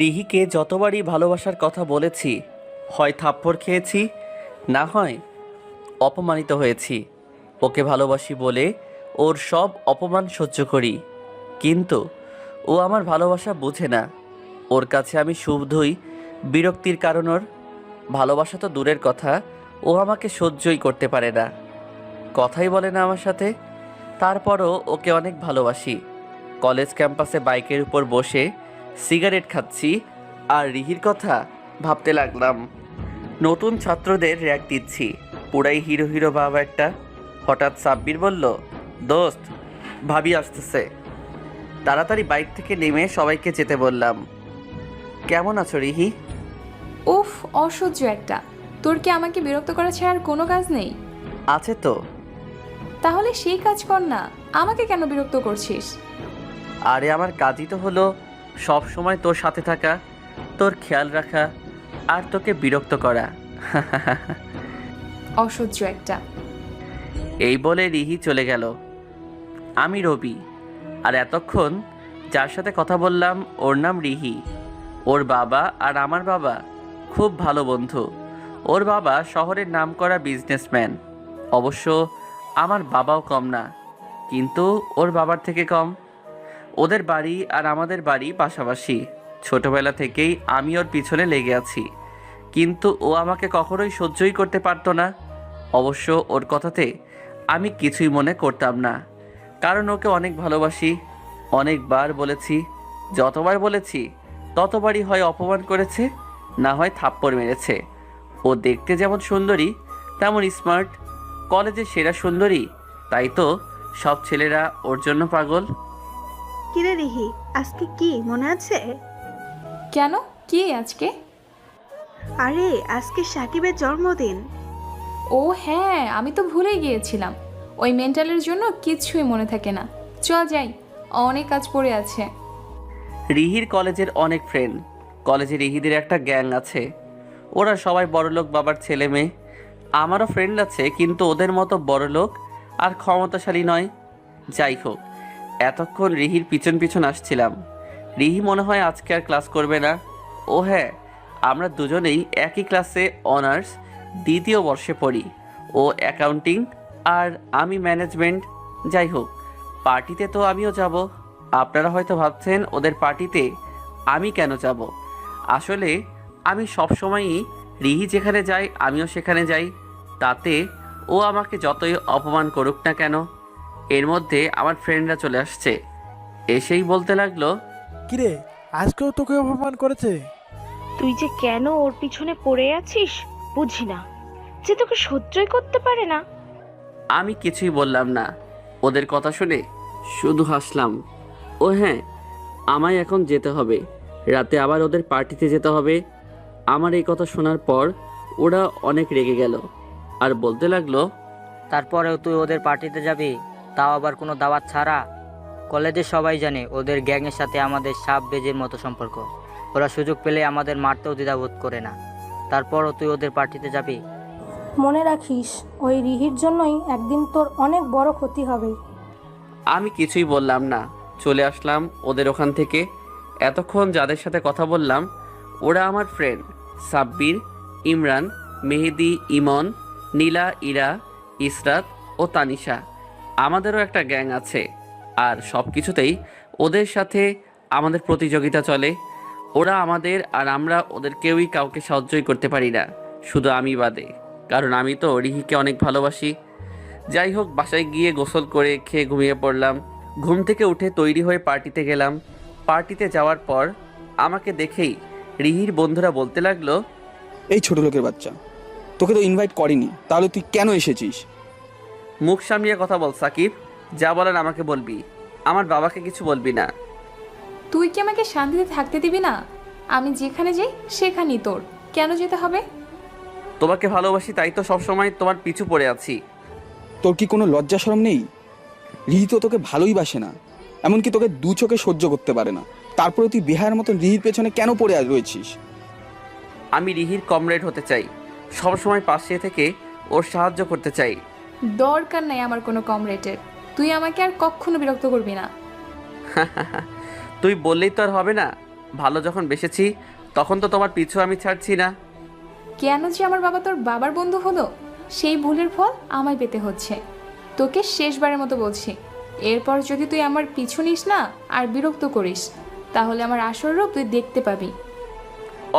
রিহিকে যতবারই ভালোবাসার কথা বলেছি, হয় থাপ্পড় খেয়েছি, না হয় অপমানিত হয়েছি। ওকে ভালোবাসি বলে ওর সব অপমান সহ্য করি, কিন্তু ও আমার ভালোবাসা বোঝে না। ওর কাছে আমি শুধুই বিরক্তির কারণ। ওর ভালোবাসা তো দূরের কথা, ও আমাকে সহ্যই করতে পারে না, কথাই বলে না আমার সাথে। তারপরও ওকে অনেক ভালোবাসি। কলেজ ক্যাম্পাসে বাইকের উপর বসে সিগারেট খাচ্ছি আর রিহির কথা ভাবতে লাগলাম। নতুন ছাত্রদের র্যাক দিচ্ছি, পুরাই হিরো হিরো ভাব একটা। হঠাৎ সাব্বির বলল, দোস্ত, ভাবি আসতেছে। তাড়াতাড়ি বাইক থেকে নেমে সবাইকে যেতে বললাম। কেমন আছো রিহি? উফ, অসহ্য একটা। তোর কি আমাকে বিরক্ত করা ছাড়া আর কোনো কাজ নেই? আছে তো। তাহলে সেই কাজ কর না, আমাকে কেন বিরক্ত করছিস? আরে আমার কাজই তো হলো সব সময় তোর সাথে থাকা, তোর খেয়াল রাখা আর তোকে বিরক্ত করা। অসহ্য একটা। এই বলে রিহি চলে গেল। আমি রবি, আর এতক্ষণ যার সাথে কথা বললাম ওর নাম রিহি। ওর বাবা আর আমার বাবা খুব ভালো বন্ধু। ওর বাবা শহরের নামকরা বিজনেসম্যান। অবশ্য আমার বাবাও কম না, কিন্তু ওর বাবার থেকে কম। ওদের বাড়ি আর আমাদের বাড়ি পাশাপাশি। ছোটবেলা থেকেই আমি ওর পিছনে লেগে আছি, কিন্তু ও আমাকে কখনোই সহ্যই করতে পারতো না। অবশ্য ওর কথাতে আমি কিছুই মনে করতাম না, কারণ ওকে অনেক ভালোবাসি। অনেকবার বলেছি, যতবার বলেছি ততবারই হয় অপমান করেছে, না হয় থাপ্পড় মেরেছে। ও দেখতে যেমন সুন্দরী তেমন স্মার্ট, কলেজের সেরা সুন্দরী, তাই তো সব ছেলেরা ওর জন্য পাগল। কিরে রিহি, আজকে কি মনে আছে? কেন, কি আজকে? আরে আজকে সাকিবের জন্মদিন। ও হ্যাঁ, আমি তো ভুলেই গিয়েছিলাম। ওই মেন্টালের জন্য কিছুই মনে থাকে না। চল যাই, অনেক কাজ পড়ে আছে। রিহির কলেজের অনেক ফ্রেন্ড। কলেজে রিহিদের একটা গ্যাং আছে, ওরা সবাই বড়লোক বাবার ছেলে মেয়ে। আমারও ফ্রেন্ড আছে, কিন্তু ওদের মতো বড়লোক আর ক্ষমতাশালী নয়। যাই হোক, এতক্ষণ রিহির পিছন পিছন আসছিলাম। রিহি মনে হয় আজকে আর ক্লাস করবে না। ও হ্যাঁ, আমরা দুজনেই একই ক্লাসে অনার্স দ্বিতীয় বর্ষে পড়ি। ও অ্যাকাউন্টিং আর আমি ম্যানেজমেন্ট। যাই হোক, পার্টিতে তো আমিও যাব। আপনারা হয়তো ভাবছেন ওদের পার্টিতে আমি কেন যাব। আসলে আমি সবসময়ই রিহি যেখানে যাই আমিও সেখানে যাই। তাতে ও আমাকে যতই অপমান করুক না কেন। এর মধ্যে আমার ফ্রেন্ডরা চলে আসছে, এসেই বলতে লাগলো, কিরে, আজকেও তোকে অপমান করেছে? তুই যে কেন ওর পিছনে পড়ে আছিস বুঝি না, যে তোকে সহ্যই করতে পারে না। আমি কিছুই বললাম না। ওদের কথা শুনে শুধু হাসলাম। ও হ্যাঁ, আমায় এখন যেতে হবে, রাতে আবার ওদের পার্টিতে যেতে হবে। আমার এই কথা শোনার পর ওরা অনেক রেগে গেল আর বলতে লাগলো, তারপরেও তুই ওদের পার্টিতে যাবি, তাও আবার কোনো দাওয়াত ছাড়া? কলেজে সবাই জানে ওদের গ্যাংয়ের সাথে আমাদের সাপ বেজের মতো সম্পর্ক। ওরা সুযোগ পেলে আমাদের মারতেও দ্বিধাবোধ করে না। তারপরও তুই ওদের পার্টিতে যাবি? মনে রাখিস, ওই রিহির জন্যই একদিন তোর অনেক বড় ক্ষতি হবে। আমি কিছুই বললাম না, চলে আসলাম ওদের ওখান থেকে। এতক্ষণ যাদের সাথে কথা বললাম ওরা আমার ফ্রেন্ড সাব্বির, ইমরান, মেহেদি, ইমন, নীলা, ইরা, ইসরাত ও তানিশা। আমাদেরও একটা গ্যাং আছে, আর সব কিছুতেই ওদের সাথে আমাদের প্রতিযোগিতা চলে। ওরা আমাদের আর আমরা ওদের কেউই কাউকে সহ্যই করতে পারি না, শুধু আমি বাদে, কারণ আমি তো রিহিকে অনেক ভালোবাসি। যাই হোক, বাসায় গিয়ে গোসল করে খেয়ে ঘুমিয়ে পড়লাম। ঘুম থেকে উঠে তৈরি হয়ে পার্টিতে গেলাম। পার্টিতে যাওয়ার পর আমাকে দেখেই রিহির বন্ধুরা বলতে লাগলো, এই ছোট লোকের বাচ্চা, তোকে তো ইনভাইট করিনি, তাহলে তুই কেন এসেছিস? মুখ সামলিয়ে কথা বল সাকিব, যা বলার আমাকে বলবি, আমার বাবাকে কিছু বলবি না। তুই কি আমাকে শান্তিতে থাকতে দিবি না? আমি যেখানে যাই সেখানেই তোর কেন যেতে হবে? তোমাকে ভালোবাসি, তাই তো সবসময় তোমার পিছু পড়ে আছি। তোর কি কোনো লজ্জা শরম নেই? রিহি তো তোকে ভালোই বাসে না, এমনকি তোকে দু চোখে সহ্য করতে পারে না। তারপরে তুই বেহার মতন রিহির পেছনে কেন পড়ে রয়েছিস? আমি রিহির কমরেড হতে চাই, সবসময় পাশে থেকে ওর সাহায্য করতে চাই। দরকার নাই আমার কোনো কমরেটের। তুই আমাকে আর কখনো বিরক্ত করবি না। তুই বললেই তো আর হবে না, ভালো যখন বেসেছি তখন তো তোমার পিছু আমি ছাড়ছি না। কেন যে আমার বাবা তোর বাবার বন্ধু হলো, সেই ভুলের ফল আমায় পেতে হচ্ছে। তোকে শেষবারের মতো বলছি, এরপর যদি তুই আমার পিছু নিস না আর বিরক্ত করিস, তাহলে আমার আসল রূপ তুই দেখতে পাবি।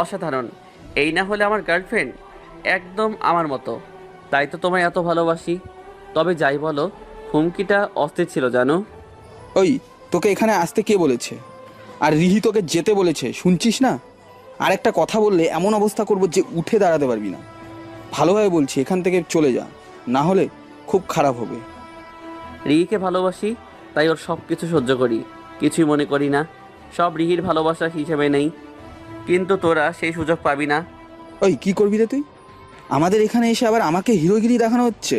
অসাধারণ। এই না হলে আমার গার্লফ্রেন্ড একদম আমার মতো, তাই তো তোমায় এত ভালোবাসি। তবে যাই বলো, হুমকিটা অস্থির ছিল জানো। ওই, তোকে এখানে আসতে কে বলেছে? আর রিহি তোকে যেতে বলেছে, শুনছিস না? আর একটা কথা বললে এমন অবস্থা করবো যে উঠে দাঁড়াতে পারবি না। ভালোভাবে বলছি, এখান থেকে চলে যা, না হলে খুব খারাপ হবে। রিহিকে ভালোবাসি, তাই ওর সব কিছু সহ্য করি, কিছুই মনে করি না। সব রিহির ভালোবাসা হিসেবে নেই, কিন্তু তোরা সেই সুযোগ পাবি না। ওই, কি করবি রে তুই? আমাদের এখানে এসে আবার আমাকে হিরোগিরি দেখানো হচ্ছে?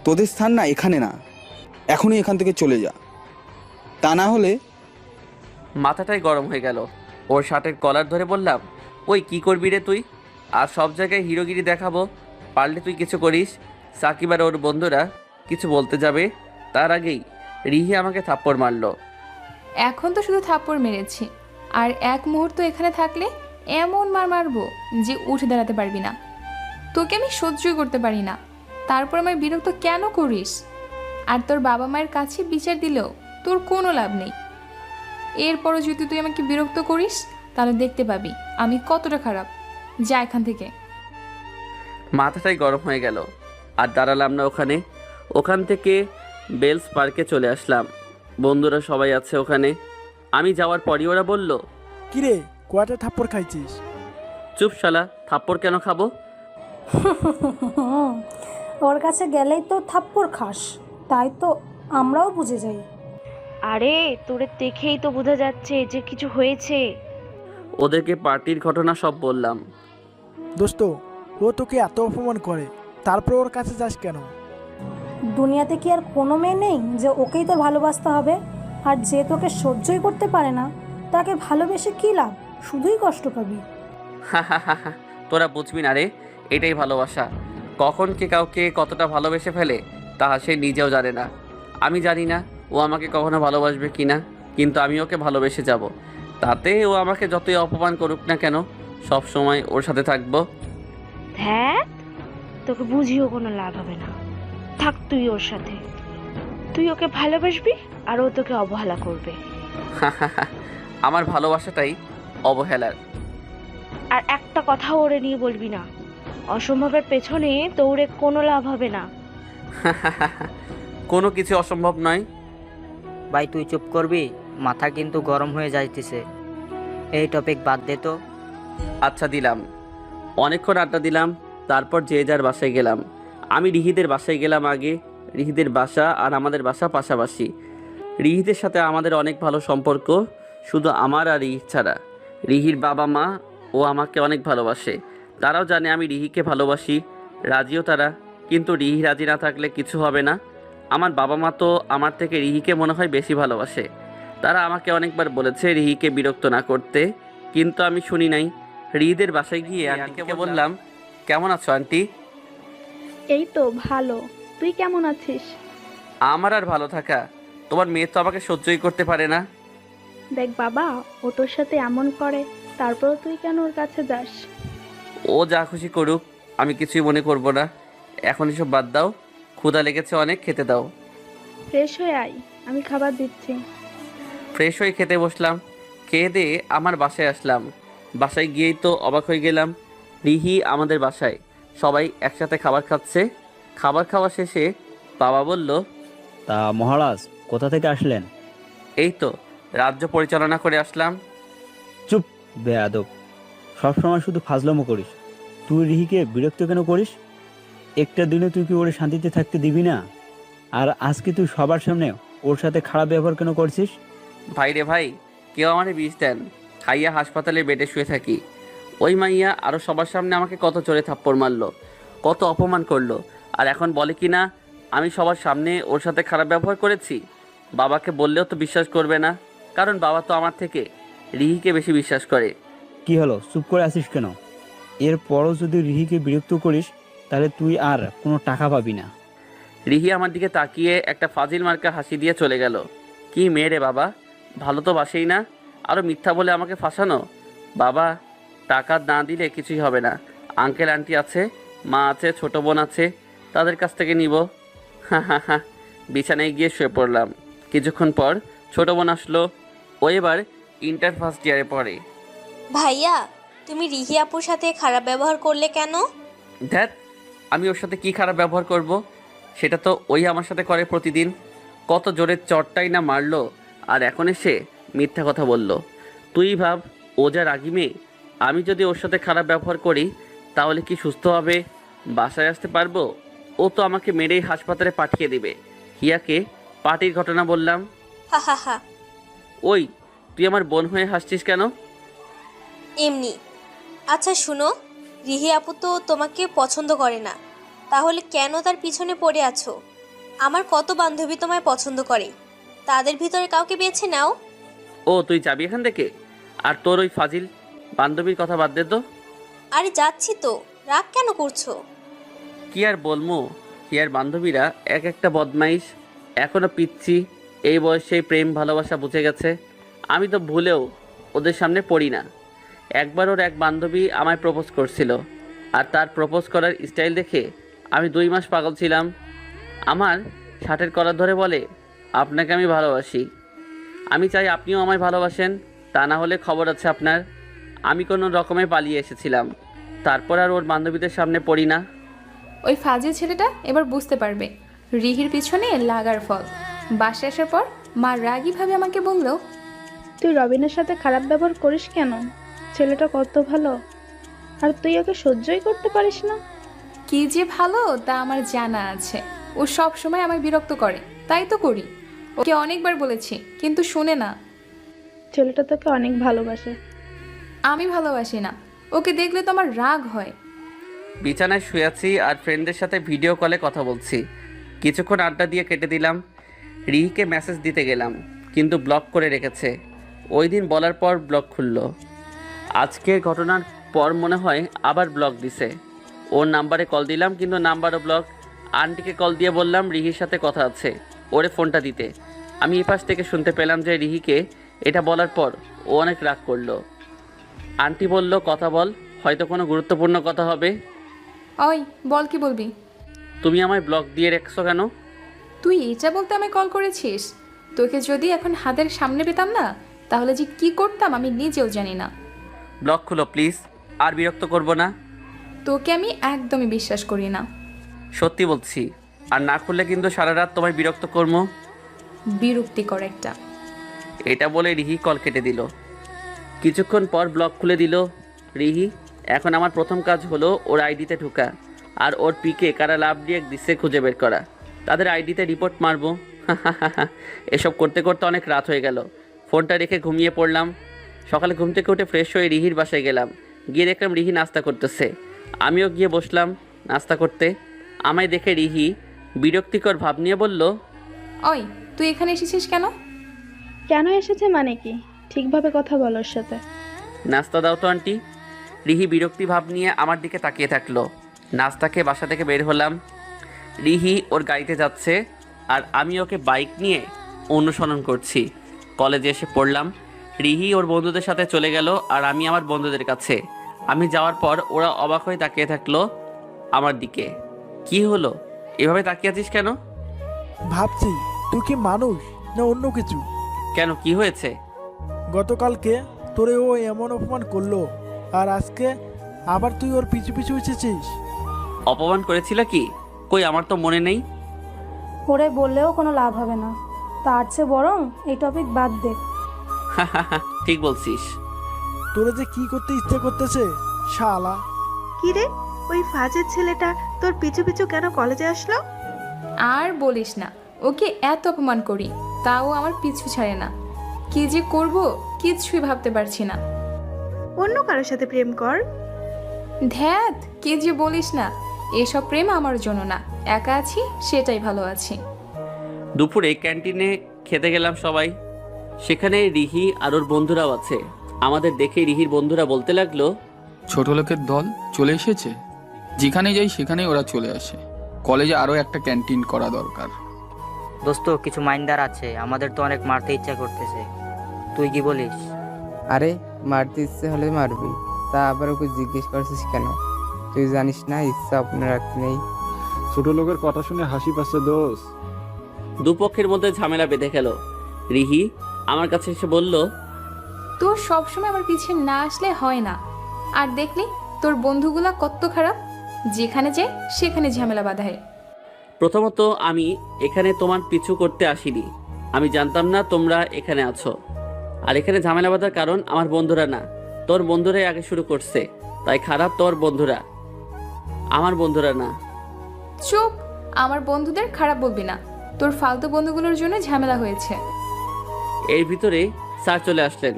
তোদের স্থান না এখানে না, এখনই এখান থেকে চলে যা, তা না হলে। মাথাটাই গরম হয়ে গেল। ওর শার্টের কলার ধরে বললাম, ওই কি করবি রে তুই? আর সব জায়গায় হিরোগিরি দেখাবো, পারলে তুই কিছু করিস। সাকিব আর ওর বন্ধুরা কিছু বলতে যাবে, তার আগেই রিহি আমাকে থাপ্পড় মারলো। এখন তো শুধু থাপ্পড় মেরেছি, আর এক মুহূর্ত এখানে থাকলে এমন মার মারবো যে উঠে দাঁড়াতে পারবি না। তোকে আমি সহ্যই করতে পারি না, তারপর আমায় বিরক্ত কেন করিস? আর তোর বাবা মায়ের কাছে বিচার দিলেও তোর কোনো লাভ নেই। এরপরও যদি তুই আমাকে বিরক্ত করিস, তাহলে দেখতে পাবি আমি কতটা খারাপ। যা এখান থেকে। মাথাটাই গরম হয়ে গেল, আর দাঁড়ালাম না ওখানে। ওখান থেকে বেলস পার্কে চলে আসলাম। বন্ধুরা সবাই আছে ওখানে। আমি যাওয়ার পরই ওরা বলল, কিরে, কয়টা থাপ্পড় খাইছিস? চুপ শালা, থাপ্পড় কেন খাবো? ওর কাছে গেলেই তো থাপ্পড় খাস, তাই তো আমরাও বুঝে যাই। আরে তোরে দেখেই তো বোঝা যাচ্ছে যে কিছু হয়েছে। ওদেরকে পার্টির ঘটনা সব বললাম। দোস্ত, ও তোকে এত অপমান করে, তারপর ওর কাছে যাস কেন? দুনিয়াতে কি আর কোনো মেয়ে নেই যে ওকেই তোর ভালোবাসতে হবে? আর যে তোকে সহ্যই করতে পারে না, তাকে ভালোবেসে কী লাভ? শুধুই কষ্ট পাবি। তোরা বুঝবি না রে, এটাই ভালোবাসা। কখন কে কাউকে কতটা ভালোবেসে ফেলে তা সে নিজেও জানে না। আমি জানি না ও আমাকে কখনো ভালোবাসবে কি না, কিন্তু আমি ওকে ভালোবেসে যাব। তাতে ও আমাকে যতই অপমান করুক না কেন, সব সময় ওর সাথে থাকবো। ধ্যাত, তোকে বুঝিও কোনো লাভ হবে না। থাক তুই ওর সাথে, তুই ওকে ভালোবাসবি আর ও তোকে অবহেলা করবে। আমার ভালোবাসাটাই অবহেলার। আর একটা কথা ওরে নিয়ে বলবি না। অসম্ভবের পেছনে দৌড়ে কোনো লাভ হবে না। কোনো কিছু অসম্ভব নয়। ভাই তুই চুপ করবি? মাথা কিন্তু গরম হয়ে যাইতেছে। এই টপিক বাদ দে তো। আচ্ছা দিলাম। অনেকক্ষণ আড্ডা দিলাম, তারপর যে যার বাসায় গেলাম। আমি রিহিদের বাসায় গেলাম আগে। রিহিদের বাসা আর আমাদের বাসা পাশাপাশি। রিহিদের সাথে আমাদের অনেক ভালো সম্পর্ক, শুধু আমার আর রিহি ছাড়া। রিহির বাবা মা ও আমাকে অনেক ভালোবাসে, তারাও জানে আমি রিহিকে ভালোবাসি, রাজিও তারা। কিন্তু রিহি রাজি না থাকলে কিছু হবে না। আমার বাবা মা তো আমার থেকে রিহিকে মনে হয় বেশি ভালোবাসে। তারা আমাকে অনেকবার বলেছে রিহিকে বিরক্ত না করতে, কিন্তু আমি শুনি নাই। রিহিদের বাসায় গিয়ে আন্টিকে বললাম, কেমন আছো আন্টি? এই তো ভালো, তুই কেমন আছিস? আমার আর ভালো থাকা, তোমার মেয়ে তো আমাকে সহ্যই করতে পারে না। দেখ বাবা, ও তোর সাথে এমন করে, তারপর তুই কেন ওর কাছে যাস? ও যা খুশি করুক, আমি কিছুই মনে করব না। এখন এসব বাদ দাও, ক্ষুধা লেগেছে অনেক, খেতে দাও। ফ্রেশ হয়ে আয়, আমি খাবার দিচ্ছি। ফ্রেশ হয়ে খেতে বসলাম। খেয়ে দিয়ে আমার বাসায় আসলাম। বাসায় গিয়েই তো অবাক হয়ে গেলাম, রিহি আমাদের বাসায়, সবাই একসাথে খাবার খাচ্ছে। খাবার খাওয়া শেষে বাবা বলল, তা মহারাজ কোথা থেকে আসলেন? এই তো রাজ্য পরিচালনা করে আসলাম। চুপ বেয়াদব, সবসময় শুধু ফাজলামো করিস। তুই রিহিকে বিরক্ত কেন করিস? একটা দিনে তুই কি ওরে শান্তিতে থাকতে দিবি না? আর আজকে তুই সবার সামনে ওর সাথে খারাপ ব্যবহার কেন করছিস? ভাই রে ভাই, কেউ আমারে বিষ দেন, খাইয়া হাসপাতালে বেডে শুয়ে থাকি। ওই মাইয়া আরও সবার সামনে আমাকে কত চড়ে থাপ্পড় মারলো, কত অপমান করলো, আর এখন বলে কি না আমি সবার সামনে ওর সাথে খারাপ ব্যবহার করেছি। বাবাকে বললেও তো বিশ্বাস করবে না, কারণ বাবা তো আমার থেকে রিহিকে বেশি বিশ্বাস করে। কি হলো, চুপ করে আসিস কেন? এরপরও যদি রিহিকে বিরক্ত করিস তাহলে তুই আর কোনো টাকা পাবি না। রিহি আমার দিকে তাকিয়ে একটা ফাজিল মার্কা হাসি দিয়ে চলে গেল। কি মেয়ে রে বাবা, ভালো তো বাসেই না, আরও মিথ্যা বলে আমাকে ফাঁসানো। বাবা টাকা না দিলে কিছুই হবে না। আঙ্কেল আন্টি আছে, মা আছে, ছোট বোন আছে, তাদের কাছ থেকে নিব। হা হা হা। বিছানায় গিয়ে শুয়ে পড়লাম। কিছুক্ষণ পর ছোট বোন আসলো। ও এবার ইন্টার ফার্স্ট ইয়ারে পড়ে। ভাইয়া, তুমি রিহি আপুর সাথে খারাপ ব্যবহার করলে কেন? ধ্যাত, আমি ওর সাথে কি খারাপ ব্যবহার করব? সেটা তো ওই আমার সাথে করে প্রতিদিন। কত জোরে চটটাই না মারলো, আর এখন এসে মিথ্যা কথা বলল। তুই ভাব, ও যা রাগী মেয়ে। আমি যদি ওর সাথে খারাপ ব্যবহার করি তাহলে কি সুস্থ হবে? বাসায় আসতে পারবো? ও তো আমাকে মেরেই হাসপাতালে পাঠিয়ে দেবে। হিয়াকে পার্টির ঘটনা বললাম। হা হা হা। ওই, তুই আমার বোন হয়ে হাসছিস কেন? এমনি। আচ্ছা শুনো, রিহি আপু তো তোমাকে পছন্দ করে না, তাহলে কেন তার পিছনে পড়ে আছো? আমার কত বান্ধবী তোমায় পছন্দ করে, তাদের ভিতরে কাউকে বেছে নাও। ও, তুই যাবি এখান থেকে? আর তোর ওই ফাজিল বান্ধবীর কথা বাদ দে তো। আরে যাচ্ছি তো, রাগ কেন করছো? কি আর বলবো, হিয়ার বান্ধবীরা এক একটা বদমাইশ। এখনো পিচ্ছি, এই বয়সে প্রেম ভালোবাসা বুঝে গেছে। আমি তো ভুলেও ওদের সামনে পড়ি না। একবার ওর এক বান্ধবী আমায় প্রপোজ করছিল, আর তার প্রপোজ করার স্টাইল দেখে আমি 2 মাস পাগল ছিলাম। আমার শার্টের কলার ধরে বলে, আপনাকে আমি ভালোবাসি। আমি চাই আপনিও আমায় ভালোবাসেন, তা না হলে খবর আছে আপনার। আমি কোনো রকমে পালিয়ে এসেছিলাম, তারপর আর ওর বান্ধবীদের সামনে পড়ি না। ওই ফাজিল ছেলেটা এবার বুঝতে পারবে রিহির পিছনে লাগার ফল। বাসায় আসার পর মা রাগীভাবে আমাকে বলল, তুই রবিনের সাথে খারাপ ব্যবহার করিস কেন? ছেলেটা কত ভালো, আর তুই ওকে সহ্যই করতে পারিস না। কি যে ভালো তা আমার জানা আছে। ও সব সময় আমায় বিরক্ত করে, তাই তো করি। ওকে অনেকবার বলেছি কিন্তু শুনে না। ছেলেটা তোকে অনেক ভালোবাসে। আমি ভালোবাসি না, ওকে দেখলে তো আমার রাগ হয়। বিছানায় শুয়ে আছি আর ফ্রেন্ডদের সাথে ভিডিও কলে কথা বলছি। কিছুক্ষণ আড্ডা দিয়ে কেটে দিলাম। রিহিকে মেসেজ দিতে গেলাম, কিন্তু ব্লক করে রেখেছে। ওই দিন বলার পর ব্লক খুললো। আজকের ঘটনার পর মনে হয় আবার ব্লক দিছে। ওর নাম্বারে কল দিলাম, কিন্তু নাম্বারও ব্লক। আন্টিকে কল দিয়ে বললাম রিহির সাথে কথা আছে, ওরে ফোনটা দিতে। আমি এই পাশ থেকে শুনতে পেলাম যে রিহিকে এটা বলার পর ও অনেক রাগ করলো। আন্টি বলল, কথা বল, হয়তো কোনো গুরুত্বপূর্ণ কথা হবে। ওই বল, কি বলবি? তুমি আমায় ব্লক দিয়ে রেখেছো কেন? তুই এটা বলতে আমায় কল করেছিস? তোকে যদি এখন হাতের সামনে পেতাম না, তাহলে যে কি করতাম আমি নিজেও জানি না। ব্লক খুলো প্লিজ, আর বিরক্ত করব না। তোকে আমি একদমই বিশ্বাস করি না। সত্যি বলছি, আর না খুললে কিন্তু সারা রাত তোমায় বিরক্ত করবো। বিরক্তিকর একটা। এটা বলে রিহি কল কেটে দিল। কিছুক্ষণ পর ব্লক খুলে দিল রিহি। এখন আমার প্রথম কাজ হলো ওর আইডিতে ঢোকা, আর ওর পিকে কারা লাভ রিয়েক্ট দিচ্ছে খুঁজে বের করা। তাদের আইডিতে রিপোর্ট মারবো। এসব করতে করতে অনেক রাত হয়ে গেল। ফোনটা রেখে ঘুমিয়ে পড়লাম। সকালে ঘুম থেকে উঠে ফ্রেশ হয়ে রিহির বাসায় গেলাম। গিয়ে দেখলাম রিহি নাস্তা করতেছে। আমিও গিয়ে বসলাম নাস্তা করতে। আমায় দেখে রিহি বিরক্তিকর ভাব নিয়ে বলল, ওই তুই এখানে এসেছিস কেন? কেন এসেছে মানে কি? ঠিকভাবে কথা বল ওর সাথে। নাস্তা দাও তো আন্টি। রিহি বিরক্তি ভাব নিয়ে আমার দিকে তাকিয়ে থাকলো। নাস্তা খেয়ে বাসা থেকে বের হলাম। রিহি ওর গাড়িতে যাচ্ছে, আর আমি ওকে বাইক নিয়ে অনুসরণ করছি। কলেজে এসে পড়লাম। রিহি ওর বন্ধুদের সাথে চলে গেল, আর আমি আমার বন্ধুদের কাছে। আমি যাওয়ার পর ওরা অবাক হয়ে তাকিয়ে থাকলো আমার দিকে। কি হলো, এভাবে তাকিয়ে আছিস কেন? ভাবছি তুই কি মানুষ না অন্য কিছু। কেন, কি হয়েছে? গতকালকে তোরে ও এমন অপমান করলো, আর আজকে আবার তুই ওর পিছু পিছু এসেছিস। অপমান করেছিল কি? কই, আমার তো মনে নেই। ওরে বললেও কোনো লাভ হবে না, তার চেয়ে বরং এই টপিক বাদ দে। ঠিক বলছিস। তোরে যে কি করতে ইচ্ছে করতেছে শালা। কি রে, ওই ফাজের ছেলেটা তোর পিছু পিছু কেন কলেজে আসলো? আর বলিস না, ওকে এত অপমান করি তাও আমার পিছু ছাড়ে না। কি যে করব কিছুই ভাবতে পারছি না। অন্য কারোর সাথে প্রেম কর। ধ্যাত, কি যে বলিস না, এসব প্রেম আমার জন্য না। একা আছি, সেটাই ভালো আছি। দুপুরে ক্যান্টিনে খেতে গেলাম সবাই। সেখানে রিহি আর ওর বন্ধুরাও আছে। আমাদের দেখে রিহির বন্ধুরা বলতে লাগলো, ছোট লোকের দল চলে এসেছে। যেখানে যাই সেখানেই ওরা চলে আসে। কলেজে আরও একটা ক্যান্টিন করা দরকার। দোস্ত, কিছু মাইন্ডার আছে, আমাদের তো অনেক মারতে ইচ্ছা করতেছে। তুই কি বলিস? আরে মারতে ইচ্ছে হলে মারবি, তা আবার ওকে জিজ্ঞেস করছিস কেন? তুই জানিস না ইচ্ছা আপনি রাখতে নেই। ছোট লোকের কথা শুনে হাসি পাচ্ছে দোষ। দুপক্ষের মধ্যে ঝামেলা বেঁধে গেল। রিহি আমার কাছে এসে বলল, তোর সবসময় আমার পিছে না আসলে হয় না। আর দেখলি তোর বন্ধুগুলা কত খারাপ, যেখানে যায় সেখানে ঝামেলা বাঁধায়। প্রথমত আমি এখানে তোমার পিছু করতে আসিনি। আমি জানতাম না তোমরা এখানে আছো। আর এখানে ঝামেলা বাঁধার কারণ আমার বন্ধুরা না, তোর বন্ধুরাই আগে শুরু করছে। তাই খারাপ তোর বন্ধুরা, আমার বন্ধুরা না। চুপ, আমার বন্ধুদের খারাপ বলবি না। তোর ফালতু বন্ধুগুলোর জন্য ঝামেলা হয়েছে। এর ভিতরে স্যার চলে আসলেন।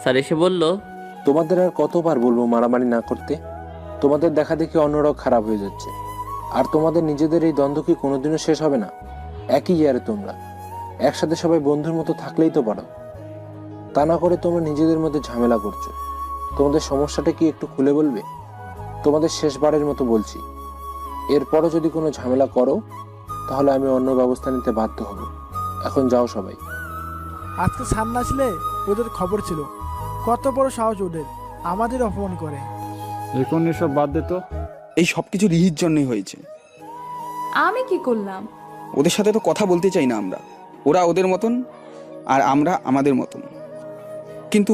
স্যার এসে বলল, তোমাদের আর কতবার বলবো মারামারি না করতে? তোমাদের দেখা দেখি অন্যরাও খারাপ হয়ে যাচ্ছে। আর তোমাদের নিজেদের এই দ্বন্দ্ব কি কোনোদিনও শেষ হবে না? একই ইয়ারে তোমরা একসাথে সবাই বন্ধুর মতো থাকলেই তো পারো। তা না করে তোমরা নিজেদের মধ্যে ঝামেলা করছো। তোমাদের সমস্যাটা কি একটু খুলে বলবে? তোমাদের শেষবারের মতো বলছি, এরপরও যদি কোনো ঝামেলা করো তাহলে আমি অন্য ব্যবস্থা নিতে বাধ্য হব। এখন যাও সবাই। আজকে সামনে আসলে ওদের খবর ছিল, কত বড় সাহস ওদের, আমাদের অপমান করে। এখন এসব বাদ দে তো। এই সব কিছু রিহির জন্যই হয়েছে। আমি কি করলাম? ওদের সাথে তো কথা বলতে চাই না আমরা। ওরা ওদের মতন আর আমরা আমাদের মতন। কিন্তু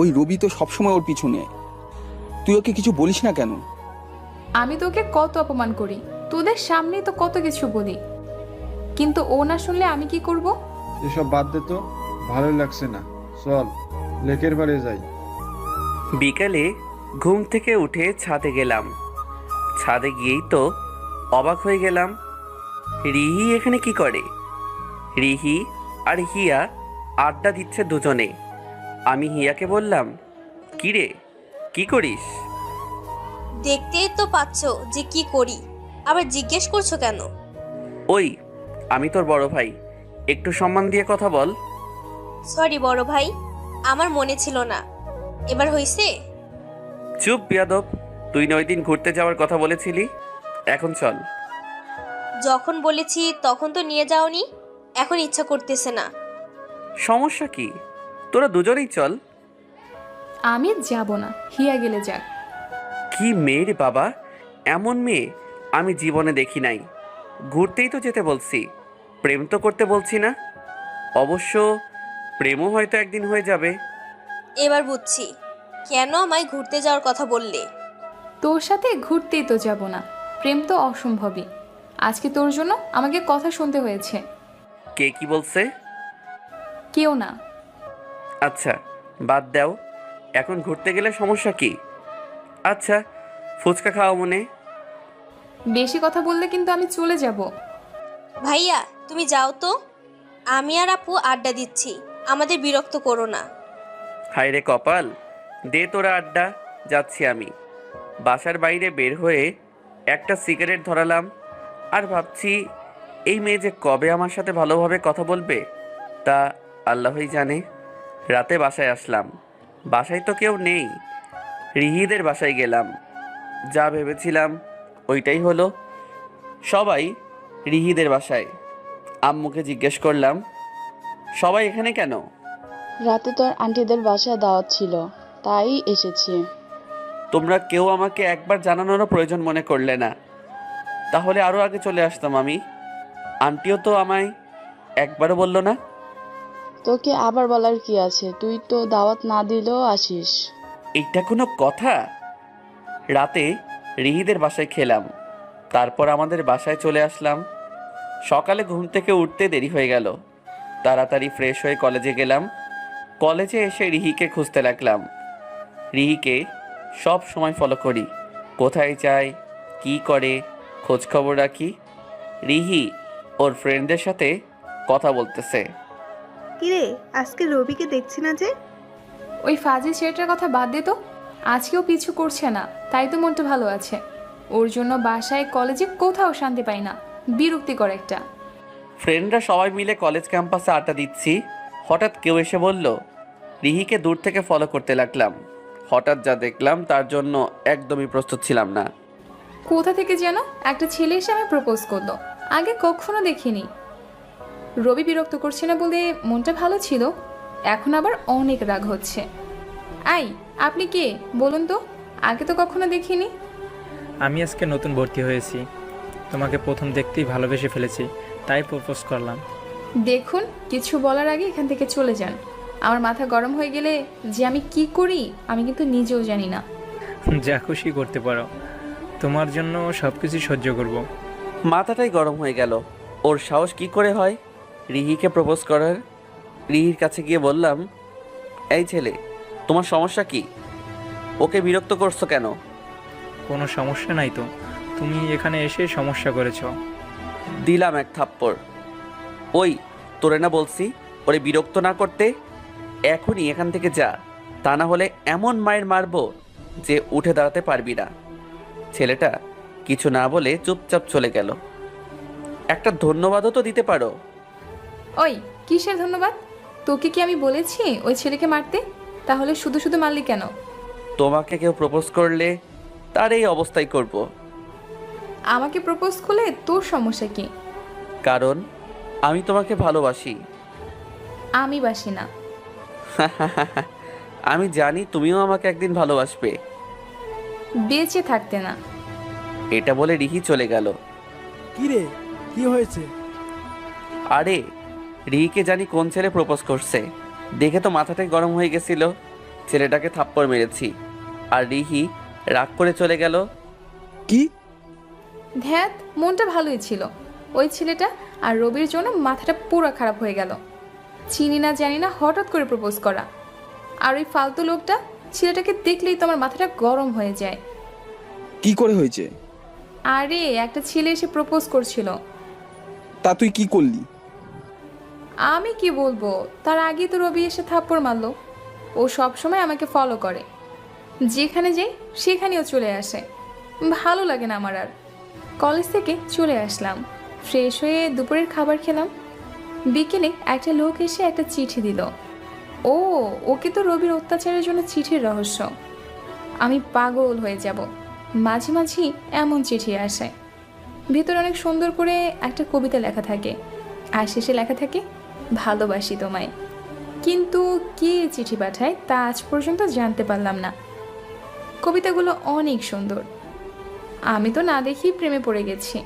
ওই রবি তো সবসময় ওর পিছনে। তুই ওকে কিছু বলিস না কেন? আমি তোকে কত অপমান করি, তোদের সামনেই তো কত কিছু বলি, কিন্তু ও না শুনলে আমি কি করব? এসব বাদ দে তো, ভালো লাগছে না। চল লেকের বাড়ি যাই। বিকালে ঘুম থেকে উঠে ছাদে গেলাম। ছাদে গিয়েই তো অবাক হয়ে গেলাম, রিহি এখানে কি করে? রিহি আর হিয়া আড্ডা দিচ্ছে দুজনে। আমি হিয়াকে বললাম, কি রে, কি করিস? দেখতেই তো পাচ্ছ যে কি করি, আবার জিজ্ঞেস করছো কেন? ওই আমি তোর বড় ভাই, একটু সম্মান দিয়ে কথা বল। সরি বড় ভাই, আমার মনে ছিল না। এবার হইছে? চুপ বিয়াদব, তুই 9 দিন ঘুরতে যাওয়ার কথা বলেছিলি, এখন চল। যখন বলেছি তখন তো নিয়ে যাওনি, এখন ইচ্ছা করতেছে না। সমস্যা কি? তোরা দুজনেই চল। আমি যাব না, হিয়া গেলে যাক। কি মেয়ে রে বাবা, এমন মেয়ে আমি জীবনে দেখি নাই। ঘুরতেই তো যেতে বলছি, প্রেম তো করতে বলছি না। অবশ্য প্রেমও হয়তো একদিন হয়ে যাবে। এবার বুঝছি কেন আমায় ঘুরতে যাওয়ার কথা বললে। তোর সাথে ঘুরতেই তো যাব না, প্রেম তো অসম্ভবই। আজকে তোর জন্য আমাকে কথা শুনতে হয়েছে। কে কি বলছে? কেউ না। আচ্ছা বাদ দাও, এখন ঘুরতে গেলে সমস্যা কি? আচ্ছা ফুচকা খাওয়া মনে। বেশি কথা বললে কিন্তু আমি চলে যাব। ভাইয়া তুমি যাও তো, আমি আর আপু আড্ডা দিচ্ছি, আমাদের বিরক্ত করো না। হায় রে কপাল, দে তোরা আড্ডা, যাচ্ছি আমি। বাসার বাইরে বের হয়ে একটা সিগারেট ধরালাম আর ভাবছি এই মেয়ে যে কবে আমার সাথে ভালোভাবে কথা বলবে তা আল্লাহই জানে। রাতে বাসায় আসলাম, বাসায় তো কেউ নেই। রিহিদের বাসায় গেলাম, যা ভেবেছিলাম ওইটাই হলো। সবাই রিহিদের বাসায়। আম্মুকে জিজ্ঞেস করলাম, সবাই এখানে কেন? রাতে তোর আন্টিদের বাসায় দাওয়াত ছিল, তাই এসেছি। তোমরা কেউ আমাকে একবার জানানোরও প্রয়োজন মনে করলে না, তাহলে আরও আগে চলে আসতাম আমি। আন্টিও তো আমায় একবারও বললো না। তোকে আবার বলার কি আছে, তুই তো দাওয়াত না দিলেও আসিস। এইটা কোনো কথা? রাতে রিহিদের বাসায় খেলাম, তারপর আমাদের বাসায় চলে আসলাম। সকালে ঘুম থেকে উঠতে দেরি হয়ে গেল, তাড়াতাড়ি ফ্রেশ হয়ে কলেজে গেলাম। কলেজে এসে রিহিকে খুঁজতে লাগলাম। রিহিকে সব সময় ফলো করি, কোথায় যায়, কি করে, খোঁজ খবর রাখি। রিহি ওর ফ্রেন্ডদের সাথে কথা বলতেছে। কিরে আজকে রবিকে দেখছি না যে? ওই ফাজিল ছেলেটার কথা বাদ দে তো, আজকেও পিছু করছে না, তাই তো মনটা ভালো আছে। ওর জন্য বাসায় কলেজে কোথাও শান্তি পাই না, বিরক্তিকর একটা। ফ্রেন্ডরা সবাই মিলে কলেজ ক্যাম্পাসে আড্ডা দিচ্ছি, হঠাৎ কেউ এসে বলল। রিহিকে দূর থেকে ফলো করতে লাগলাম। হঠাৎ যা দেখলাম তার জন্য একদমই প্রস্তুত ছিলাম না। কোথা থেকে যেন একটা ছেলে এসে আমি প্রপোজ করলো, আগে কখনো দেখিনি। রবি বিরক্ত করছে না বলে মনটা ভালো ছিল, এখন আবার অনেক রাগ হচ্ছে। আই, আপনি কে বলুন তো? আগে তো কখনো দেখিনি। আমি আজকে নতুন ভর্তি হয়েছি, তোমাকে প্রথম দেখতেই ভালোবেসে ফেলেছি, তাই প্রপোজ করলাম। দেখুন, কিছু বলার আগে এখান থেকে চলে যান। আমার মাথা গরম হয়ে গেলে যে আমি কি করি আমি কিন্তু নিজেও জানি না। যা খুশি করতে পারো, তোমার জন্য সব কিছু সহ্য করব। মাথাটাই গরম হয়ে গেল। ওর সাহস কি করে হয় রিহিকে প্রপোজ করার? রিহির কাছে গিয়ে বললাম, এই ছেলে, তোমার সমস্যা কি? ওকে বিরক্ত করছো কেন? কোনো সমস্যা নাই তো, তুমি এখানে এসে সমস্যা করেছো। দিলাম এক থাপ্পড়। ওই, তোরে না বলছি ওরে বিরক্ত না করতে? এখনই এখান থেকে যা, তা না হলে এমন মায়ের মারবো যে উঠে দাঁড়াতে পারবি না। ছেলেটা কিছু না বলে চুপচাপ চলে গেল। একটা ধন্যবাদও তো দিতে পারো। ওই, কিসের ধন্যবাদ? তোকে কি আমি বলেছি ওই ছেলেকে মারতে? তাহলে শুধু শুধু মারলি কেন? তোমাকে কেউ প্রপোজ করলে তার এই অবস্থাই করব। আমাকে প্রপোজ করলে তোর সমস্যা কি? কারণ আমি তোমাকে ভালোবাসি। আমি বাসি না। আমি জানি তুমিও আমাকে একদিন ভালোবাসবে। বেঁচে থাকতে না। এটা বলে রিহি চলে গেল। কি রে, কি হয়েছে? আরে, রিহিকে জানি কোন ছেলে প্রপোজ করছে, দেখে তো মাথাটাই গরম হয়ে গেছিল। ছেলেটাকে থাপ্পড় মেরেছি আর রিহি রাগ করে চলে গেল। কি? ধ্যাত, মনটা ভালোই ছিল। ওই ছেলেটা আর রবির জন্য মাথাটা পুরো খারাপ হয়ে গেল। চিনি না জানি না হঠাৎ করে প্রপোজ করা। আর ওই ফালতু লোকটা, ছেলেটাকে দেখলেই তো আমার মাথাটা গরম হয়ে যায়। কি করে হয়েছে? আরে, একটা ছেলে এসে প্রপোজ করছিল। তা তুই কি করলি? আমি কি বলবো, তার আগে তো রবি এসে থাপ্পড় মারলো। ও সব সময় আমাকে ফলো করে, যেখানে যাই সেখানেও চলে আসে। ভালো লাগে না আমার আর। কলেজ থেকে চলে আসলাম, ফ্রেশ হয়ে দুপুরের খাবার খেলাম। বিকেলে একটা লোক এসে একটা চিঠি দিল। ও, ওকে তো রবির অত্যাচারের জন্য চিঠির রহস্য। আমি পাগল হয়ে যাব। মাঝে মাঝে এমন চিঠি আসে, ভিতরে অনেক সুন্দর করে একটা কবিতা লেখা থাকে, আর শেষে লেখা থাকে ভালোবাসি তোমায়। কিন্তু কে চিঠি পাঠায় তা আজ পর্যন্ত জানতে পারলাম না। কবিতাগুলো অনেক সুন্দর। আমি তো না দেখেই প্রেমে পড়ে গেছি,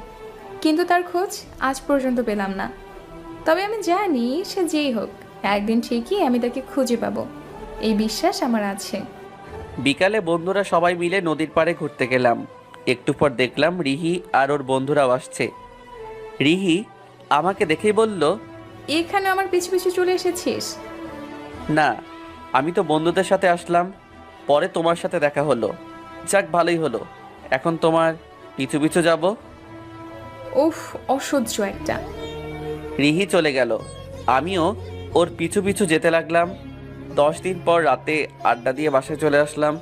কিন্তু তার খোঁজ আজ পর্যন্ত পেলাম না। তবে আমি জানি সে যেই হোক একদিন ঠিকই আমি তাকে খুঁজে পাবো, এই বিশ্বাস আমার আছে। বিকালে বন্ধুরা সবাই মিলে নদীর পাড়ে ঘুরতে গেলাম। একটু পর দেখলাম রিহি আর ওর বন্ধুরাও আসছে। রিহি আমাকে দেখেই বলল, এখানে আমার পিছু পিছু চলে এসেছিস? না, আমি তো বন্ধুদের সাথে আসলাম, পরে তোমার সাথে দেখা হলো। যাক, ভালোই হলো। এখন তোমার পিছু পিছু যাব। উফ, অসহ্য একটা। রিহি চলে গেল, আমিও ওর পিছু পিছু যেতে লাগলাম। 10 দিন পর রাতে আড্ডা দিয়ে বাসায় চলে আসলাম,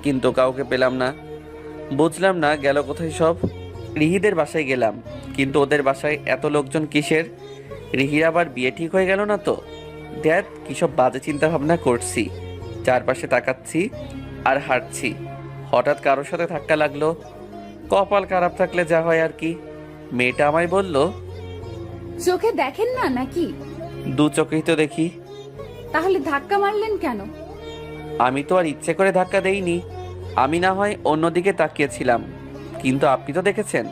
কিন্তু কাউকে পেলাম না। বুঝলাম না গেল কোথায় সব। রিহিদের বাসায় গেলাম, কিন্তু ওদের বাসায় এত লোকজন কিসের? রিহির আবার বিয়ে ঠিক হয়ে গেল না তো? দেখ, কিসব বাজে চিন্তা ভাবনা করছি। চারপাশে তাকাচ্ছি আর হাঁটছি, হঠাৎ কারোর সাথে ধাক্কা লাগলো। কপাল খারাপ থাকলে যা হয় আর কি। মেয়েটা আমায় বলল, চোখে দেখেন না নাকি? দু চোখেই তো দেখি। তাহলে ধাক্কা মারলেন কেন? আমি তো আর ইচ্ছে করে ধাক্কা দেইনি, আমি না হয় অন্যদিকে তাকিয়েছিলাম, কিন্তু আপনি তো দেখেছেন।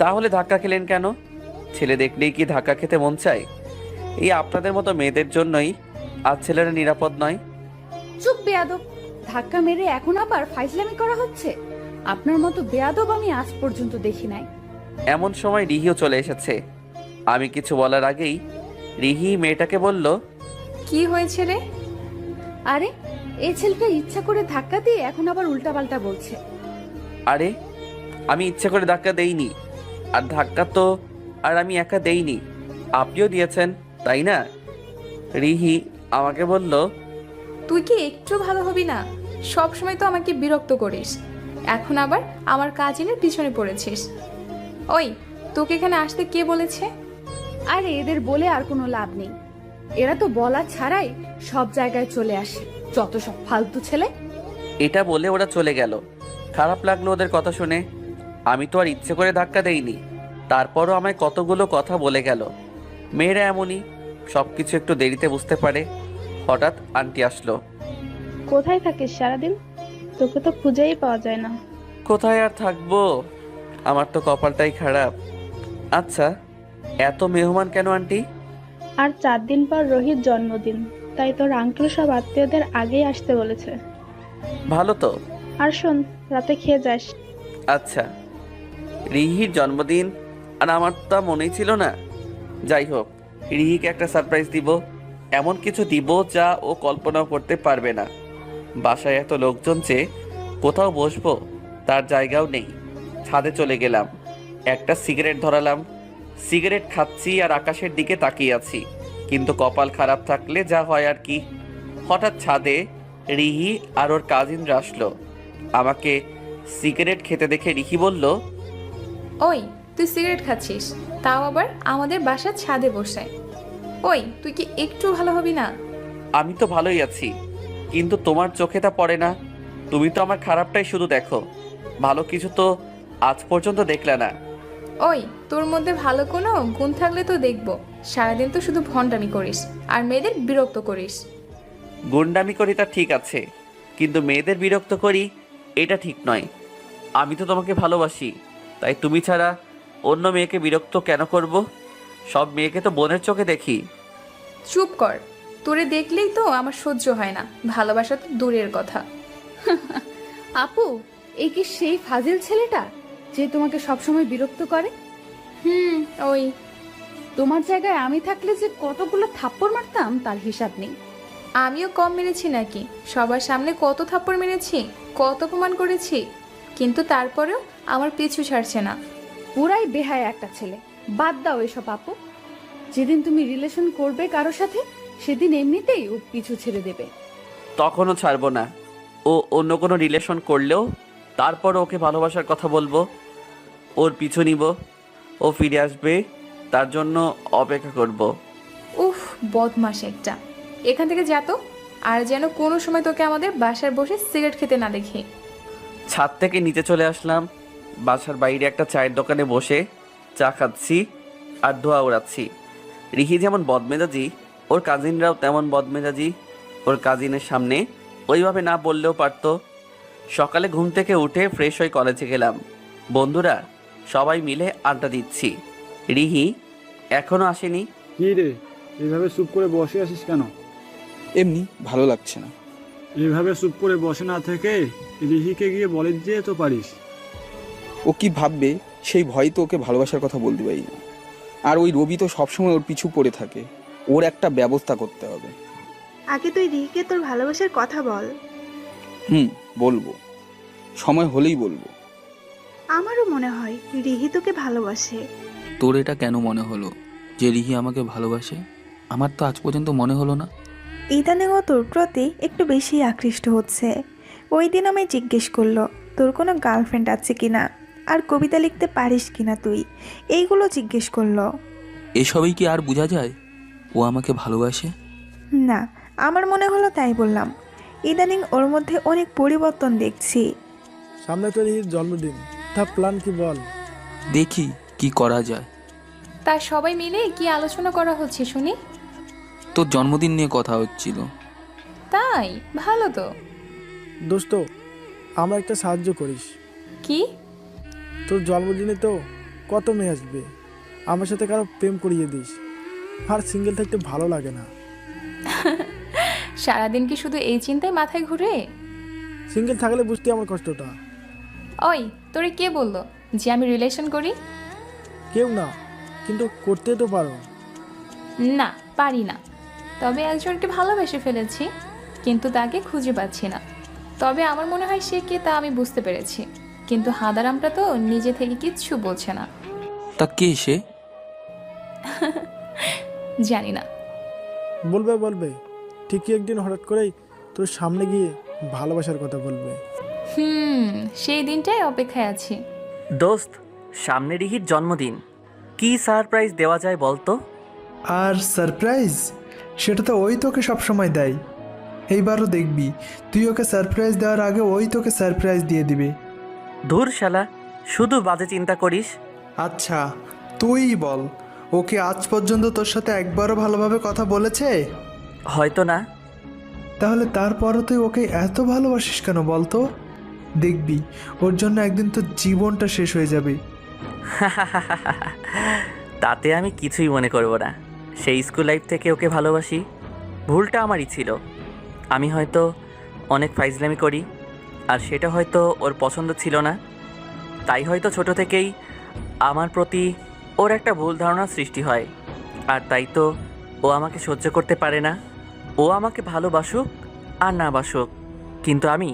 তাহলে ধাক্কা খেলেন কেন? ছেলে দেখলেই কি ধাক্কা খেতে মন চায়? এই আপনাদের মতো মেয়েদের জন্যই আজ ছেলেরা নিরাপদ নয়। চুপ বেয়াদব! ধাক্কা মেরে এখন আবার ফাইজলামি করা হচ্ছে? আপনার মতো বেয়াদব আমি আজ পর্যন্ত দেখি নাই। এমন সময় রিহিও চলে এসেছে। আমি কিছু বলার আগেই রিহি মেয়েটাকে বলল, কি হয়েছে রে? আরে, এই ছেলেটা ইচ্ছা করে ধাক্কা দিয়ে এখন আবার উল্টাপাল্টা বলছে। আরে, আমি ইচ্ছে করে ধাক্কা দেইনি। আর ধাক্কা তো আর আমি একা দেইনি, আপনিও দিয়েছেন, তাই না? রিহি আমাকে বলল, তুই কি একটু ভালো হবি না? সব সময় তো আমাকে বিরক্ত করিস, এখন আবার আমার কাজিনের পিছনে পড়েছিস। ওই, তোকে এখানে আসতে কে বলেছে? আরে, এদের বলে আর কোনো লাভ নেই। এরা তো বলা ছাড়াই সব জায়গায় চলে আসে, যত সব ফালতু ছেলে। এটা বলে ওরা চলে গেল। খারাপ লাগলো ওদের কথা শুনে। আমি তো আর ইচ্ছে করে ধাক্কা দেইনি, তারপরও আমায় কতগুলো কথা বলে গেল। মেয়েরা এমনই, সব কিছু একটু দেরিতে বুঝতে পারে। হঠাৎ আন্টি আসলো। কোথায় থাকিস সারাদিন? তোকে তো খুঁজেই পাওয়া যায় না। কোথায় আর থাকবো, আমার তো কপালটাই খারাপ। আচ্ছা, এত মেহমান কেন আন্টি? আর 4 দিন পর রোহিত জন্মদিন, তাই তোর আঙ্কেল সব আত্মীয়দের আগেই আসতে বলেছে। ভালো তো। আর শোন, রাতে খেয়ে যাস। আচ্ছা, রিহির জন্মদিন আর আমার তা মনেই ছিল না। যাই হোক, রিহিকে একটা সারপ্রাইজ দিব, এমন কিছু দিব যা ও কল্পনাও করতে পারবে না। বাসায় এত লোকজন যে কোথাও বসবো তার জায়গাও নেই। ছাদে চলে গেলাম, একটা সিগারেট ধরালাম, সিগারেট খাচ্ছি আর আকাশের দিকে তাকিয়ে আছি। কিন্তু কপাল খারাপ থাকলে যা হয় আর কি। হঠাৎ ছাদে রিহি আর ওর কাজিনরা আসলো। আমাকে সিগারেট খেতে দেখে রিহি বলল, ওই তুই সিগারেট খাচ্ছিস, তাও আবার আমাদের বাসার ছাদে বসে। ওই তুই কি একটু ভালো হবি না? আমি তো ভালোই আছি, কিন্তু তোমার চোখে তা পড়ে না। তুমি তো আমার খারাপটাই শুধু দেখো, ভালো কিছু তো আজ পর্যন্ত দেখলে না। ওই তোর মধ্যে ভালো কোনো গুণ থাকলে তো দেখবো। সারাদিন তো শুধু ভণ্ডামি করিস আর মেয়েদের বিরক্ত করিস। গুন্ডামি করি তা ঠিক আছে, কিন্তু মেয়েদের বিরক্ত করি এটা ঠিক নয়। আমি তো তোমাকে ভালোবাসি, তাই তুমি ছাড়া অন্য মেয়েকে বিরক্ত কেন করব? সব মেয়েকে তো বোনের চোখে দেখি। চুপ কর, তোরে দেখলেই তো আমার সহ্য হয় না, ভালোবাসা তো দূরের কথা। আপু, এই কি সেই ফাজিল ছেলেটা যে তোমাকে সবসময় বিরক্ত করে? ওই তোমার জায়গায় আমি থাকলে যে কতগুলো থাপ্পড় মারতাম তার হিসাব নেই। আমিও কম মেরেছি নাকি? সবার সামনে কত থাপ্পড় মেরেছি, কত অপমান করেছি, কিন্তু তারপরেও আমার পিছু ছাড়ছে না। পুরাই বেহায়া একটা ছেলে। বাদ দাও এসব আপু। যেদিন তুমি রিলেশন করবে কারো সাথে, সেদিন এমনিতেই ও পিছু ছেড়ে দেবে। তখনও ছাড়বো না। ও অন্য কোনো রিলেশন করলেও তারপর ওকে ভালোবাসার কথা বলবো, ওর পিছু নিব, ও ফিরে আসবে, তার জন্য অপেক্ষা করব। উফ, বদমাস একটা। এখান থেকে যা তো, আর যেন কোনো সময় তোকে আমাদের বাসার বসে সিগারেট খেতে না দেখি। ছাদ থেকে নিচে চলে আসলাম। বাসার বাইরে একটা চায়ের দোকানে বসে চা খাচ্ছি আর ধোয়া উড়াচ্ছি। রিহি যেমন বদমেজাজি, ওর কাজিনরাও তেমন বদমেজাজি। ওর কাজিনের সামনে ওইভাবে না বললেও পারতো। সকালে ঘুম থেকে উঠে ফ্রেশ হয়ে কলেজে গেলাম। বন্ধুরা সবাই মিলে আড্ডা দিচ্ছি। রিহি এখনো আসেনি। কি রে, এইভাবে চুপ করে বসে আছিস কেন? এমনি ভালো লাগছে না। এইভাবে চুপ করে বসে না থেকে রিহিকে গিয়ে বলে দিয়ে তো পারিস। ও কি ভাববে সেই ভয় তো ওকে ভালোবাসার কথা বলতে পারি না। আর ওই রবি তো সবসময় ওর পিছু পড়ে থাকে, ওর একটা ব্যবস্থা করতে হবে। আগে তুই রিহিকে তোর ভালোবাসার কথা বল। বলবো, সময় হলেই বলবো। আমারও মনে হয় রিহি তোকে ভালোবাসে। তোর এটা কেন মনে হলো যে রিহি আমাকে ভালোবাসে? আমার তো আজ পর্যন্ত মনে হলো না। ইদানিং ও তোর প্রতি একটু বেশি আকৃষ্ট হচ্ছে। ওই দিন আমায় জিজ্ঞেস করলো তোর কোনো গার্লফ্রেন্ড আছে কিনা, আর কবিতা লিখতে পারিস কিনা তুই, এইগুলো জিজ্ঞেস করলো। এসবই কি আর বোঝা যায় ও আমাকে ভালোবাসে? না, আমার মনে হলো তাই বললাম। ইদানিং ওর মধ্যে অনেক পরিবর্তন দেখছি। সামনে তো রিহির জন্মদিন, তা প্ল্যান কি বল? দেখি কি করা যায়। তা সবাই মিলে কি আলোচনা করা হচ্ছে শুনি? তোর জন্মদিন নিয়ে কথা হচ্ছিল। তাই? ভালো তো। দোস্ত, আমার একটা সাহায্য করিস। কি? তোর জন্মদিনে তো কত মেয়ে আসবে, আমার সাথে কারো প্রেম করিয়ে দিস। আর সিঙ্গেল থাকতে ভালো লাগে না। সারাদিন কি শুধু এই চিন্তায় মাথায় ঘুরে? সিঙ্গেল থাকলে বুঝতে আমার কষ্টটা। ওই তোরে কে বললো যে আমি রিলেশন করি? কেউ না, কিন্তু করতে তো পারো। না, পারি না। তবে একজনকে ভালোবেসে ফেলেছি, কিন্তু তাকে খুঁজে পাচ্ছি না। তবে আমার মনে হয় সে কে তা আমি বুঝতে পেরেছি, কিন্তু হাদারামটা তো নিজে থেকে কিচ্ছু বলছে না। তা কে সে? জানি না। বলবে ঠিকই একদিন হঠাৎ করেই তোর সামনে গিয়ে ভালোবাসার কথা বলবে। সেই দিনটাই অপেক্ষায় আছি। দোস্ত, সামনে রিহির জন্মদিন, কি সারপ্রাইজ দেওয়া যায় বলতো? আর সারপ্রাইজ সেটা তো ওই তোকে সবসময় দেয়। এইবারও দেখবি তুই ওকে সারপ্রাইজ দেওয়ার আগে ওই তোকে সারপ্রাইজ দিয়ে দিবে। ধুর শালা, শুধু বাজে চিন্তা করিস। আচ্ছা তুই বল, ওকে আজ পর্যন্ত তোর সাথে একবারও ভালোভাবে কথা বলেছে? হয়তো না। তাহলে তারপরও তুই ওকে এত ভালোবাসিস কেন বলতো? দেখবি ওর জন্য একদিন তোর জীবনটা শেষ হয়ে যাবে। তাতে আমি কিছুই মনে করব না। সেই স্কুল লাইফ থেকে ওকে ভালোবাসি, ভুলটা আমারই ছিল। আমি হয়তো অনেক ফাইজলামি করি, আর সেটা হয়তো ওর পছন্দ ছিল না। তাই হয়তো ছোট থেকেই আমার প্রতি ওর একটা ভুল ধারণা সৃষ্টি হয়। আর তাই তো ও আমাকে সহ্য করতে পারে না। ও আমাকে ভালোবাসুক আর না বাসুক, কিন্তু আমি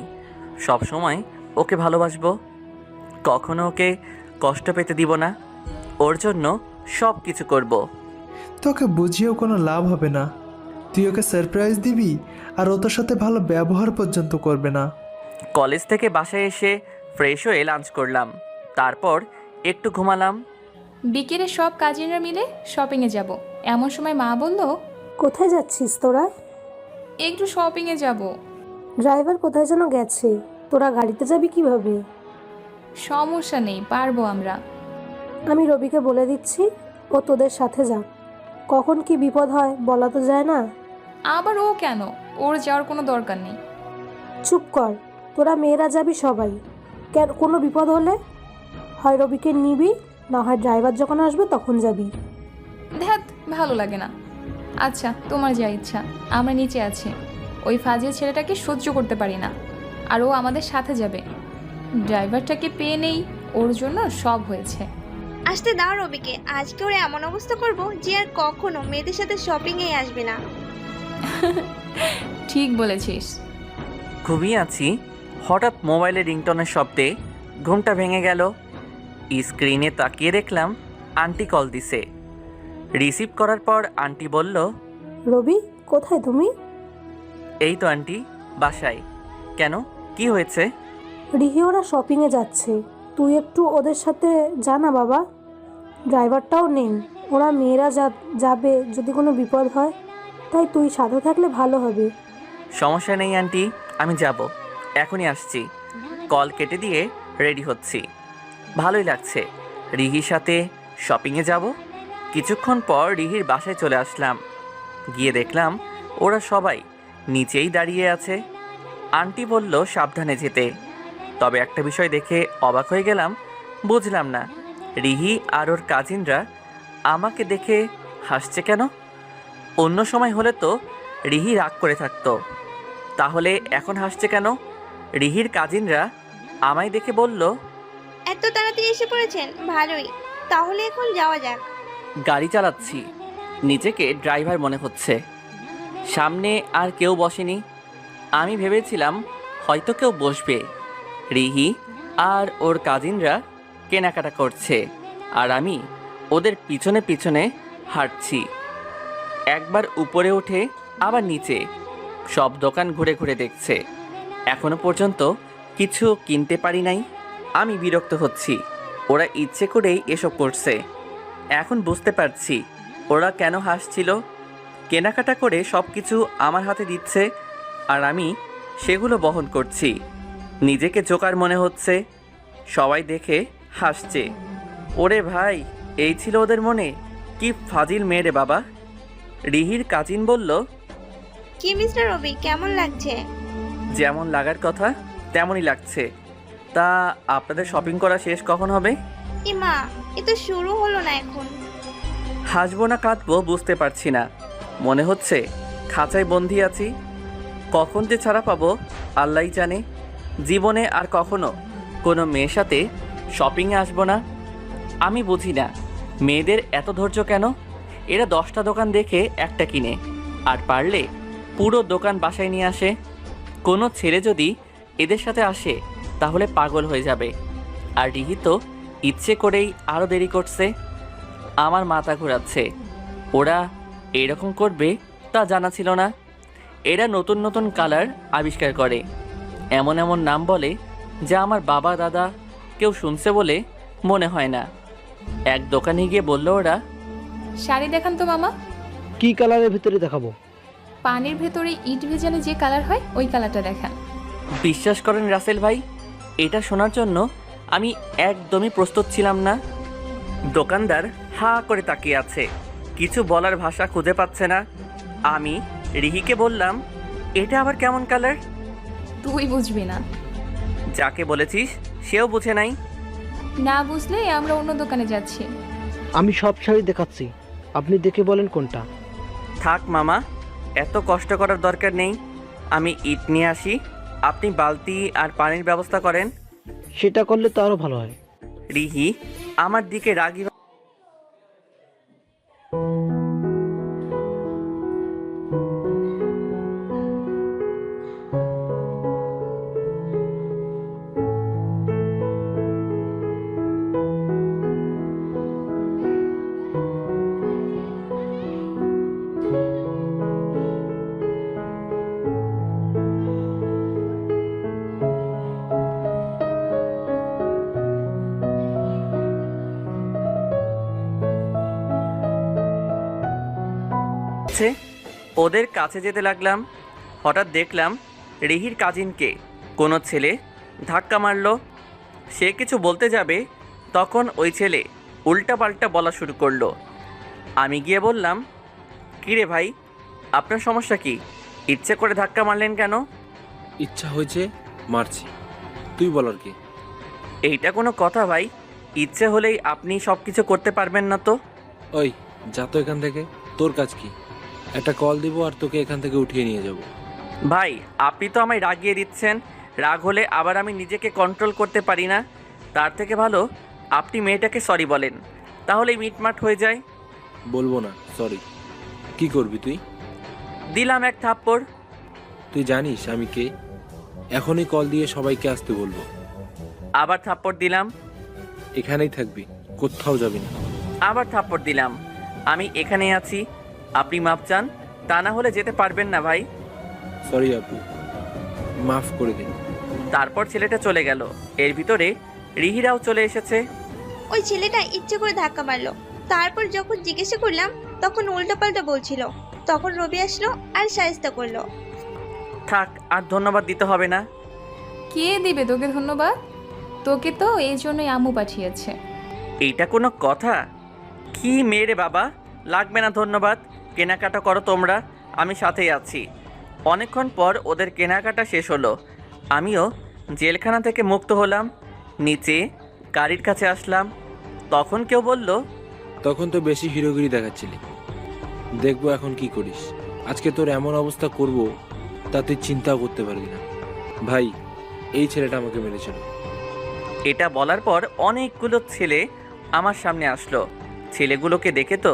সব সময় ওকে ভালোবাসবো। কখনো ওকে কষ্ট পেতে দিব না। ওর জন্য সব কিছু করব। তোকে বুঝিয়েও কোনো লাভ হবে না। তুই ওকে সারপ্রাইজ দিবি আর ও তোর সাথে ভালো ব্যবহার পর্যন্ত করবে না। কলেজ থেকে বাসায় এসে ফ্রেশ হয়ে লাঞ্চ করলাম, তারপর একটু ঘুমালাম। বিকেলে সব কাজিনরা মিলে শপিংয়ে যাব। এমন সময় মা বলল, কোথায় যাচ্ছিস তোরা? একটু শপিংয়ে যাব। ড্রাইভার কোথায় যেন গেছে, তোরা গাড়িতে যাবি কিভাবে? সমস্যা নেই, পারবো আমরা। আমি রবিকে বলে দিচ্ছি, ও তোদের সাথে যাক। কখন কি বিপদ হয় বলা তো যায় না। আবার ও কেন? ওর যাওয়ার কোনো দরকার নেই। চুপ কর, তোরা মেয়েরা যাবি সবাই। কেন, কোনো বিপদ হলে হয় রবিকে নিবি, না হয় ড্রাইভার যখন আসবে তখন যাবি। ধ্যাত, ভালো লাগে না। আচ্ছা, তোমার যা ইচ্ছা। আমরা নিচে আছি। ওই ফাজিল ছেলেটাকে সহ্য করতে পারি না, আর ও আমাদের সাথে যাবে। ড্রাইভারটাকে পেয়ে নেই, ওর জন্য সব হয়েছে। আসতে দাও রবিকে। আজকে ওর এমন অবস্থা করব যে আর কখনো মেয়েদের সাথে শপিংয়ে আসবে না। ঠিক বলেছিস। ঘুমিয়ে আছি, হঠাৎ মোবাইলের রিংটনের শব্দে ঘুমটা ভেঙে গেল। স্ক্রিনে তাকিয়ে দেখলাম আন্টি কল দিছে। রিসিভ করার পর আন্টি বলল, রবি, কোথায় তুমি? এই তো আন্টি, বাসায়। কেন, কি হয়েছে? রিহি ওরা শপিংয়ে যাচ্ছে, তুই একটু ওদের সাথে যা না বাবা। ড্রাইভারটাও নেই, ওরা মেয়েরা যাবে যদি কোনো বিপদ হয়, তাই তুই সাথে থাকলে ভালো হবে। সমস্যা নেই আন্টি, আমি যাব, এখনই আসছি। কল কেটে দিয়ে রেডি হচ্ছি। ভালোই লাগছে, রিহির সাথে শপিংয়ে যাব। কিছুক্ষণ পর রিহির বাসায় চলে আসলাম। গিয়ে দেখলাম ওরা সবাই নিচেই দাঁড়িয়ে আছে। আন্টি বলল সাবধানে যেতে। তবে একটা বিষয় দেখে অবাক হয়ে গেলাম, বুঝলাম না রিহি আর ওর কাজিনরা আমাকে দেখে হাসছে কেন। অন্য সময় হলে তো রিহি রাগ করে থাকতো, তাহলে এখন হাসছে কেন? রিহির কাজিনরা আমায় দেখে বলল, এত তাড়াতাড়ি এসে পড়েছেন, ভালোই। তাহলে এখন যাওয়া যাক। গাড়ি চালাচ্ছি, নিজেকে ড্রাইভার মনে হচ্ছে। সামনে আর কেউ বসেনি। আমি ভেবেছিলাম হয়তো কেউ বসবে। রিহি আর ওর কাজিনরা কেনাকাটা করছে, আর আমি ওদের পিছনে পিছনে হাঁটছি। একবার উপরে উঠে আবার নিচে, সব দোকান ঘুরে ঘুরে দেখছে। এখনো পর্যন্ত কিছু কিনতে পারি নাই। আমি বিরক্ত হচ্ছি, ওরা ইচ্ছে করেই এসব করছে। এখন বুঝতে পারছি ওরা কেন হাসছিল। কেনাকাটা করে সব কিছু আমার হাতে দিচ্ছে, আর আমি সেগুলো বহন করছি। নিজেকে জোকার মনে হচ্ছে। সবাই দেখে হাসছে। ওরে ভাই, এই ছিল ওদের মনে। কি ফাজিল মেয়ে রে বাবা। রিহির কাজিন বলল, কি মিস্টার রবি, কেমন লাগছে? যেমন লাগার কথা তেমনই লাগছে। তা আপনাদের শপিং করা শেষ কখন হবে? ইমা, এ তো শুরু হলো না এখন। হাসবো না কাঁদবো বুঝতে পারছি না। মনে হচ্ছে খাঁচায় বন্দি আছি। কখন যে ছাড়া পাবো আল্লাহই জানে। জীবনে আর কখনো কোনো মেয়ের সাথে শপিংয়ে আসবো না। আমি বুঝি না মেয়েদের এত ধৈর্য কেন। এরা 10টা দোকান দেখে একটা কিনে, আর পারলে পুরো দোকান বাসায় নিয়ে আসে। কোনো ছেলে যদি এদের সাথে আসে তাহলে পাগল হয়ে যাবে। আর রিহি তো ইচ্ছে করেই আরও দেরি করছে। আমার মাথা ঘোরাচ্ছে। ওরা এরকম করবে তা জানা ছিল না। এরা নতুন নতুন কালার আবিষ্কার করে, এমন এমন নাম বলে যা আমার বাবা দাদা কেউ শুনছে বলে মনে হয় না। এক দোকানে গিয়ে বলল ওরা, শাড়ি দেখান তো মামা। কি কালারের ভিতরে দেখাবো? পানির ভেতরে ইট ভেজালে যে কালার হয় ওই কালারটা দেখান। বিশ্বাস করেন রাসেল ভাই, এটা শোনার জন্য আমি একদমই প্রস্তুত ছিলাম না। দোকানদার হা করে তাকিয়ে আছে, কিছু বলার ভাষা খুঁজে পাচ্ছে না। আমি রিহিকে বললাম, এটা আবার কেমন কালার? তুই বুঝবি না। যাকে বলেছিস সেও বুঝে নাই। না বুঝলে আমরা অন্য দোকানে যাচ্ছি। আমি সব শাড়ি দেখাচ্ছি, আপনি দেখে বলেন কোনটা। থাক মামা, এত কষ্ট করার দরকার নেই। আমি ইট নিয়ে আসি, আপনি বালতি আর পানির ব্যবস্থা করেন। সেটা করলে তো আরো ভালো হয়। রিহি আমার দিকে রাগি ওদের কাছে যেতে লাগলাম। হঠাৎ দেখলাম রিহির কাজিনকে কোনো ছেলে ধাক্কা মারলো। সে কিছু বলতে যাবে, তখন ওই ছেলে উল্টাপাল্টা বলা শুরু করলো। আমি গিয়ে বললাম, কী রে ভাই, আপনার সমস্যা কি? ইচ্ছে করে ধাক্কা মারলেন কেন? ইচ্ছা হয়েছে, মারছি। তুই বলার কি? এইটা কোনো কথা ভাই? ইচ্ছে হলেই আপনি সব কিছু করতে পারবেন না তো? ওই যা তো এখান থেকে, তোর কাজ কি? একটা কল দিব আর তোকে এখান থেকে উঠিয়ে নিয়ে যাব। ভাই আপনি তো আমায় রাগিয়ে দিচ্ছেন। রাগ হলে আবার আমি নিজেকে কন্ট্রোল করতে পারি না। তার থেকে ভালো আপনি মেয়েটাকে সরি বলেন, তাহলেই মিটমাট হয়ে যায়। বলবো না সরি। কি করবি তুই? দিলাম এক থাপ্পড়। তুই জানিস আমি কে? এখনই কল দিয়ে সবাইকে আসতে বলবো। আবার থাপ্পড় দিলাম। এখানেই থাকবি, কোথাও যাবি না। আবার থাপ্পড় দিলাম। আমি এখানেই আছি, আপনি মাপ চান, তা না হলে যেতে পারবেন না ভাই। সরি আপু, মাফ করে দিন। তারপর ছেলেটা চলে গেল। এর ভিতরে রিহিরাও চলে এসেছে। ওই ছেলেটা ইচ্ছে করে ধাক্কা মারলো, তারপর যখন জিজ্ঞাসা করলাম তখন উল্টোপাল্টা বলছিল। তখন রবি আসলো আর শায়েস্তা করলো। থাক, আর ধন্যবাদ দিতে হবে না। কে দিবে তোকে ধন্যবাদ? তোকে তো এই জন্যই আম্মু পাঠিয়েছে। এইটা কোনো কথা? কি মেরে বাবা, লাগবে না ধন্যবাদ। কেনাকাটা করো তোমরা, আমি সাথেই আছি। অনেকক্ষণ পর ওদের কেনাকাটা শেষ হলো। আমিও জেলখানা থেকে মুক্ত হলাম। নিচে গাড়ির কাছে আসলাম, তখন কেউ বলল, তখন তো বেশি হিরোগিরি দেখাচ্ছিলি, দেখবো এখন কি করিস। আজকে তোর এমন অবস্থা করব তা তুই চিন্তাও করতে পারবি না। ভাই, এই ছেলেটা আমাকে মেরেছিল। এটা বলার পর অনেকগুলো ছেলে আমার সামনে আসলো। ছেলেগুলোকে দেখে তো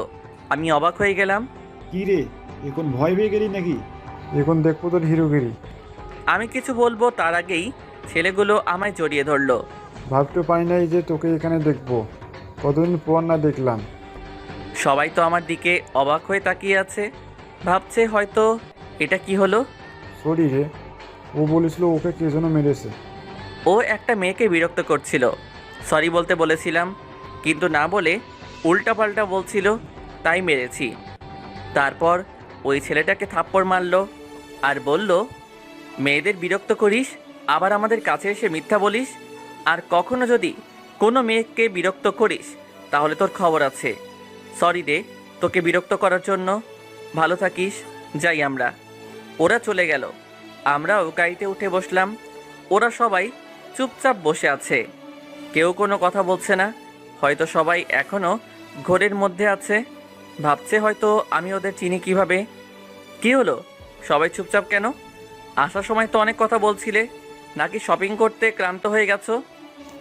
আমি অবাক হয়ে গেলাম। কি রে, এখন ভয় পেয়ে গেলি নাকি? এখন দেখবো তোর হিরোগিরি। আমি কিছু বলবো তার আগেই ছেলেগুলো আমায় জড়িয়ে ধরলো। ভাবতে পারি নাই যে তোকে এখানে দেখবো, কতদিন পর না দেখলাম। সবাই তো আমার দিকে অবাক হয়ে তাকিয়ে আছে, ভাবছে হয়তো এটা কি হলো। সরি রে, ও বলেছিল ওকে কে যেন মেরেছে। ও একটা মেয়েকে বিরক্ত করছিল, সরি বলতে বলেছিলাম, কিন্তু না বলে উল্টাপাল্টা বলছিল, তাই মেরেছি। তারপর ওই ছেলেটাকে থাপ্পড় মারলো আর বলল, মেয়েদের বিরক্ত করিস, আবার আমাদের কাছে এসে মিথ্যা বলিস, আর কখনো যদি কোনো মেয়েকে বিরক্ত করিস তাহলে তোর খবর আছে। সরি রে তোকে বিরক্ত করার জন্য, ভালো থাকিস, যাই আমরা। ওরা চলে গেল, আমরাও গাড়িতে উঠে বসলাম। ওরা সবাই চুপচাপ বসে আছে, কেউ কোনো কথা বলছে না। হয়তো সবাই এখনও ঘোরের মধ্যে আছে, ভাবছে হয়তো আমি ওদের চিনি কিভাবে। কি হলো, সবাই চুপচাপ কেন? আসার সময় তো অনেক কথা বলছিলে, নাকি শপিং করতে ক্লান্ত হয়ে গেছো?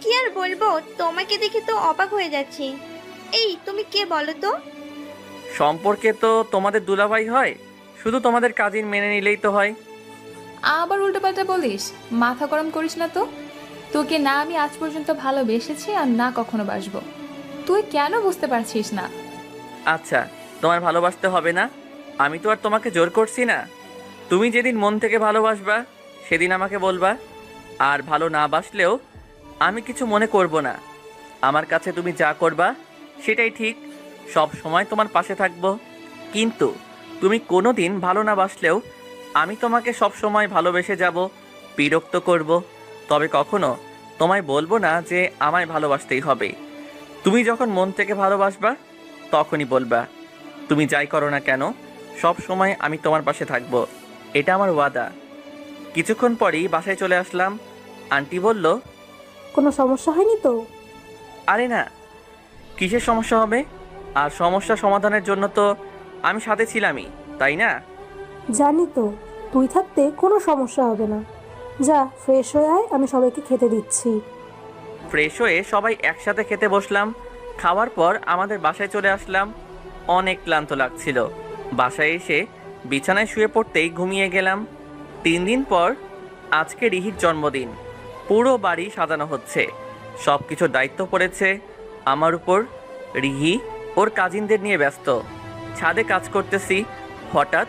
কি আর বলবো, তোমাকে দেখে তো অবাক হয়ে যাচ্ছি। এই তুমি কে বলো তো? সম্পর্কে তো তোমাদের দুলাভাই হয়, শুধু তোমাদের কাজিন মেনে নিলেই তো হয়। আবার উল্টোপাল্টা বলিস, মাথা গরম করিস না তো। তোকে না আমি আজ পর্যন্ত ভালোবেসেছি আর না কখনো বাসবো। তুই কেন বুঝতে পারছিস না? আচ্ছা, তোমার ভালোবাসতে হবে না, আমি তো আর তোমাকে জোর করছি না। তুমি যেদিন মন থেকে ভালোবাসবা সেদিন আমাকে বলবা, আর ভালো না বাসলেও আমি কিছু মনে করব না। আমার কাছে তুমি যা করবা সেটাই ঠিক, সব সময় তোমার পাশে থাকবো। কিন্তু তুমি কোনো দিন ভালো না বাসলেও আমি তোমাকে সব সময় ভালোবেসে যাব, বিরক্ত করব, তবে কখনো তোমায় বলবো না যে আমায় ভালোবাসতেই হবে। তুমি যখন মন থেকে ভালোবাসবা তখনই বলবা। তুমি যাই করো না কেন, সব সময় আমি তোমার পাশে থাকবো। এটা আমার ওয়াদা। কিছুক্ষণ পরেই বাসায় চলে আসলাম। আন্টি বলল, কোনো সমস্যা হয়নি তো? আরে না, কিসের সমস্যা হবে? আর সমস্যা সমাধানের জন্য তো আমি সাথে ছিলামই, তাই না? জানি তো, তুই থাকতে কোনো সমস্যা হবে না। যা ফ্রেশ হয়ে আয়, আমি সবাইকে খেতে দিচ্ছি। ফ্রেশ হয়ে সবাই একসাথে খেতে বসলাম। খাওয়ার পর আমাদের বাসায় চলে আসলাম। অনেক ক্লান্ত লাগছিল। বাসায় এসে বিছানায় শুয়ে পড়তেই ঘুমিয়ে গেলাম। 3 দিন পর আজকে রিহির জন্মদিন। পুরো বাড়ি সাজানো হচ্ছে, সব কিছুর দায়িত্ব পড়েছে আমার উপর। রিহি ওর কাজিনদের নিয়ে ব্যস্ত। ছাদে কাজ করতেছি, হঠাৎ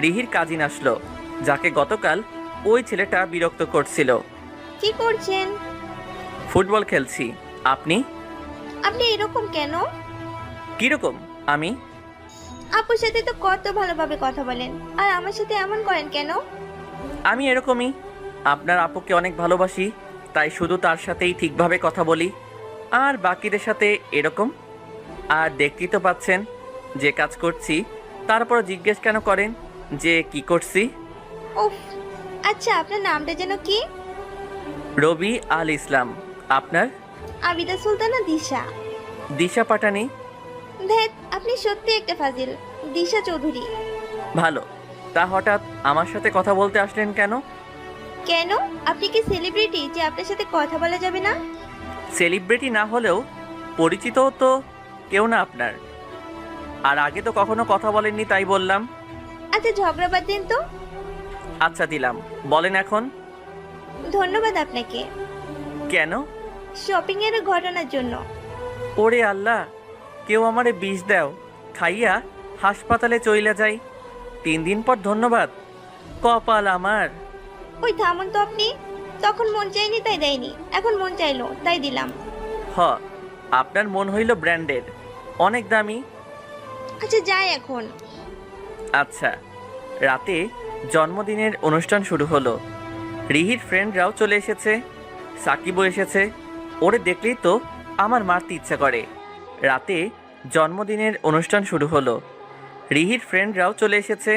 রিহির কাজিন আসলো, যাকে গতকাল ওই ছেলেটা বিরক্ত করছিল। কি করছেন? ফুটবল খেলছি। আপনি? আপনি এরকম কেন? কিরকম? আমি আপুর সাথে তো কত ভালোভাবে কথা বলেন, আর আমার সাথে এমন করেন কেন? আমি এরকমই। আপনার আপুকে অনেক ভালোবাসি, তাই শুধু তার সাথেই ঠিকভাবে কথা বলি, আর বাকিদের সাথে এরকম। আর দেখতেই তো পাচ্ছেন যে কাজ করছি, তারপর জিজ্ঞেস কেন করেন যে কি করছি? উফ, আচ্ছা আপনার নামটা যেন কি? রবি আল ইসলাম। আপনার? আবিদা সুলতানা দিশা। দিশা পাটানি? ধ্যাত, আপনি সত্যি একটা ফাজিল। দিশা চৌধুরী। ভালো। তা হঠাৎ আমার সাথে কথা বলতে আসলেন কেন? কেন? আপনি কি সেলিব্রিটি যে আপনার সাথে কথা বলা যাবে না? সেলিব্রিটি না হলেও পরিচিতও তো কেউ না আপনার। আর আগে তো কখনো কথা বলেননি, তাই বললাম। আচ্ছা ঝগড়া বাদ দিন তো। আচ্ছা দিলাম, বলেন এখন। ধন্যবাদ আপনাকে। কেন? শপিং এর ঘটনার জন্য। ওরে আল্লাহ, কেউ আমারে বিষ দাও, খাইয়া হাসপাতালে চইলা যাই। 3 দিন পর ধন্যবাদ? কপাল আমার। ওই থামুন তো আপনি। তখন মন চাইনি তাই দেয়নি, এখন মন চাইলো তাই দিলাম। হ, আপনার মন হইল ব্র্যান্ডেড, অনেক দামি। আচ্ছা যাই এখন। আচ্ছা। রাতে জন্মদিনের অনুষ্ঠান শুরু হলো। রিহির ফ্রেন্ডরাও চলে এসেছে, সাকিবও এসেছে। ওরে দেখলেই তো আমার মারতে ইচ্ছা করে। রাতে জন্মদিনের অনুষ্ঠান শুরু হলো। রিহির ফ্রেন্ডরাও চলে এসেছে,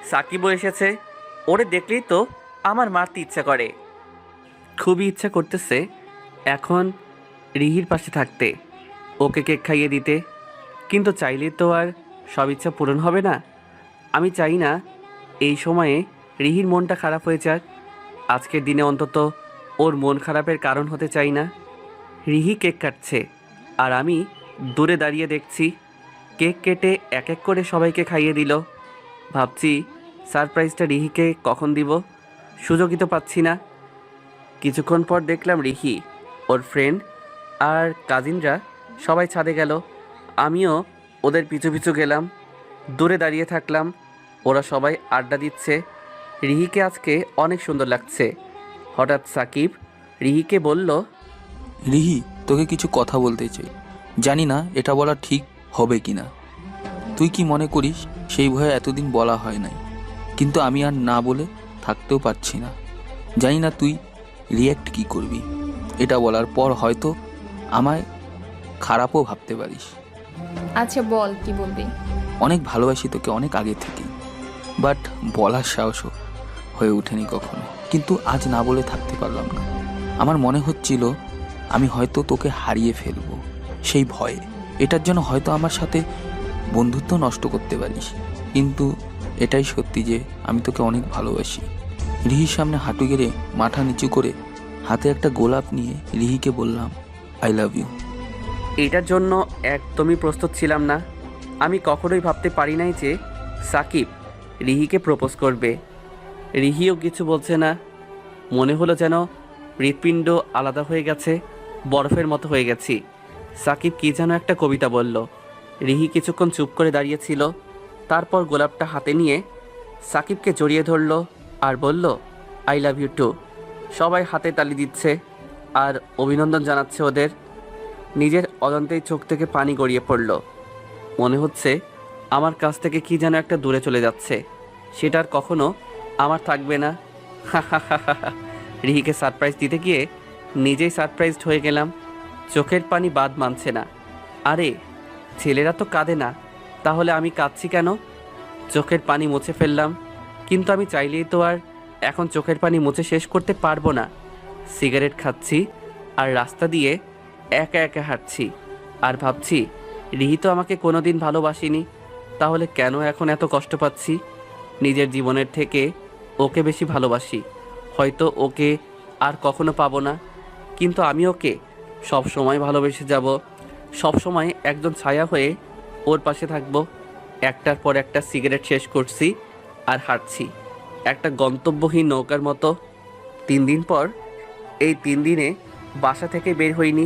সাকিবও এসেছে। ওরে দেখলেই তো আমার মারতে ইচ্ছা করে। খুবই ইচ্ছা করতেছে এখন রিহির পাশে থাকতে, ওকে কেক খাইয়ে দিতে। কিন্তু চাইলে তো আর সব ইচ্ছা পূরণ হবে না। আমি চাই না এই সময়ে রিহির মনটা খারাপ হয়ে যাক। আজকের দিনে অন্তত ওর মন খারাপের কারণ হতে চাই না। রিহি কেক কাটছে, আর আমি দূরে দাঁড়িয়ে দেখছি। কেক কেটে এক এক করে সবাইকে খাইয়ে দিল। ভাবছি সারপ্রাইজটা রিহিকে কখন দিব, সুযোগই তো পাচ্ছি না। কিছুক্ষণ পর দেখলাম রিহি, ওর ফ্রেন্ড আর কাজিনরা সবাই ছাদে গেল। আমিও ওদের পিছু পিছু গেলাম। দূরে দাঁড়িয়ে থাকলাম। ওরা সবাই আড্ডা দিচ্ছে। রিহিকে আজকে অনেক সুন্দর লাগছে। হঠাৎ সাকিব রিহিকে বলল, রিহি, তোকে কিছু কথা বলতে চাই। জানি না এটা বলা ঠিক হবে কি না। তুই কি মনে করিস সেই ভয়ে এতদিন বলা হয় নাই, কিন্তু আমি আর না বলে থাকতেও পারছি না। জানি না তুই রিয়্যাক্ট কি করবি। এটা বলার পর হয়তো আমায় খারাপও ভাবতে পারিস। আচ্ছা বল, কি বলবি? অনেক ভালোবাসি তোকে, অনেক আগে থেকেই, বাট বলার সাহসও হয়ে ওঠেনি কখনো। কিন্তু আজ না বলে থাকতে পারলাম না। আমার মনে হচ্ছিল আমি হয়তো তোকে হারিয়ে ফেলবো সেই ভয়ে। এটার জন্য হয়তো আমার সাথে বন্ধুত্ব নষ্ট করতে পারিস, কিন্তু এটাই সত্যি যে আমি তোকে অনেক ভালোবাসি। রিহির সামনে হাঁটু গেড়ে মাথা নিচু করে হাতে একটা গোলাপ নিয়ে রিহিকে বললাম, আই লাভ ইউ। এটার জন্য একদমই প্রস্তুত ছিলাম না। আমি কখনোই ভাবতে পারি নাই যে সাকিব রিহিকে প্রপোজ করবে। রিহিও কিছু বলছে না। মনে হলো যেন হৃৎপিণ্ড আলাদা হয়ে গেছে, বরফের মতো হয়ে গেছি। সাকিব কি যেন একটা কবিতা বলল। রিহি কিছুক্ষণ চুপ করে দাঁড়িয়েছিল, তারপর গোলাপটা হাতে নিয়ে সাকিবকে জড়িয়ে ধরল আর বলল, আই লাভ ইউ টু। সবাই হাতে তালি দিচ্ছে আর অভিনন্দন জানাচ্ছে ওদের। নিজের অজান্তেই চোখ থেকে পানি গড়িয়ে পড়ল। মনে হচ্ছে আমার কাছ থেকে কি যেন একটা দূরে চলে যাচ্ছে, সেটা আর কখনো আমার থাকবে না। রিহিকে সারপ্রাইজ দিতে গিয়ে নিজেই সারপ্রাইজড হয়ে গেলাম। চোখের পানি বাদ মানছে না। আরে ছেলেরা তো কাঁদে না, তাহলে আমি কাঁদছি কেন? চোখের পানি মুছে ফেললাম। কিন্তু আমি চাইলেই তো আর এখন চোখের পানি মুছে শেষ করতে পারবো না। সিগারেট খাচ্ছি আর রাস্তা দিয়ে একা একা হাঁটছি আর ভাবছি রিহি তো আমাকে কোনোদিন ভালোবাসেনি, তাহলে কেন এখন এত কষ্ট পাচ্ছি? নিজের জীবনের থেকে ওকে বেশি ভালোবাসি। হয়তো ওকে আর কখনো পাবো না, কিন্তু আমি ওকে সব সময় ভালোবেসে যাব। সব সময় একজন ছায়া হয়ে ওর পাশে থাকবো। একটার পর একটা সিগারেট শেষ করছি আর হাঁটছি একটা গন্তব্যহীন নৌকার মতো। 3 দিন পর, এই 3 দিনে বাসা থেকে বের হইনি।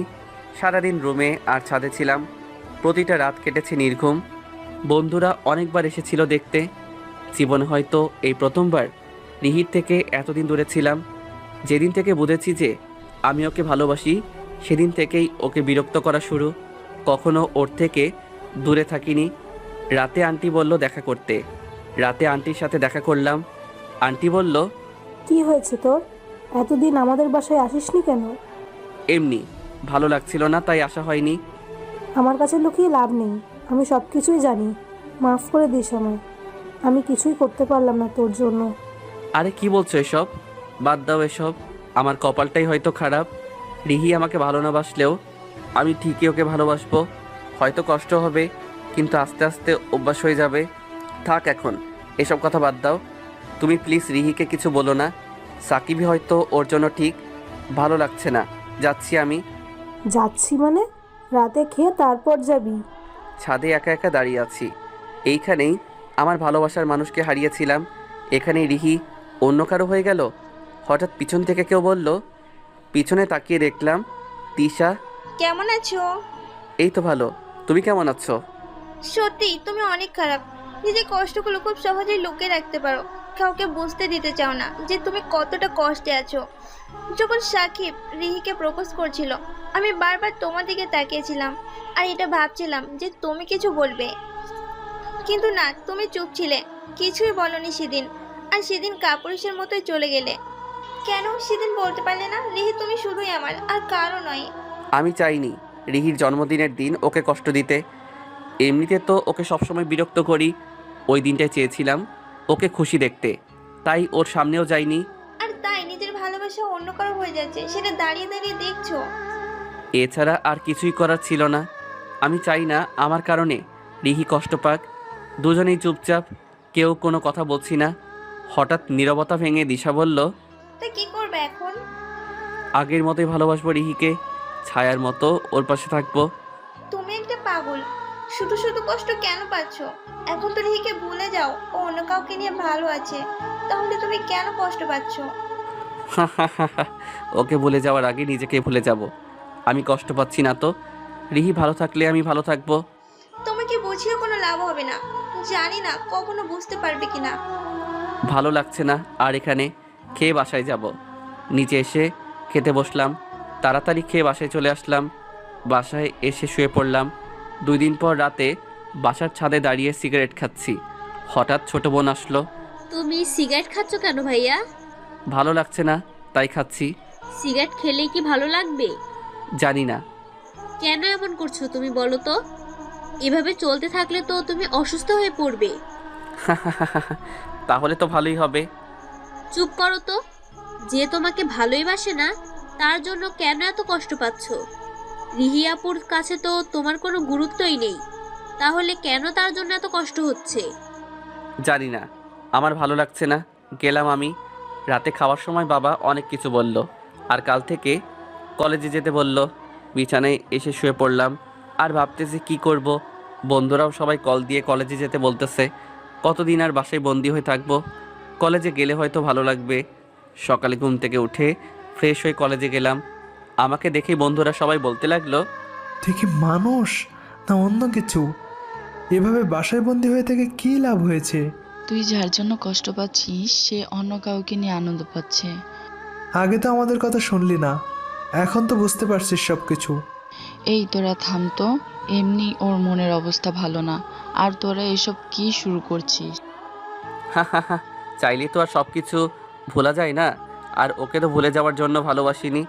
সারাদিন রুমে আর ছাদে ছিলাম। প্রতিটা রাত কেটেছে নির্ঘুম। বন্ধুরা অনেকবার এসেছিল দেখতে। জীবনে হয়তো এই প্রথমবার রিহির থেকে এতদিন দূরে ছিলাম। যেদিন থেকে বুঝেছি যে আমি ওকে ভালোবাসি, সেদিন থেকেই ওকে বিরক্ত করা শুরু। কখনো ওর থেকে দূরে থাকিনি। রাতে আন্টি বলল দেখা করতে। রাতে আন্টির সাথে দেখা করলাম। আন্টি বলল, কি হয়েছে তোর? এতদিন আমাদের বাসায় আসিসনি কেন? এমনি ভালো লাগছিল না, তাই আসা হয়নি। আমার কাছে লুকিয়ে লাভ নেই, আমি সব কিছুই জানি। মাফ করে দিস আমায়, আমি কিছুই করতে পারলাম না তোর জন্য। আরে কি বলছো এসব? বাদ দাও এসব। আমার কপালটাই হয়তো খারাপ। রিহি আমাকে ভালো না বাসলেও আমি ঠিকই ওকে ভালোবাসবো। হয়তো কষ্ট হবে, কিন্তু আস্তে আস্তে অভ্যাস হয়ে যাবে। থাক এখন এসব কথা বাদ দাও। তুমি প্লিজ রিহিকে কিছু বলো না। সাকিবই হয়তো ওর জন্য ঠিক। ভালো লাগছে না, যাচ্ছি আমি। যাচ্ছি মানে? রাতে খেয়ে তারপর যাবি? ছাদে একা একা দাঁড়িয়ে আছি। এইখানেই আমার ভালোবাসার মানুষকে হারিয়েছিলাম। এখানেই রিহি অন্য কারো হয়ে গেল। হঠাৎ পিছন থেকে কেউ বলল। পিছনে তাকিয়ে দেখলাম তিশা। কেমন আছো? এই তো ভালো, তুমি কেমন আছো? সত্যি তুমি অনেক খারাপ। নিজের কষ্টগুলো খুব সহজেই লুকিয়ে রাখতে পারো। কাউকে বুঝতে দিতে চাও না যে তুমি কতটা কষ্টে আছো। যখন সাকিব রিহিকে প্রপোজ করছিল, আমি বারবার তোমার দিকে তাকিয়েছিলাম আর এটা ভাবছিলাম যে তুমি কিছু বলবে, কিন্তু না, তুমি চুপ ছিলে, কিছুই বলনি সেদিন। আর সেদিন কাপুরুষের মতোই চলে গেলে। কেন সেদিন বলতে পারলে না রিহি তুমি শুধুই আমার, আর কারো নয়? আমি চাইনি রিহির জন্মদিনের দিন ওকে কষ্ট দিতে। এমনিতে তো ওকে সবসময় বিরক্ত করি। ওই দিনটায় চেয়েছিলাম ওকে খুশি দেখতে, তাই ওর সামনেও যাইনি। আর তাই নিজের ভালোবাসা অন্য কারো হয়ে যাচ্ছে, সেটা দাঁড়িয়ে দাঁড়িয়ে দেখছো। এছাড়া আর কিছুই করার ছিল না। আমি চাই না আমার কারণে রিহি কষ্ট পাক। দুজনেই চুপচাপ, কেউ কোনো কথা বলছি না। হঠাৎ নীরবতা ভেঙে দিশা বলল, তা কি করবে এখন? আগের মতোই ভালোবাসবো রিহিকে, ছায়ার মতো ওর পাশে থাকবো। তুমি একটা পাগল, শুধু শুধু কষ্ট কেন পাচ্ছ? এখন তো রিহিকে ভুলে যাও, ও অন্য কাউকে নিয়ে ভালো আছে, তাহলে তুমি কেন কষ্ট পাচ্ছ? ওকে ভুলে যাওয়ার আগে নিজেকে ভুলে যাব। আমি কষ্ট পাচ্ছি না তো। রিহি ভালো থাকলে আমি ভালো থাকবো। তোমাকে বুঝিয়ে কোনো লাভ হবে না। জানি না কখনো বুঝতে পারবে কিনা। ভালো লাগছে না আর এখানে। খেয়ে বাসায় যাব। নিচে এসে খেতে বসলাম। তাড়াতাড়ি খেয়ে বাসায় চলে আসলাম। বাসায় এসে শুয়ে পড়লাম। 2 দিন পর রাতে বাসার ছাদে দাঁড়িয়ে সিগারেট খাচ্ছি। হঠাৎ ছোট বোন আসলো। তুমি সিগারেট খাচ্ছ কেন ভাইয়া? ভালো লাগছে না, তাই খাচ্ছি। সিগারেট খেলে কি ভালো লাগবে? জানি না। কেন এমন করছো তুমি বলো তো? এভাবে চলতে থাকলে তো তুমি অসুস্থ হয়ে পড়বে। তাহলে তো ভালোই হবে। চুপ করো তো। যে তোমাকে ভালোই বাসে না, তার জন্য কেন এত কষ্ট পাচ্ছ? রিহি আপুর কাছে তো তোমার কোনো গুরুত্বই নেই, তাহলে কেন তার জন্য এত কষ্ট হচ্ছে? জানি না, আমার ভালো লাগছে না। গেলাম আমি। রাতে খাওয়ার সময় বাবা অনেক কিছু বলল, আর কাল থেকে কলেজে যেতে বলল। বিছানায় এসে শুয়ে পড়লাম আর ভাবতেছি কি করব। বন্ধুরাও সবাই কল দিয়ে কলেজে যেতে বলতেছে। কতদিন আর বাসায় বন্দি হয়ে থাকবো? কলেজে গেলে হয়তো ভালো লাগবে। সকালে ঘুম থেকে উঠে ফ্রেশ হয়ে কলেজে গেলাম। আমাকে দেখেই বন্ধুরা সবাই বলতে লাগলো, দেখি মানুষ না অন্য কিছু? এভাবে বাসায় বন্দি হয়ে থেকে কি লাভ হয়েছে? তুই যার জন্য কষ্ট পাচ্ছিস সে অন্য কাউকে নিয়ে আনন্দ পাচ্ছে। আগে তো আমাদের কথা শুনলি না, এখন তো বুঝতে পারছিস সব কিছু। এই তোরা থাম তো, এমনি ওর মনের অবস্থা ভালো না, আর তোরা এসব কি শুরু করছিস? চাইলে তো আর সব কিছু ভোলা যায় না। আর ওকে তো ভুলে যাওয়ার জন্য ভালোবাসিনি,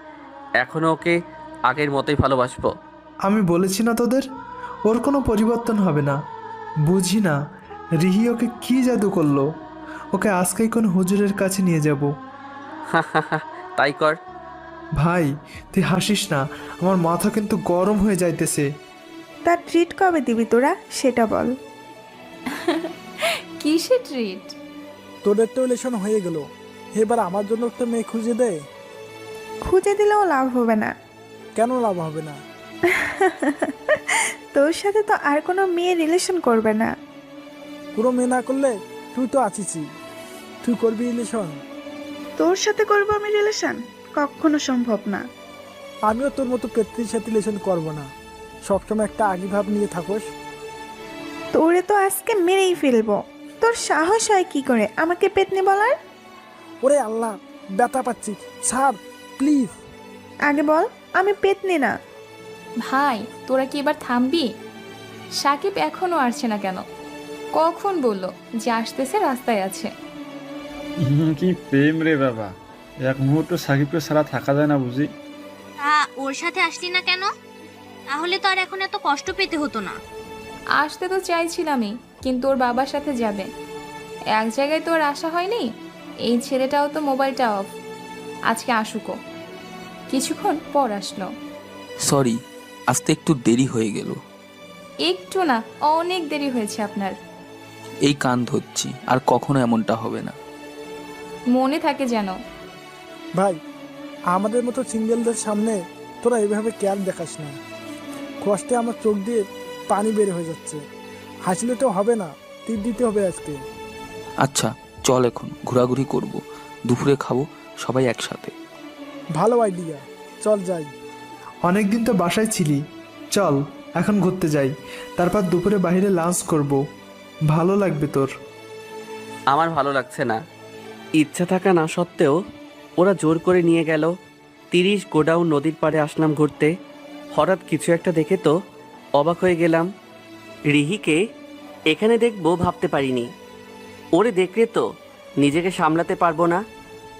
এখনও ওকে আগের মতোই ভালোবাসবো। আমি বলেছি না তোদের, ওর কোনো পরিবর্তন হবে না। বুঝি না রিহি ওকে কি জাদু করলো, ওকে আজকেই কোনো হুজুরের কাছে নিয়ে যাব। তাই কর। ভাই তুই হাসিস না, আমার মাথা কিন্তু গরম হয়ে যাইতেছে। তার ট্রিট কবে দিবি তোরা সেটা বল। কিসে ট্রিট? তোদের তো রিলেশন হয়ে গেল, এবার আমার জন্য একটা মেয়ে খুঁজে দে। খুঁজে দিলেও লাভ হবে না। কেন লাভ হবে না? তোর সাথে তো আর কোনো মেয়ে রিলেশন করবে না। পুরো মেয়ে না করলে তুই তো আছিসই, তুই করবি রিলেশন? তোর সাথে করবো আমি রিলেশন? কখনো সম্ভব না। আমিও তোর মতো পেত্রির সাথে রিলেশন করবো না। সবসময় একটা আগে ভাব নিয়ে থাকোস। তোরে তো আজকে মেরেই ফেলবো। তোর সাহস হয় কি করে আমাকে পেতনি বলার? ওরে আল্লাহ, ব্যথা পাচ্ছি, ছাড় প্লিজ। আগে বল আমি পেতনি না। ভাই তোরা কি এবার থামবি? সাকিব এখনো আসছে না কেন? কখন বললো যে আসতেছে, রাস্তায় আছে। কি প্রেম রে বাবা, এক মুহূর্ত সাকিবকে ছাড়া থাকা যায় না বুঝি। তা ওর সাথে আসলি না কেন? তাহলে তো আর এখন এত কষ্ট পেতে হতো না। আসতে তো চাইছিলামই, কিন্তু ওর বাবার সাথে যাবে। এক জায়গায় তো আর আসা হয়নি। এই ছেলেটাও তো মোবাইলটা অফ। আজকে আসুকো। কিছুক্ষণ পর আসলো। সরি, আসতে একটু দেরি হয়ে গেল। একটু না, অনেক দেরি হয়েছে আপনার। এই কান ধরছি, আর কখনো এমনটা হবে না। মনে থাকে যেন। ভাই, আমাদের মতো সিঙ্গেলদের সামনে তোরা এভাবে কেয়ার দেখাস না। কষ্টে আমার চোখ দিয়ে পানি বের হয়ে যাচ্ছে। হাসলে তো হবে না, তীর দিতে হবে আজকে। আচ্ছা চল, এখন ঘোরাঘুরি করব, দুপুরে খাবো সবাই একসাথে। ভালো আইডিয়া, চল যাই। অনেকদিন তো বাসায় ছিলি, চল এখন ঘুরতে যাই, তারপর দুপুরে বাইরে লাঞ্চ করব। ভালো লাগবে তোর। আমার ভালো লাগছে না। ইচ্ছা থাকা না সত্ত্বেও ওরা জোর করে নিয়ে গেল। 30 গোডাউন নদীর পাড়ে আসলাম ঘুরতে। হঠাৎ কিছু একটা দেখে তো অবাক হয়ে গেলাম। রিহিকে এখানে দেখবো ভাবতে পারিনি। ওরে দেখলে তো নিজেকে সামলাতে পারবো না।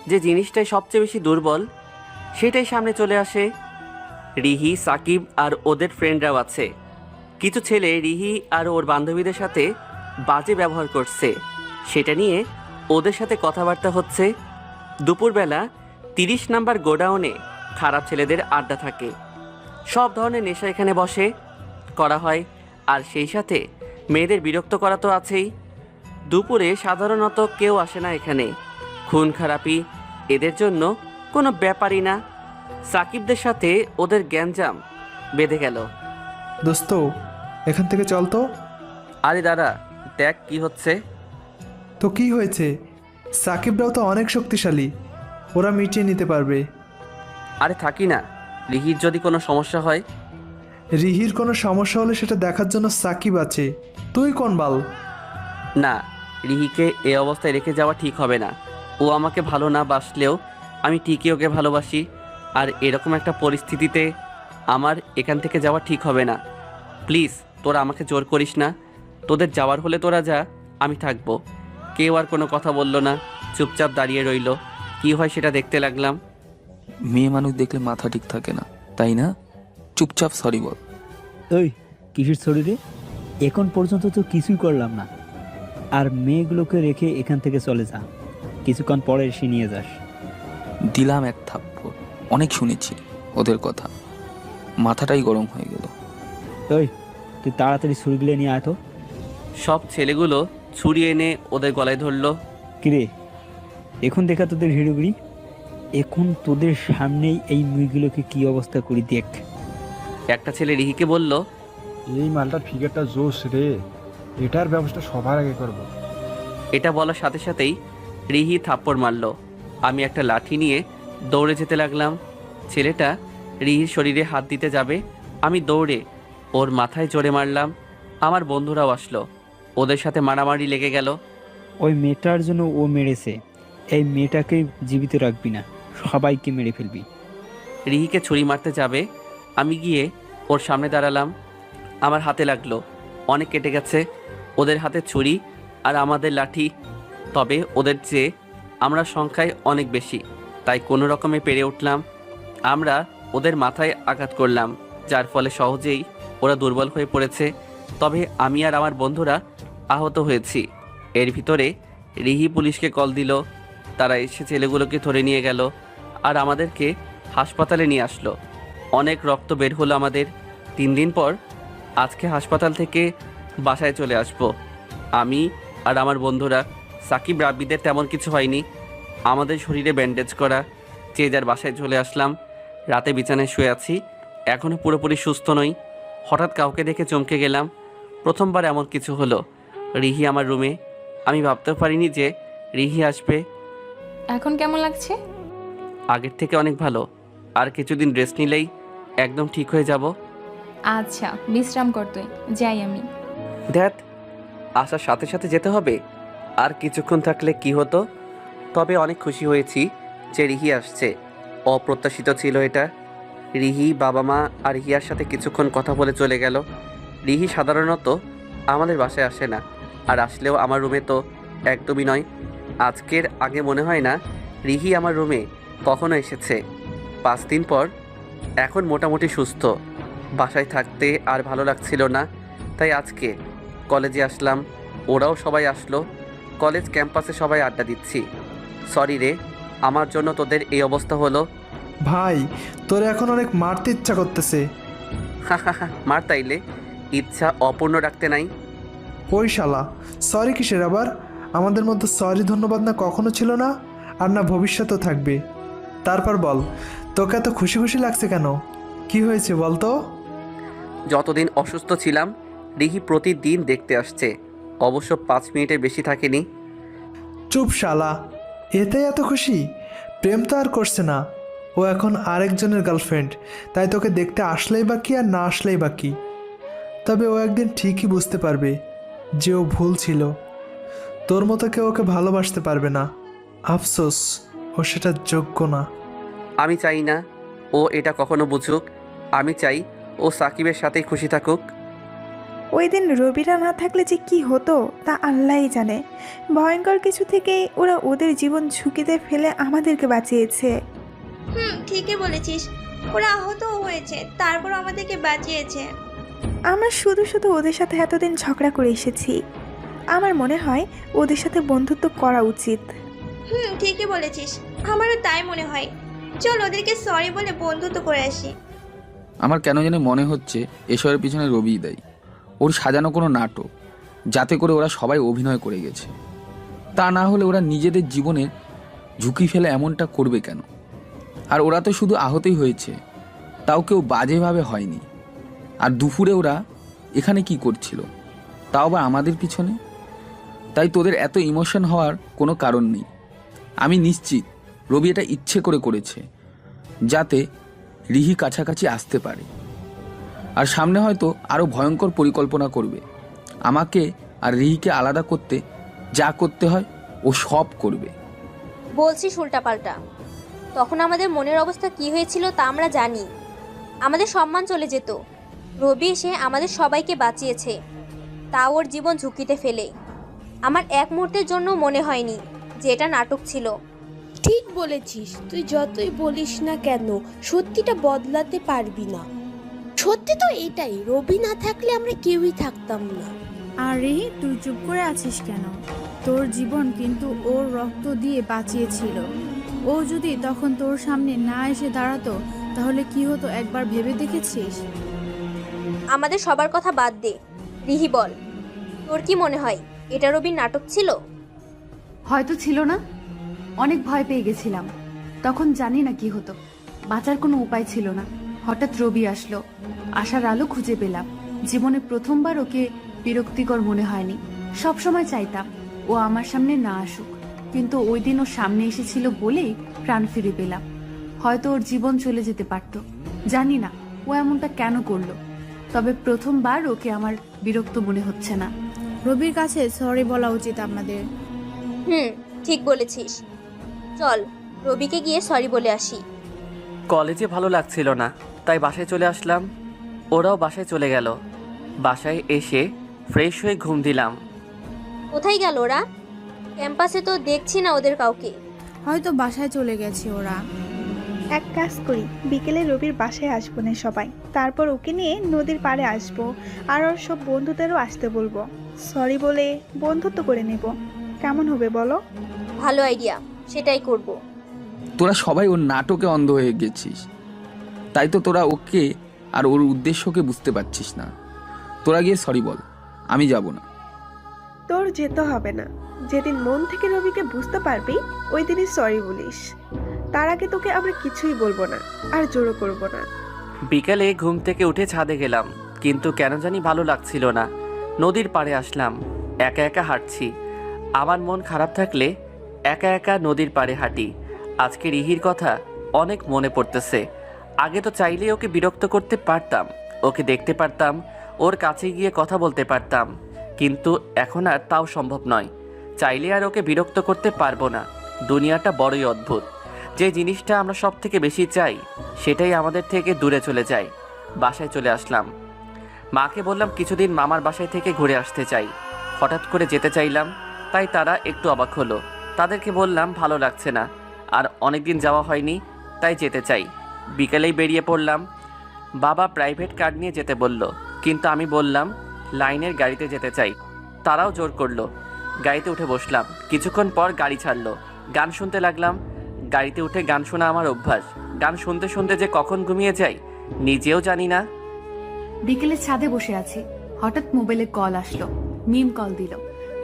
যে জিনিসটাই সবচেয়ে বেশি দুর্বল সেটাই সামনে চলে আসে। রিহি, সাকিব আর ওদের ফ্রেন্ডরাও আছে। কিছু ছেলে রিহি আর ওর বান্ধবীদের সাথে বাজে ব্যবহার করছে, সেটা নিয়ে ওদের সাথে কথাবার্তা হচ্ছে। দুপুরবেলা 30 নাম্বার গোডাউনে খারাপ ছেলেদের আড্ডা থাকে। সব ধরনের নেশা এখানে বসে করা হয়, আর সেই সাথে মেয়েদের বিরক্ত করা তো আছেই। দুপুরে সাধারণত কেউ আসে না এখানে। খুন খারাপি এদের জন্য কোনো ব্যাপারই না। সাকিবদের সাথে ওদের গ্যাঞ্জাম বেঁধে গেল। দোস্ত এখান থেকে চল তো। আরে দাদা, দেখ কি হচ্ছে। তো কি হয়েছে? সাকিবরাও তো অনেক শক্তিশালী, ওরা মিটিয়ে নিতে পারবে। আরে থাকি না, রিহির যদি কোনো সমস্যা হয়। রিহির কোনো সমস্যা হলে সেটা দেখার জন্য সাকিব আছে, তুই কোন বাল? না, রিহিকে এ অবস্থায় রেখে যাওয়া ঠিক হবে না। ও আমাকে ভালো না বাসলেও আমি ঠিকই ওকে ভালোবাসি। আর এরকম একটা পরিস্থিতিতে আমার এখান থেকে যাওয়া ঠিক হবে না। প্লিজ তোরা আমাকে জোর করিস না। তোদের যাওয়ার হলে তোরা যা, আমি থাকবো। কেউ আর কোনো কথা বললো না, চুপচাপ দাঁড়িয়ে রইল। কি হয় সেটা দেখতে লাগলাম। মেয়ে মানুষ দেখলে মাথা ঠিক থাকে না, তাই না? চুপচাপ সরি বল। ওই কিসের শরীরে? এখন পর্যন্ত তো কিছুই করলাম না। আর মেয়েগুলোকে রেখে এখান থেকে চলে যা, কিছুক্ষণ পরে এসে নিয়ে যাস। দিলাম এক থাপ্পড়, অনেক শুনেছি ওদের কথা, মাথাটাই গরম হয়ে গেল। ওই তুই তাড়াতাড়ি ছুরিগুলো নিয়ে আয় তো। সব ছেলেগুলো ছুরি এনে ওদের গলায় ধরলো। কিরে, এখন দেখা তোদের হিরোগিরি? এখন তোদের সামনেই এই মুইগুলোকে কি অবস্থা করি দেখ। একটা ছেলে রিহিকে বলল, এই মালটার ফিগারটা জোশ রে, এটার ব্যবস্থা সবার আগে করব। এটা বলার সাথে সাথেই রিহি থাপ্পড় মারল। আমি একটা লাঠি নিয়ে দৌড়ে যেতে লাগলাম। ছেলেটা রিহির শরীরে হাত দিতে যাবে, আমি দৌড়ে ওর মাথায় জোরে মারলাম। আমার বন্ধুরাও আসলো, ওদের সাথে মারামারি লেগে গেল। ওই মেয়েটার জন্য ও মেরেছে, এই মেয়েটাকে জীবিত রাখবি না, সবাইকে মেরে ফেলবি। রিহিকে ছুরি মারতে যাবে, আমি গিয়ে ওর সামনে দাঁড়ালাম। আমার হাতে লাগলো, অনেক কেটে গেছে। ওদের হাতে ছুরি আর আমাদের লাঠি, তবে ওদের চেয়ে আমরা সংখ্যায় অনেক বেশি, তাই কোনো রকমে পেরে উঠলাম। আমরা ওদের মাথায় আঘাত করলাম, যার ফলে সহজেই ওরা দুর্বল হয়ে পড়েছে। তবে আমি আর আমার বন্ধুরা আহত হয়েছি। এর ভিতরে রিহি পুলিশকে কল দিল, তারা এসে ছেলেগুলোকে ধরে নিয়ে গেল আর আমাদেরকে হাসপাতালে নিয়ে আসলো। অনেক রক্ত বের হলো আমাদের। 3 দিন পর আজকে হাসপাতাল থেকে বাসায় চলে আসব। আমি আর আমার বন্ধুরা, সাকিব রাব্বিদের তেমন কিছু হয়নি। আমাদের শরীরে ব্যান্ডেজ করা, যে যার বাসায় চলে আসলাম। রাতে বিছানায় শুয়ে আছি, এখনও পুরোপুরি সুস্থ নই। হঠাৎ কাউকে দেখে চমকে গেলাম। প্রথমবার এমন কিছু হলো। রিহি আমার রুমে। আমি ভাবতেও পারিনি যে রিহি আসবে। এখন কেমন লাগছে? আগের থেকে অনেক ভালো। আর কিছুদিন রেস্ট নিলেই একদম ঠিক হয়ে যাব। আচ্ছা, বিশ্রাম কর তুই, যাই আমি। ধ্যাত, আসার সাথে সাথে যেতে হবে? আর কিছুক্ষণ থাকলে কি হতো? তবে অনেক খুশি হয়েছি যে রিহি আসছে। অপ্রত্যাশিত ছিল এটা। রিহি, বাবা মা আর রিহিয়ার সাথে কিছুক্ষণ কথা বলে চলে গেল। রিহি সাধারণত আমাদের বাসায় আসে না, আর আসলেও আমার রুমে তো একদমই নয়। আজকের আগে মনে হয় না রিহি আমার রুমে কখনো এসেছে। 5 দিন পর এখন মোটামুটি সুস্থ। বাসায় থাকতে আর ভালো লাগছিল না, তাই আজকে কলেজে আসলাম। ওরাও সবাই আসলো। কলেজ ক্যাম্পাসে সবাই আড্ডা দিচ্ছি। সরি রে, আমার জন্য তোদের এই অবস্থা হলো। ভাই, তোর এখন অনেক মারতে ইচ্ছা করতেছে। মার তাইলে, ইচ্ছা অপূর্ণ রাখতে নাই। ওই শালা, সরি কিসের আবার? আমাদের মধ্যে সরি ধন্যবাদ না কখনো ছিল না, আর না ভবিষ্যতেও থাকবে। তারপর বল, তোকে এত খুশি খুশি লাগছে কেন? কি হয়েছে বল তো? যতদিন অসুস্থ ছিলাম রিহি প্রতিদিন দেখতে আসছে। অবশ্য 5 মিনিটের বেশি থাকেনি। চুপ শালা, এতে এত খুশি? প্রেম তো আর করছে না, ও এখন আরেকজনের গার্লফ্রেন্ড। তাই তোকে দেখতে আসলেই বা কি আর না আসলেই বা কি। তবে ও একদিন ঠিকই বুঝতে পারবে যে ও ভুল ছিল। তোর মতো কেউ ওকে ভালোবাসতে পারবে না। আফসোস, ও সেটা যোগ্য না। আমি চাই না ও এটা কখনো বুঝুক। আমি চাই ও সাকিবের সাথেই খুশি থাকুক। ওই দিন রবিরা না থাকলে যে কি হতো তা আল্লাহই জানে। ভয়ঙ্কর কিছু থেকেই ওরা ওদের জীবন ঝুঁকিতে ফেলে আমাদেরকে বাঁচিয়েছে। ঠিকই বলেছিস। ওরা আহতও হয়েছে, তারপর আমাদেরকে বাঁচিয়েছে। আমরা শুধু শুধু ওদের সাথে এতদিন ঝগড়া করে এসেছি। আমার মনে হয় ওদের সাথে বন্ধুত্ব করা উচিত। ঠিকই বলেছিস, আমারও তাই মনে হয়। চল ওদেরকে সরি বলে বন্ধুত্ব করে আসি। আমার কেন জানি মনে হচ্ছে এসবের পিছনে রবিই দেয়। ওর সাজানো কোনো নাটক, যাতে করে ওরা সবাই অভিনয় করে গেছে। তা না হলে ওরা নিজেদের জীবনের ঝুঁকি ফেলে এমনটা করবে কেন? আর ওরা তো শুধু আহতই হয়েছে, তাও কেউ বাজেভাবে হয়নি। আর দুপুরে ওরা এখানে কি করছিল, তাও আবার আমাদের পিছনে। তাই তোদের এত ইমোশন হওয়ার কোনো কারণ নেই। আমি নিশ্চিত রবি এটা ইচ্ছে করে করেছে, যাতে রিহি কাছাকাছি আসতে পারে। আর সামনে হয়তো আরও ভয়ঙ্কর পরিকল্পনা করবে। আমাকে আর রিহিকে আলাদা করতে যা করতে হয় ও সব করবে। বলছিস উল্টাপাল্টা। তখন আমাদের মনের অবস্থা কি হয়েছিল তা আমরা জানি। আমাদের সম্মান চলে যেত। রবি এসে আমাদের সবাইকে বাঁচিয়েছে, তা ওর জীবন ঝুঁকিতে ফেলে। আমার এক মুহূর্তের জন্য মনে হয়নি যে এটা নাটক ছিল। ঠিক বলেছিস। তুই যতই বলিস না কেন, সত্যিটা বদলাতে পারবি না। সত্যি তো এটাই, রবি না থাকলে আমরা কেউই থাকতাম না। আরে তুই চুপ করে আছিস কেন? তোর জীবন কিন্তু ওর রক্ত দিয়ে বাঁচিয়েছিল। ও যদি তখন তোর সামনে না এসে দাঁড়াতো তাহলে কি হতো একবার ভেবে দেখেছিস? আমাদের সবার কথা বাদ দে। রিহি বল, তোর কি মনে হয় এটা রবির নাটক ছিল? হয়তো ছিল না। অনেক ভয় পেয়ে গেছিলাম। তখন জানি না কি হতো, বাঁচার কোনো উপায় ছিল না। হঠাৎ রবি আসলো, আশার আলো খুঁজে পেলাম। জীবনে প্রথমবার ওকে বিরক্তিকর মনে হয়নি। সব সময় চাইতাম ও আমার সামনে না আসুক, কিন্তু ওই দিন ও সামনে এসেছিল বলেই প্রাণ ফিরে পেলাম। হয়তো ওর জীবন চলে যেতে পারত, জানি না ও এমনটা কেন করলো। তবে প্রথমবার ওকে আমার বিরক্ত মনে হচ্ছে না। রবির কাছে সরি বলা উচিত আমাদের। ঠিক বলেছিস। চল রবিকে গিয়ে সরি বলে আসি। কলেজে ভালো লাগছিল না, তাই বাসায় চলে আসলাম। ওরাও বাসায় চলে গেল। বাসায় এসে ফ্রেশ হয়ে ঘুম দিলাম। কোথায় গেল ওরা? ক্যাম্পাসে তো দেখছি না ওদের কাউকে। হয়তো বাসায় চলে গেছে ওরা। এক কাজ করি, বিকেলে রবির বাসায় আসবো না সবাই, তারপর ওকে নিয়ে নদীর পাড়ে আসবো, আর ওর সব বন্ধুদেরও আসতে বলবো। সরি বলে বন্ধুত্ব করে নেব। কেমন হবে বলো? ভালো আইডিয়া, সেটাই করব। তোরা সবাই ওর নাটকে অন্ধ হয়ে গেছিস, তাই তো তোরা ওকে আর ওর উদ্দেশ্যকে বুঝতে পারছিস না। তোরা গিয়ে সরি বল, আমি যাব না। তোর যেতে হবে না। যেদিন মন থেকে রবিকে বুঝতে পারবি ওই দিনই সরি বলিস। তার আগে তোকে আমরা কিছুই বলবো না, আর জোরও করবো না। বিকালে ঘুম থেকে উঠে ছাদে গেলাম, কিন্তু কেন জানি ভালো লাগছিল না। নদীর পাড়ে আসলাম, একা একা হাঁটছি। আমার মন খারাপ থাকলে একা একা নদীর পাড়ে হাঁটি। আজকে রিহির কথা অনেক মনে পড়তেছে। আগে তো চাইলেই ওকে বিরক্ত করতে পারতাম, ওকে দেখতে পারতাম, ওর কাছে গিয়ে কথা বলতে পারতাম, কিন্তু এখন আর তাও সম্ভব নয়। চাইলে আর ওকে বিরক্ত করতে পারবো না। দুনিয়াটা বড়ই অদ্ভুত। যে জিনিসটা আমরা সব থেকে বেশি চাই সেটাই আমাদের থেকে দূরে চলে যায়। বাসায় চলে আসলাম। মাকে বললাম কিছুদিন মামার বাসায় থেকে ঘুরে আসতে চাই। হঠাৎ করে যেতে চাইলাম, তাই তারা একটু অবাক হলো। তাদেরকে বললাম ভালো লাগছে না, আর অনেকদিন যাওয়া হয়নি, তাই যেতে চাই। বিকেলেই বেরিয়ে পড়লাম। বাবা প্রাইভেট কার নিয়ে যেতে বলল, কিন্তু আমি বললাম লাইনের গাড়িতে যেতে চাই। তারাও জোর করলো। গাড়িতে উঠে বসলাম। কিছুক্ষণ পর গাড়ি ছাড়লো। গান শুনতে লাগলাম। গাড়িতে উঠে গান শোনা আমার অভ্যাস। গান শুনতে শুনতে যে কখন ঘুমিয়ে যাই নিজেও জানি না। বিকেলে ছাদে বসে আছি, হঠাৎ মোবাইলে কল আসলো। মিম কল দিল,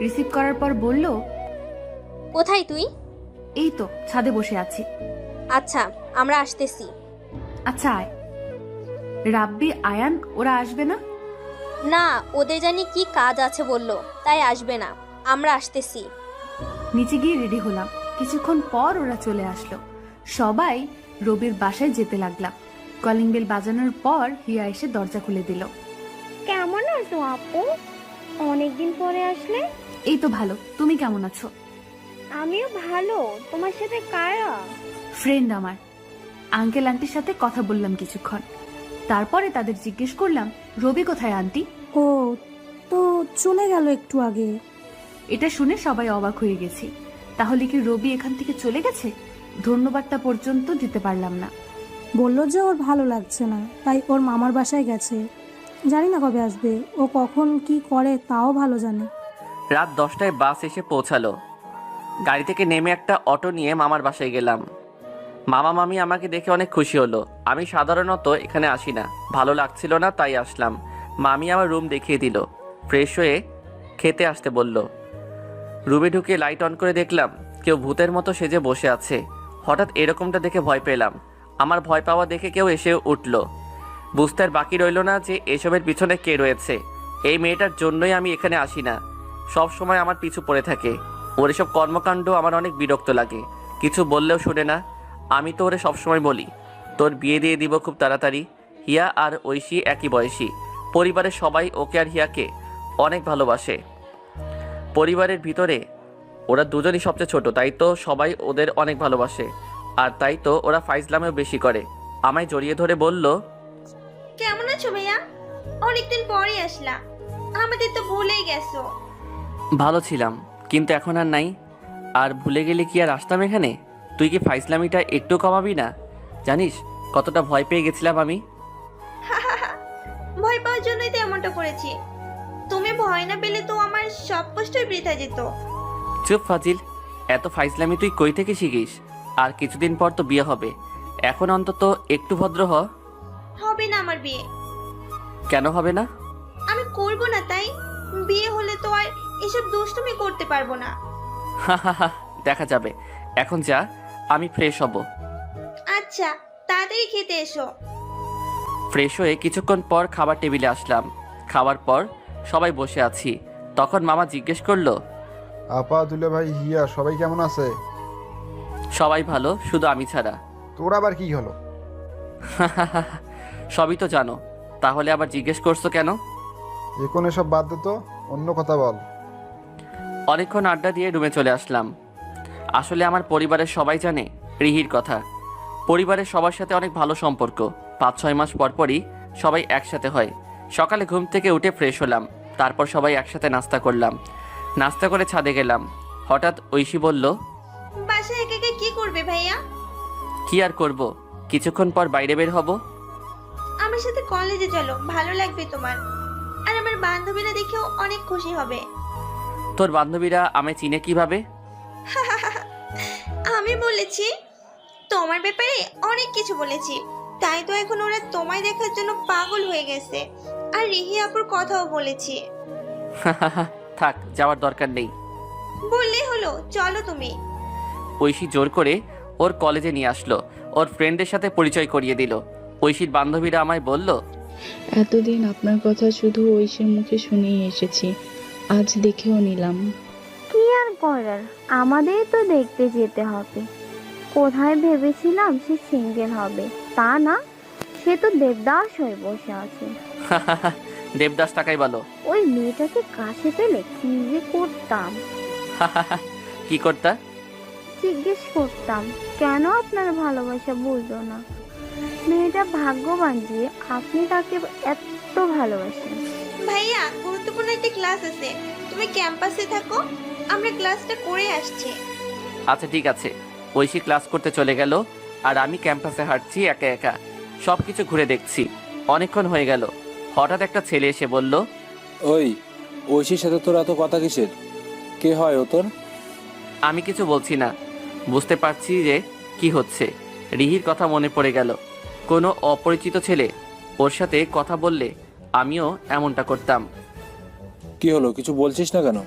রিসিভ করার পর বলল, কোথায় তুই? এই তো ছাদে বসে আছি। আচ্ছা, আমরা আসতেছি। আচ্ছা আয়। রাব্বি, আয়ান ওরা আসবে না? না, ওদের জানি কি কাজ আছে বললো, তাই আসবে না। আমরা আসতেছি। নিচে গিয়ে রেডি হলাম। কিছুক্ষণ পর ওরা চলে আসলো। সবাই রবির বাসায় যেতে লাগলাম। কলিং বেল বাজানোর পর হিয়া এসে দরজা খুলে দিল। কেমন আছো আপু? অনেকদিন পরে আসলে। এই তো ভালো, তুমি কেমন আছো? আমিও ভালো। তোমার সাথে কারা? ফ্রেন্ড আমার। আঙ্কেল আন্টির সাথে কথা বললাম কিছুক্ষণ, তারপরে তাদের জিজ্ঞেস করলাম রবি কোথায় আন্টি? ও তো চলে গেল একটু আগে। এটা শুনে সবাই অবাক হয়ে গেছি। তাহলে কি রবি এখান থেকে চলে গেছে? ধন্যবাদটা পর্যন্ত দিতে পারলাম না। বললো যে ওর ভালো লাগছে না, তাই ওর মামার বাসায় গেছে। জানি না কবে আসবে, ও কখন কি করে তাও ভালো জানে। রাত 10টায় বাস এসে পৌঁছালো। গাড়ি থেকে নেমে একটা অটো নিয়ে মামার বাসায় গেলাম। মামা মামি আমাকে দেখে অনেক খুশি হলো। আমি সাধারণত এখানে আসি না, ভালো লাগছিল না তাই আসলাম। মামি আমার রুম দেখিয়ে দিল। ফ্রেশ হয়ে খেতে আসতে বলল। রুমে ঢুকে লাইট অন করে দেখলাম কেউ ভূতের মতো সেজে বসে আছে। হঠাৎ এরকমটা দেখে ভয় পেলাম। আমার ভয় পাওয়া দেখে কেউ এসে উঠল। বুঝতে আর বাকি রইল না যে এসবের পিছনে কে রয়েছে। এই মেয়েটার জন্যই আমি এখানে আসি না, সব সময় আমার পিছু পড়ে থাকে। ওর এসব কর্মকাণ্ড আমার অনেক বিরক্ত লাগে। কিছু বললেও শুনে না। আমি তো ওরে সবসময় বলি তোর বিয়ে দিয়ে দিব খুব তাড়াতাড়ি। হিয়া আর ঐশী একই বয়সী। পরিবারের সবাই ওকে আর হিয়াকে অনেক ভালোবাসে। পরিবারের ভিতরে ওরা দুজনই সবচেয়ে ছোট, তাই তো সবাই ওদের অনেক ভালোবাসে। আর তাই তো ওরা ফাইজলামেও বেশি করে। আমায় জড়িয়ে ধরে বলল, কেমন আছো ভাইয়া? অনেকদিন পরে আসলা, আমাদের তো ভুলেই গেছো। ভালো ছিলাম, কিন্তু এখন আর নাই। আর ভুলে গেলে কি আর আসতাম এখানে? তুই কি ফাইজলামিটা একটু কমাবি না? জানিস কতটা ভয় পেয়ে গেছিলাম আমি। ভয় পাওয়ার জন্যই তো এমনটা করেছি। তুমি ভয় না পেলে তো আমার সব কষ্টই বৃথা যেত। চুপ ফাজিল, এত ফাইজলামি তুই কই থেকে শিখিস? আর কিছুদিন পর তো বিয়ে হবে, এখন অন্তত একটু ভদ্র হ। হবে না আমার বিয়ে। কেন হবে না? আমি করব না, তাই বিয়ে হলে তো আর এসব দুষ্টুমি করতে পারবো না। দেখা যাবে। এখন যা, আমি ফ্রেশ হব। আচ্ছা, তাড়াতাড়ি খেতে এসো। ফ্রেশ হয়ে কিছুক্ষণ পর খাবার টেবিলে আসলাম। খাওয়ার পর সবাই বসে আছি। তখন মামা জিজ্ঞেস করলো, আপা, দুলে ভাই, হিয়া সবাই কেমন আছে? সবাই ভালো, শুধু আমি ছাড়া। তোর আবার কি হলো? সবই তো জানো, তাহলে আবার জিজ্ঞেস করছো কেন? এখন এসব বাদ দে তো, অন্য কথা বল। অনেকক্ষণ আড্ডা দিয়ে রুমে চলে আসলাম। আসলে আমার পরিবারের সবাই জানে রিহির কথা। পরিবারের সবার সাথে অনেক ভালো সম্পর্ক। 5-6 মাস পর পরই সবাই একসাথে হয়। সকালে ঘুম থেকে উঠে ফ্রেশ হলাম, তারপর সবাই একসাথে নাস্তা করলাম। নাস্তা করে ছাদে গেলাম। হঠাৎ ঐশী বলল, বাসায় একা একা কি করবে ভাইয়া? কি আর করব, কিছুক্ষণ পর বাইরে বের হব। আমার সাথে কলেজে চলো, ভালো লাগবে তোমার। আর আমার বান্ধবীরা দেখেও অনেক খুশি হবে। তোর বান্ধবীরা আমায় চিনে কিভাবে? আমি বলেছি, তোমার ব্যাপারে অনেক কিছু বলেছি, তাই তো এখন ওরা তোমায় দেখার জন্য পাগল হয়ে গেছে। আর রিহি আপুর কথাও বলেছি। থাক, যাওয়ার দরকার নেই। বললেই হলো, চলো তুমি। ঐশী জোর করে ওর কলেজে নিয়ে আসলো, ওর ফ্রেন্ডের সাথে পরিচয় করিয়ে দিল। ঐশীর বান্ধবীরা আমায় বলল, এতদিন আপনার কথা শুধু ঐশীর মুখে শুনেই এসেছি, আজ দেখেও নিলাম। কি আর করার, আমাদেরই তো দেখতে যেতে হবে। কোথায় ভেবেছিলাম সে সিঙ্গেল হবে, তা না, সে তো দেবদাস হয়ে বসে আছে। দেবদাস টাকাই বলো। ওই মেয়েটাকে কাছে পেলে কি যে করতাম। কি করতা? জিজ্ঞেস করতাম, কেন আপনার ভালোবাসা বুঝলো না? মেয়েটা ভাগ্যবান যে আপনি তাকে এত ভালোবাসেন। ভাইয়া, গুরুত্বপূর্ণ একটা ক্লাস আছে, তুমি ক্যাম্পাসে থাকো, আমরা ক্লাসটা করে আসছি। আচ্ছা ঠিক আছে। ঐশী ক্লাস করতে চলে গেল, আর আমি ক্যাম্পাসে হাঁটছি একা একা, সব কিছু ঘুরে দেখছি। অনেকক্ষণ হয়ে গেল, হঠাৎ একটা ছেলে এসে বলল, ওই ঐশীর সাথে তোর এত কথা কিসের? কে হয় ও তোর? আমি কিছু বলছি না, বুঝতে পারছি যে কি হচ্ছে। রিহির কথা মনে পড়ে গেল। কোনো অপরিচিত ছেলে ওর সাথে কথা বললে আমিও এমনটা করতাম। কি হলো, কিছু বলছিস না কেন?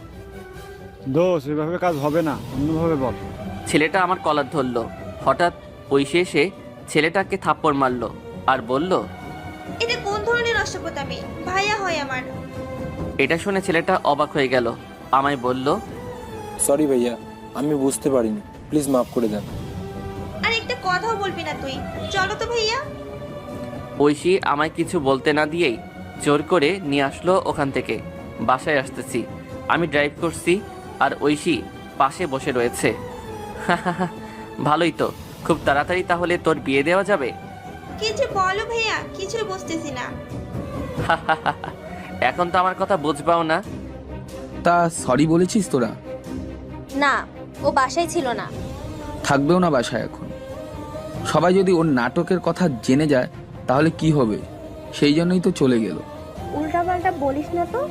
দোষ, এভাবে কাজ হবে না, অন্যভাবে বল। ছেলেটা আমার কলার ধরলো। হঠাৎ ঐশী এসে ছেলেটাকে থাপ্পড় মারলো আর বলল, এটা কোন ধরনের অসভ্যতামি? ভাইয়া হয় আমার। এটা শুনে ছেলেটা অবাক হয়ে গেল, আমায় বলল, সরি ভাইয়া, আমি বুঝতে পারিনি, প্লিজ মাফ করে দেন। আর একটা কথাও বলবি না তুই, চলো তো ভাইয়া। ঐশী আমায় কিছু বলতে না দিয়েই জোর করে নিয়ে আসলো ওখান থেকে। বাসায় আসতেছি, আমি ড্রাইভ করছি আর ঐশী পাশে বসে রয়েছে। ভালোই তো, খুব তাড়াতাড়ি তাহলে তোর বিয়ে দেওয়া যাবে। কিছু বলো ভাইয়া, কিছু বুঝতেছি না। এখন তো আমার কথা বুঝবাও না। তা সরি বলেছিস তোরা? না, ও বাসায় ছিল না। থাকবেও না বাসায় এখন। সবাই যদি ওর নাটকের কথা জেনে যায় তাহলে কি হবে, সেই জন্যই তো চলে গেল। উল্টাপাল্টা বলিস না তো।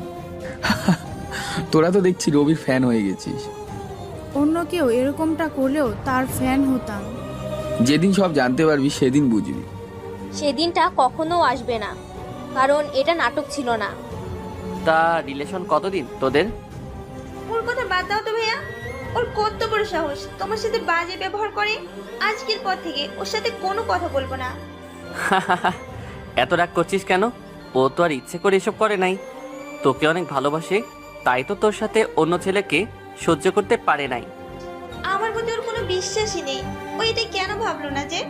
তোরা তো দেখছি রবির ফ্যান হয়ে গেছিস। অন্য কেউ এরকমটা করলেও তার ফ্যান হতাম। যেদিন সব জানতে পারবি সেদিন বুঝবি। সেদিনটা কখনো আসবে না, কারণ এটা নাটক ছিল না। তা রিলেশন কতদিন তোদের? ওর কথা বাদ দাও তো ভাইয়া। ওর কত বড় সাহস তোমার সাথে বাজে ব্যবহার করে। আজকের পর থেকে ওর সাথে কোনো কথা বলবো না। এত রাগ করছিস কেন? ও তো আর ইচ্ছে করে এসব করে নাই, তোকে অনেক ভালোবাসে, তাই তো তোর সাথে অন্য ছেলেকে সহ্য করতে পারে নাই। আমার প্রতি ওর কোনো বিশ্বাসই নেই। ও এটা কেন ভাবলো না যে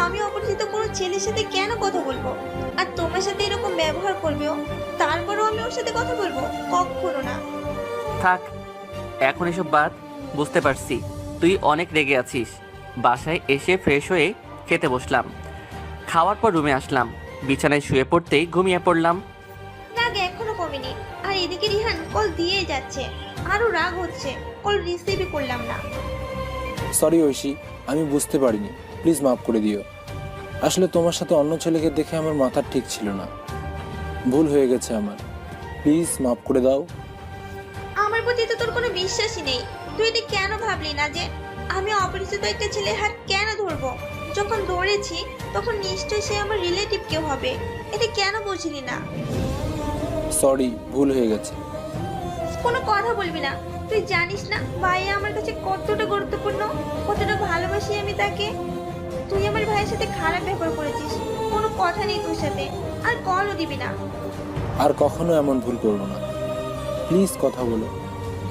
আমি অপরিচিত কোনো ছেলের সাথে কেন কথা বলবো, আর তোমার সাথে এরকম ব্যবহার করবেও, তারপরও আমি ওর সাথে কথা বলবো? কখনো না। থাক, এখন এসব বাদ। বুঝতে পারছি তুই অনেক রেগে আছিস। বাসায় এসে ফ্রেশ হয়ে খেতে বসলাম। খাওয়ার পর রুমে আসলাম, বিছানায় শুয়ে পড়তেই ঘুমিয়ে পড়লাম। রাগ এখনো কমেনি, আর এদিকে রিহান কল দিয়ে যাচ্ছে, আরো রাগ হচ্ছে, কল রিসিভই করলাম না। সরি ঐশী, আমি বুঝতে পারিনি, প্লিজ মাফ করে দিও। আসলে তোমার সাথে অন্য ছেলেকে দেখে আমার মাথা ঠিক ছিল না, ভুল হয়ে গেছে আমার, প্লিজ মাফ করে দাও। আমার প্রতি তো তোর কোনো বিশ্বাসই নেই। তুই এটা কেন ভাবলি না যে আমি অপরিচিত একটা ছেলের হাত কেন ধরবো? যখন ধরেছি তখন নিশ্চয়ই সে আমার রিলেটিভ কেউ হবে। এটা কেন বুঝলি না? সরি, ভুল হয়ে গেছে। কোনো কথা বলবি না। তুই জানিস না ভাইয়া আমার কাছে কতটা গুরুত্বপূর্ণ, কতটা ভালোবাসি আমি তাকে। তুই আমার ভাইয়ের সাথে খারাপ ব্যবহার করেছিস, কোনো কথা নেই তোর সাথে, আর কলও দিবি না। আর কখনো এমন ভুল করবো না, প্লিজ কথা বলো।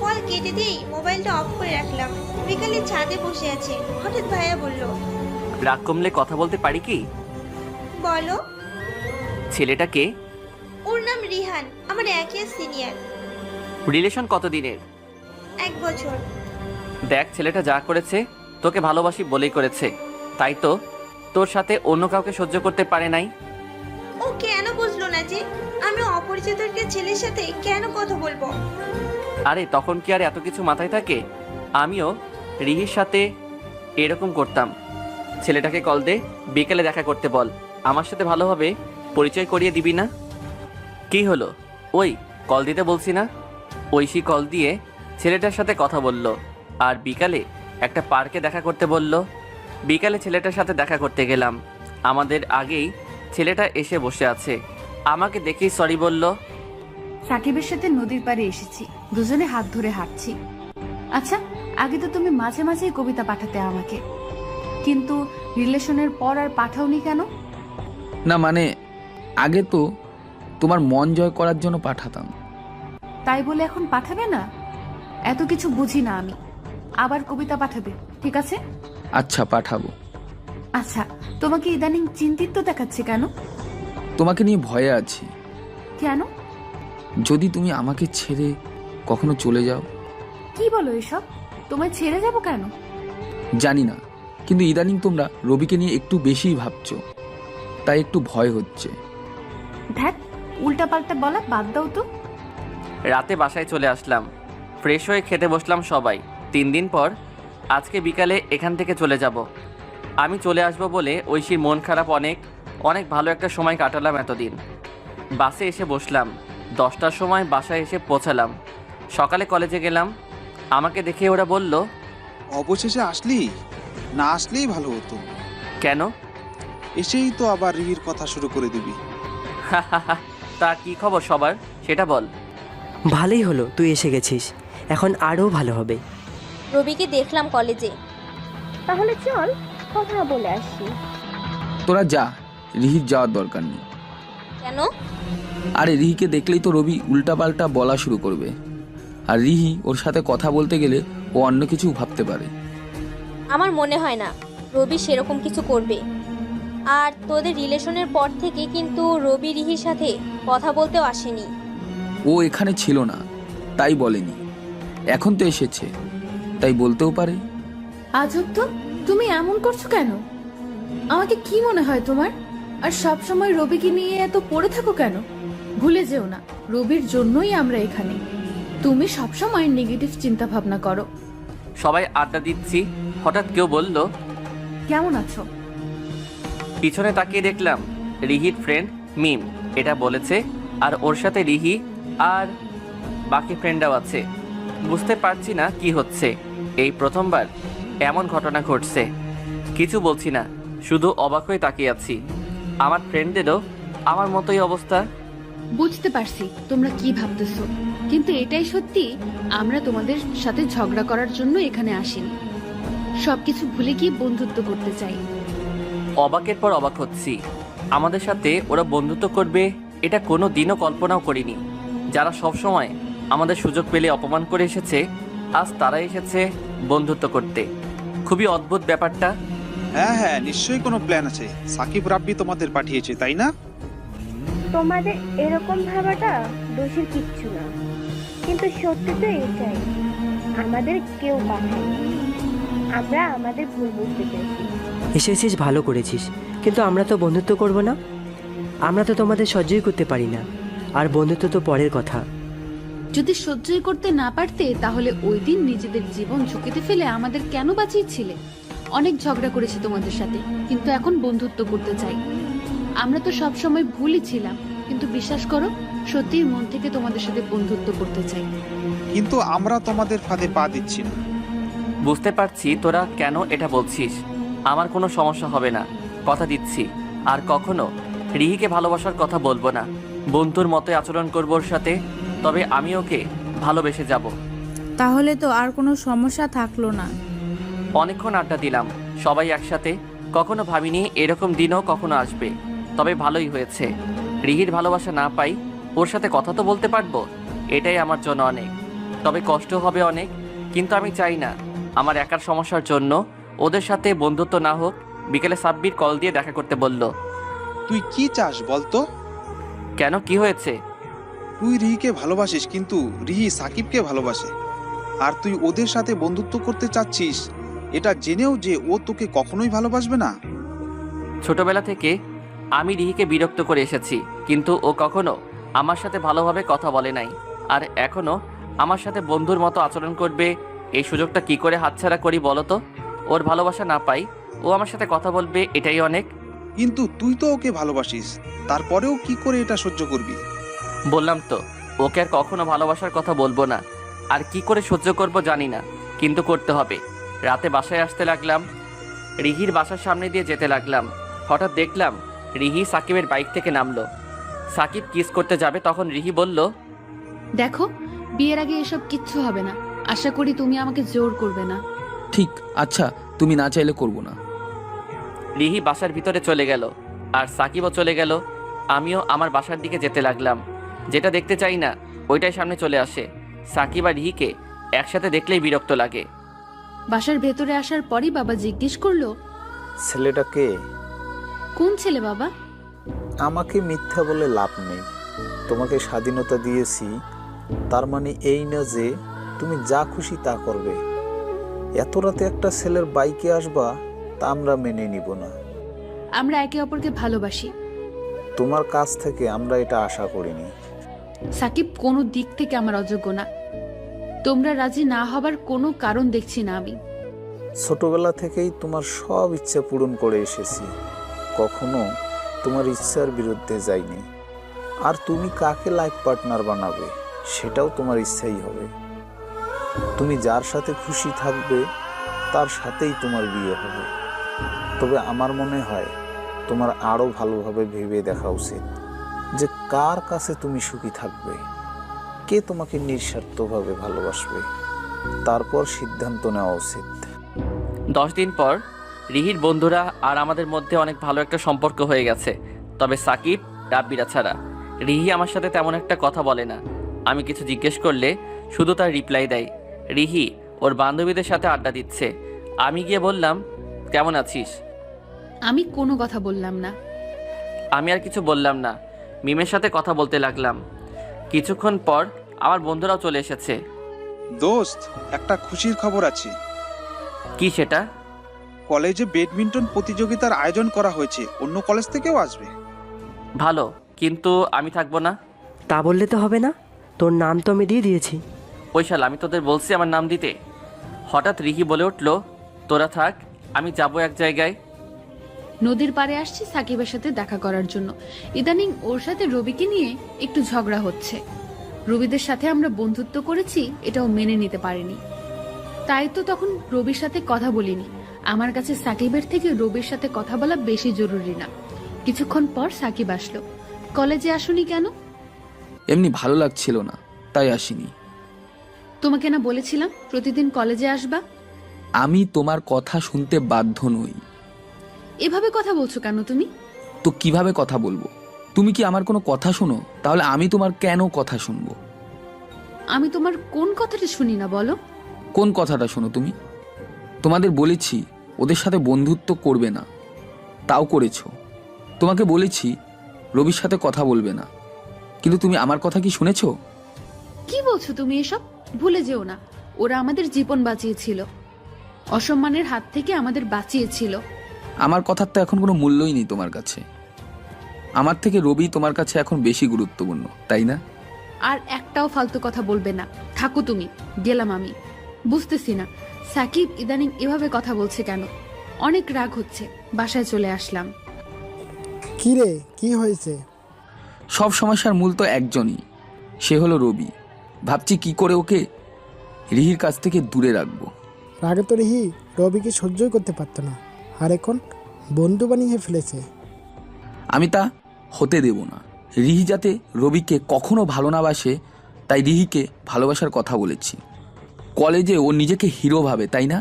কল কেটে দিয়েই মোবাইলটা অফ করে রাখলাম। বিকালে ছাদে বসে আছে, হঠাৎ ভাইয়া বলল, রাগ কমলে কথা বলতে পারি কি? বলো। ছেলেটাকে? ওর নাম রিহান, আমার একই সিনিয়র। রিলেশন কতদিনের? 1 বছর। দেখ, ছেলেটা যা করেছে তোকে ভালোবাসি বলেই করেছে, তাই তো তোর সাথে অন্য কাউকে সহ্য করতে পারে নাই। ও কেন বুঝলো না যে আমি অপরিচিত একটা ছেলের সাথে কেন কথা বলবো? আরে তখন কি আর এত কিছু মাথায় থাকে? আমিও রিহির সাথে এরকম করতাম। ছেলেটাকে কল দে, বিকেলে দেখা করতে বল, আমার সাথে ভালোভাবে পরিচয় করিয়ে দিবি না? কি হলো? ওই কল দিতে বলছি না? ঐশী কল দিয়ে ছেলেটার সাথে কথা বলল আর বিকালে একটা পার্কে দেখা করতে বলল। বিকালে ছেলেটার সাথে দেখা করতে গেলাম। আমাদের আগেই ছেলেটা এসে বসে আছে। আমাকে দেখেই সরি বলল। সাকিবের সাথে নদীর পাড়ে এসেছি, দুজনে হাত ধরে হাঁটছি। আচ্ছা, আগে তো তুমি মাঝে মাঝেই কবিতা পাঠাতে আমাকে, কিন্তু রিলেশনের পর আর পাঠাওনি কেন? না মানে আগে তো তোমার মন জয় করার জন্য পাঠাতাম। তাই বলে এখন পাঠাবে না? এত কিছু বুঝি না আমি। আবার কবিতা পাঠাবে, ঠিক আছে? আচ্ছা পাঠাবো। আচ্ছা, তোমাকে ইদানিং চিন্তিত দেখাচ্ছে কেন? তোমাকে নিয়ে ভয়ে আছি। কেন? যদি তুমি আমাকে ছেড়ে কখনো চলে যাও। কি বলো এসব? তোমায় ছেড়ে যাব কেন? জানি না, কিন্তু ইদানিং তোমরা রবিকে নিয়ে একটু বেশিই ভাবছো, তাই একটু ভয় হচ্ছে। ধ্যাত, উল্টাপাল্টা বলা বাদ দাও তো। রাতে বাসায় চলে আসলাম, ফ্রেশ হয়ে খেতে বসলাম সবাই। 3 দিন পর আজকে বিকালে এখান থেকে চলে যাব। আমি চলে আসব বলে ঐশীর মন খারাপ অনেক। অনেক ভালো একটা সময় কাটালাম এতদিন। বাসে এসে বসলাম, 10টার সময় বাসায় এসে পৌঁছালাম। সকালে কলেজে গেলাম, আমাকে দেখে ওরা বলল, অবশেষে আসলি? না আসলেই ভালো হতো। কেন? এসেই তো আবার রিহির কথা শুরু করে দিবি। তা কি খবর সবার সেটা বল। ভালোই হলো তুই এসে গেছিস, এখন আরও ভালো হবে। রবিকে দেখলাম কলেজে। তাহলে চল কথা বলে আসি। তোরা যা, রিহির যাওয়ার দরকার নেই। কেন? আরে রিহিকে দেখলেই তো রবি উল্টাপাল্টা বলা শুরু করবে, আর রিহি ওর সাথে কথা বলতে গেলে ও অন্য কিছু ভাবতে পারে। আমার মনে হয় না রবি সেরকম কিছু করবে। আর তোদের রিলেশনের পর থেকে কিন্তু রবি রিহির সাথে কথা বলতেও আসেনি। ও এখানে ছিল না তাই বলেনি, এখন তো এসেছে তাই বলতেও পারে। আজব তো, তুমি এমন করছো কেন? আমাকে কি মনে হয় তোমার? আর সব সময় রবিকে নিয়ে এত পড়ে থাকো কেন? ভুলে যেও না, রবির জন্যই আমরা এখানে। তুমি সব সময় নেগেটিভ চিন্তা ভাবনা করো। সবাই আড্ডা দিচ্ছি, হঠাৎ কেউ বলল, কেমন আছো? পিছনে তাকিয়ে দেখলাম রিহির ফ্রেন্ড মিম এটা বলেছে, আর ওর সাথে রিহি আর বাকি ফ্রেন্ডরাও আছে। বুঝতে পারছি না কি হচ্ছে, এই প্রথমবার এমন ঘটনা ঘটছে। কিছু বলছি না, শুধু অবাক হয়ে তাকিয়ে আছি। আমার ফ্রেন্ডদেরও আমার মতোই অবস্থা। বুঝতে পারছি তোমরা কি ভাবতেছো, কিন্তু এটাই সত্যি, আমরা তোমাদের সাথে ঝগড়া করার জন্য এখানে আসিনি। সবকিছু ভুলে গিয়ে বন্ধুত্ব করতে চাই। অবাকের পর অবাক হচ্ছি, আমাদের সাথে ওরা বন্ধুত্ব করবে এটা কোনো দিনও কল্পনাও করিনি। যারা সব সময় আমাদের সুযোগ পেলে অপমান করে এসেছে, আজ তারা এসেছে বন্ধুত্ব করতে। খুবই অদ্ভুত ব্যাপারটা। হ্যাঁ হ্যাঁ, নিশ্চয়ই কোনো প্ল্যান আছে। সাকিব রাব্বি তোমাদের পাঠিয়েছে, তাই না? তোমাদের এরকম ভাবাটা দোষের কিচ্ছু না, কিন্তু সত্যি তো এটাই, আমাদের কেউ পাঠায়নি। আমরা আমাদের ভুল বুঝতে পেরেছি। এসেছিস ভালো করেছিস, কিন্তু আমরা তো বন্ধুত্ব করব না। আমরা তো তোমাদের সহ্যই করতে পারি না, আর বন্ধুত্ব তো পরের কথা। যদি সহ্যই করতে না পারতে তাহলে ওই দিন নিজেদের জীবন ঝুঁকিতে ফেলে আমাদের কেন বাঁচিয়েছিলে? অনেক ঝগড়া করেছি তোমাদের সাথে, কিন্তু এখন বন্ধুত্ব করতে চাই। আমরা তো সব সময় ভুলই ছিলাম, কিন্তু বিশ্বাস করো, সত্যিই মন থেকে তোমাদের সাথে বন্ধুত্ব করতে চাই। কিন্তু আমরা তোমাদের ফাঁদে পা দিচ্ছি না। বুঝতে পারছি তোরা কেন এটা বলছিস। আমার কোনো সমস্যা হবে না, কথা দিচ্ছি। আর কখনো রিহিকে ভালোবাসার কথা বলবো না, বন্ধুর মতোই আচরণ করবো ওর সাথে। তবে আমি ওকে ভালোবেসে যাব। তাহলে তো আর কোনো সমস্যা থাকলো না। অনেকক্ষণ আড্ডা দিলাম সবাই একসাথে, কখনো ভাবিনি এরকম দিনও কখনো আসবে। তবে ভালোই হয়েছে, রিহির ভালোবাসা না পাই, ওর সাথে কথা তো বলতে পারবো, এটাই আমার জন্য অনেক। তবে কষ্ট হবে অনেক, কিন্তু আমি চাই না আমার একার সমস্যার জন্য ওদের সাথে বন্ধুত্ব না হোক। বিকেলে সাব্বির কল দিয়ে দেখা করতে বলল। তুই কি চাস বলতো? কেন, কি হয়েছে? তুই রিহিকে ভালোবাসিস, কিন্তু রিহি সাকিবকে ভালোবাসে, আর তুই ওদের সাথে বন্ধুত্ব করতে চাচ্ছিস, এটা জেনেও যে ও তোকে কখনোই ভালোবাসবে না। ছোটবেলা থেকে আমি রিহিকে বিরক্ত করে এসেছি, কিন্তু ও কখনো আমার সাথে ভালোভাবে কথা বলে নাই। আর এখনো আমার সাথে বন্ধুর মতো আচরণ করবে, এই সুযোগটা কি করে হাতছাড়া করি বলো তো? ওর ভালোবাসা না পাই, ও আমার সাথে কথা বলবে, এটাই অনেক। কিন্তু তুই তো ওকে ভালোবাসিস, তারপরেও কি করে এটা সহ্য করবি? বললাম তো, ওকে আর কখনো ভালোবাসার কথা বলবো না। আর কি করে সহ্য করব জানি না, কিন্তু করতে হবে। রাতে বাসায় আসতে লাগলাম, রিহির বাসার সামনে দিয়ে যেতে লাগলাম। হঠাৎ দেখলাম রিহি সাকিবের বাইক থেকে নামলো। সাকিব কিস করতে যাবে, তখন রিহি বলল, দেখো, বিয়ের আগে এসব কিচ্ছু হবে না। আশা করি তুমি আমাকে জোর করবে না। ঠিক, আচ্ছা, তুমি না চাইলে করব না। রিহি বাসার ভিতরে চলে গেল আর সাকিবও চলে গেল। আমিও আমার বাসার দিকে যেতে লাগলাম। যেটা দেখতে চাই না ওইটাই সামনে চলে আসে। সাকিব আর রিহিকে একসাথে দেখলেই বিরক্ত লাগে। বাসার ভেতরে আসার পরই বাবা জিজ্ঞেস করলো, ছেলেটা কে? কোন ছেলে বাবা? আমাকে মিথ্যা বলে লাভ নেই। তোমাকে স্বাধীনতা দিয়েছি, তার মানে এই না যে তুমি যা খুশি তা করবে। এত রাতে একটা ছেলের বাইকে আসবা, তা আমরা মেনে নিব না। আমরা একে অপরকে ভালোবাসি। তোমার কাছ থেকে আমরা এটা আশা করিনি। সাকিব কোনো দিক থেকে আমার অযোগ্য না। তোমরা রাজি না হবার কোনো কারণ দেখছি না আমি। ছোটবেলা থেকেই তোমার সব ইচ্ছা পূরণ করে এসেছি, কখনো তোমার ইচ্ছার বিরুদ্ধে যাইনি। আর তুমি কাকে লাইফ পার্টনার বানাবে সেটাও তোমার ইচ্ছাই হবে। তুমি যার সাথে খুশি থাকবে তার সাথেই তোমার বিয়ে হবে। তবে আমার মনে হয় তোমার আরও ভালোভাবে ভেবে দেখা উচিত যে কার কাছে তুমি সুখী থাকবে, কে তোমাকে নিঃস্বার্থভাবে ভালোবাসবে, তারপর সিদ্ধান্ত নেওয়া উচিত। 10 দিন পর রিহির বন্ধুরা আর আমাদের মধ্যে অনেক ভালো একটা সম্পর্ক হয়ে গেছে। তবে সাকিব, রাব্বিরা ছাড়া রিহি আমার সাথে তেমন একটা কথা বলে না। আমি কিছু জিজ্ঞেস করলে শুধু তার রিপ্লাই দেয়। রিহি ওর বান্ধবীদের সাথে আড্ডা দিচ্ছে। আমি গিয়ে বললাম, কেমন আছিস? আমি কোনো কথা বললাম না। আমি আর কিছু বললাম না, মিমের সাথে কথা বলতে লাগলাম। কিছুক্ষণ পর আমার বন্ধুরাও চলে এসেছে। দোস্ত, একটা খুশির খবর আছে। কি সেটা? কলেজে ব্যাডমিন্টন প্রতিযোগিতার আয়োজন করা হয়েছে, অন্য কলেজ থেকেও আসবে। ভালো, কিন্তু আমি থাকবো না। তা বললে তো হবে না, তোর নাম তো আমি দিয়ে দিয়েছি। ওই শাল, আমি তোদের বলছি আমার নাম দিতে। হঠাৎ রিহি বলে উঠলো, তোরা থাক, আমি যাবো এক জায়গায়। নদীর পাড়ে আসছি সাকিবের সাথে দেখা করার জন্য। ইদানিং ওর সাথে রবিকে নিয়ে একটু ঝগড়া হচ্ছে। রবিদের সাথে আমরা বন্ধুত্ব করেছি, এটাও মেনে নিতে পারিনি। তাই তো তখন রবির সাথে কথা বলিনি। আমার কাছে সাকিবের থেকে রবির সাথে কথা বলা বেশি জরুরি না। কিছুক্ষণ পর সাকিব আসলো। কলেজে আসুনি কেন? এমনি ভালো লাগছিল না, তাই আসিনি। তোমাকে না বলেছিলাম প্রতিদিন কলেজে আসবা? আমি তোমার কথা শুনতে বাধ্য নই। এভাবে কথা বলছো কেন তুমি? তো কিভাবে কথা বলবো? তুমি কি আমার কোনো কথা শোনো? তাহলে আমি তোমার কেন কথা শুনবো? আমি তোমার কোন কথাটা শুনি না বলো? কোন কথাটা শোনো তুমি? তোমাদের বলেছি ওদের সাথে বন্ধুত্ব করবে না, তাও করেছো। তোমাকে বলেছি রবির সাথে কথা বলবে না, কিন্তু তুমি আমার কথা কি শুনেছো? কি বলছো তুমি এসব? ভুলে যেও না, ওরা আমাদের জীবন বাঁচিয়েছিল, অসম্মানের হাত থেকে আমাদের বাঁচিয়েছিল। আমার কথার তো এখন কোনো মূল্যই নেই তোমার কাছে। আমার থেকে রবি তোমার কাছে এখন বেশি গুরুত্বপূর্ণ, তাই না? আর একটাও ফালতু কথা বলবে না। থাকো তুমি, গেলাম আমি। বুঝতেছি না সাকিব ইদানিং এভাবে কথা বলছে কেন। অনেক রাগ হচ্ছে। বাসায় চলে আসলাম। কি রে, কি হয়েছে? সব সমস্যার মূল তো একজনই, সে হলো রবি। ভাবছি কি করে ওকে রিহির কাছ থেকে দূরে রাখবো। আগে তো রিহি রবিকে সহ্যই করতে পারতো না, আর এখন বন্ধু বানিয়ে ফেলেছে। আমি তা হতে দেব না। রিহি যাতে রবিকে কখনো ভালো না বাসে, তাই রিহিকে ভালোবাসার কথা বলেছি। কলেজে ও নিজেকে হিরো ভাবে, তাই না?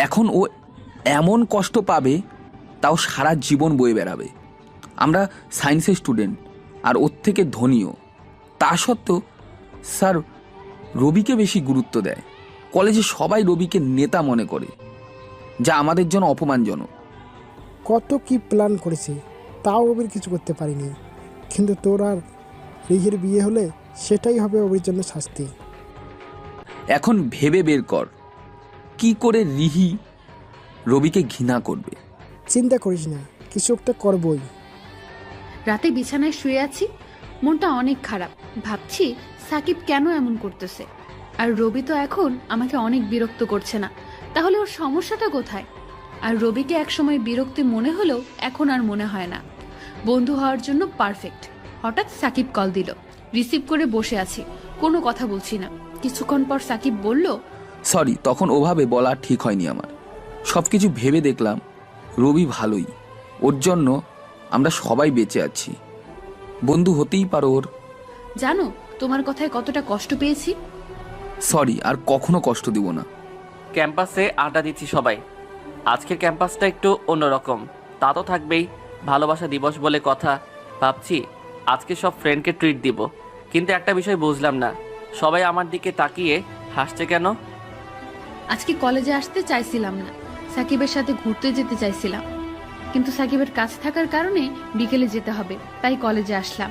এখন ও এমন কষ্ট পাবে, তাও সারা জীবন বয়ে বেড়াবে। আমরা সায়েন্সের স্টুডেন্ট, আর ওর থেকে ধনীও। তা সত্ত্বেও স্যার রবিকে বেশি গুরুত্ব দেয়। কলেজে সবাই রবিকে নেতা মনে করে, যা আমাদের জন্য অপমানজনক। কত কি প্ল্যান করেছে, তাও রবির কিছু করতে পারিনি। কিন্তু তোর আর রিহির বিয়ে হলে সেটাই হবে রবির জন্য শাস্তি। এখন ভেবে বের কর কি করে রিহি রবিকে ঘৃণা করবে। চিন্তা করিস না, কিছু একটা করবই। রাতে বিছানায় শুয়ে আছি, মনটা অনেক খারাপ। ভাবছি সাকিব কেন এমন করতেছে। আর রবি তো এখন আমাকে অনেক বিরক্ত করছে না, তাহলে ওর সমস্যাটা কোথায়? আর রবিকে একসময় বিরক্তি মনে হলেও এখন আর মনে হয় না। বন্ধু হওয়ার জন্য পারফেক্ট। হঠাৎ সাকিব কল দিল। রিসিভ করে বসে আছি, কোনো কথা বলছি না। কিছুক্ষণ পর সাকিব বলল, সরি, তখন ওভাবে বলা ঠিক হয়নি আমার। সব কিছু ভেবে দেখলাম রবি ভালোই, ওর জন্য আমরা সবাই বেঁচে আছি। বন্ধু হতেই পারো ওর। জানো তোমার কথায় কতটা কষ্ট পেয়েছি। সরি, আর কখনো কষ্ট দিব না। ক্যাম্পাসে আড্ডা দিচ্ছি সবাই। আজকের ক্যাম্পাসটা একটু অন্যরকম, তা তো থাকবেই। ভালোবাসা দিবস বলে কথা, ভাবছি আজকে সব ফ্রেন্ডকে ট্রিট দিব। কিন্তু একটা বিষয় বুঝলাম না, সবাই আমার দিকে তাকিয়ে হাসছে কেন? আজকে কলেজে আসতে চাইছিলাম না, সাকিবের সাথে ঘুরতে যেতে চাইছিলাম, কিন্তু সাকিবের কাজ থাকার কারণে বিকেলে যেতে হবে, তাই কলেজে আসলাম।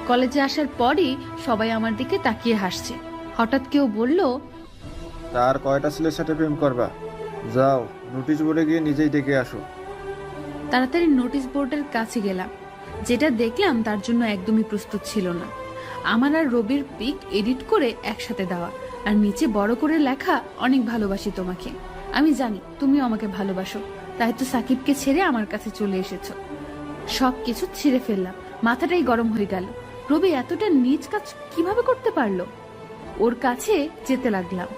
কলেজে আসার পরই সবাই আমার দিকে তাকিয়ে হাসছে। হঠাৎ কেউ বলল, তার কয়টা ছেলের সাথে প্রেম করবা? যাও, নোটিশ বোর্ডে গিয়ে নিজেই দেখে আসো। তাড়াতাড়ি নোটিশ বোর্ডের কাছে গেলাম। যেটা দেখলাম তার জন্য একদমই প্রস্তুত ছিল না। আমার আর রবির পিক এডিট করে একসাথে দেওয়া, আর নিচে বড় করে লেখা, অনেক ভালোবাসি তোমাকে। আমি জানি তুমিও আমাকে ভালোবাসো, তাই তো সাকিবকে ছেড়ে আমার কাছে চলে এসেছো। সব কিছু ছিঁড়ে ফেললাম, মাথাটাই গরম হয়ে গেল। রবি এতটা নীচ কাজ কিভাবে করতে পারলো? ওর কাছে যেতে লাগলাম।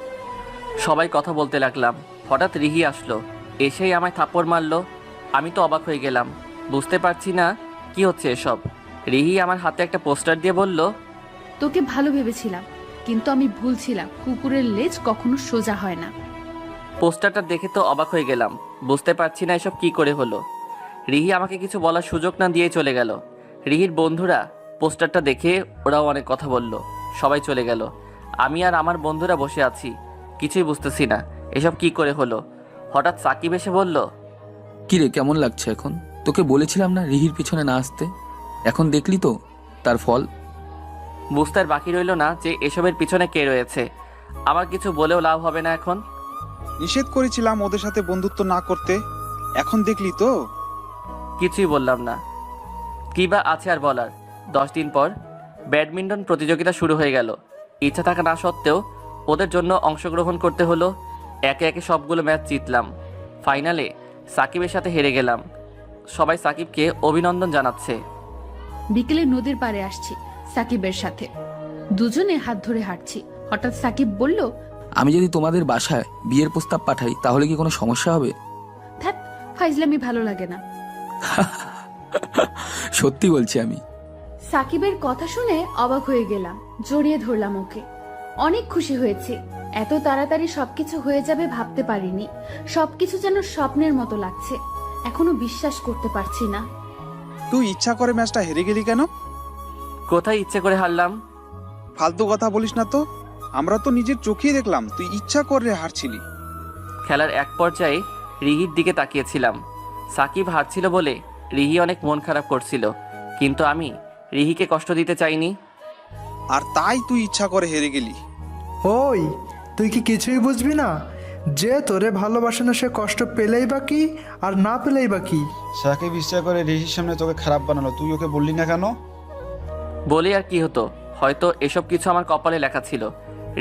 সবাই কথা বলতে লাগলাম। হঠাৎ রিহি আসলো, এসেই আমায় থাপ্পড় মারলো। আমি তো অবাক হয়ে গেলাম, বুঝতে পারছি না কি হচ্ছে এসব। রিহি আমার হাতে একটা পোস্টার দিয়ে বলল, তোকে ভালো ভেবেছিলাম, কিন্তু আমি ভুল ছিলাম। কুকুরের লেজ কখনো সোজা হয় না। পোস্টারটা দেখে তো অবাক হয়ে গেলাম, বুঝতে পারছি না এসব কি করে হলো। রিহি আমাকে কিছু বলার সুযোগ না দিয়ে চলে গেল। রিহির বন্ধুরা পোস্টারটা দেখে ওরাও অনেক কথা বলল, সবাই চলে গেল। আমি আর আমার বন্ধুরা বসে আছি, কিছুই বুঝতেছি না এসব কি করে হলো। হঠাৎ সাকিব এসে বলল, কিরে, কেমন লাগছে এখন? তোকে বলেছিলাম না রিহির পিছনে না আসতে, এখন দেখলি তো তার ফল। বুঝতে আর বাকি রইল না যে এসবের পিছনে কে রয়েছে। আমার কিছু বলেও লাভ হবে না এখন। নিষেধ করেছিলাম ওদের সাথে বন্ধুত্ব না করতে, এখন দেখলি তো। কিছুই বললাম না, কি বা আছে আর বলার। 10 দিন পর ব্যাডমিন্টন প্রতিযোগিতা শুরু হয়ে গেল। ইচ্ছা থাকা না সত্ত্বেও ওদের জন্য অংশগ্রহণ করতে হলো। একে একে সবগুলো ম্যাচ জিতলাম। ফাইনালে সাকিবের সাথে হেরে গেলাম। সবাই সাকিবকে অভিনন্দন জানাচ্ছে। বিকেলে নদীর পাড়ে আসছি সাকিবের সাথে, দুজনে হাত ধরে হাঁটছি। হঠাৎ সাকিব বলল, আমি যদি তোমাদের বাসায় বিয়ের প্রস্তাব পাঠাই তাহলে কি কোনো সমস্যা হবে? ধ্যাৎ, ফাইজলামি ভালো লাগে না। সত্যি বলছি আমি। সাকিবের কথা শুনে অবাক হয়ে গেলাম, জড়িয়ে ধরলাম ওকে। অনেক খুশি হয়েছে, এত তাড়াতাড়ি সবকিছু হয়ে যাবে ভাবতে পারিনি। সবকিছু যেন স্বপ্নের মতো লাগছে, এখনো বিশ্বাস করতে পারছি না। তুই ইচ্ছা করে ম্যাচটা হেরে গেলি কেন? কোথায় ইচ্ছে করে হারলাম? ফালতু কথা বলিস না তো, আমরা তো নিজের চোখেই দেখলাম তুই ইচ্ছা করে হারছিলি। খেলার এক পর্যায়ে রিহির দিকে তাকিয়েছিলাম। সাকিব হারছিল বলে রিহি অনেক মন খারাপ করছিল, কিন্তু আমি রিহিকে কষ্ট দিতে চাইনি। আর তাই তুই ইচ্ছা করে হেরে গেলি। ওই, তুই কি কিছুই বুঝবি না? যে তোরে ভালোবাসে না সে কষ্ট পেলেই বা কি, আর না পেলেই বা কি? সাকিব ইচ্ছা করে রিহির সামনে তোকে খারাপ বানালো, তুই ওকে বললি না কেন? বলি আর কি হতো, হয়তো এসব কিছু আমার কপালে লেখা ছিল।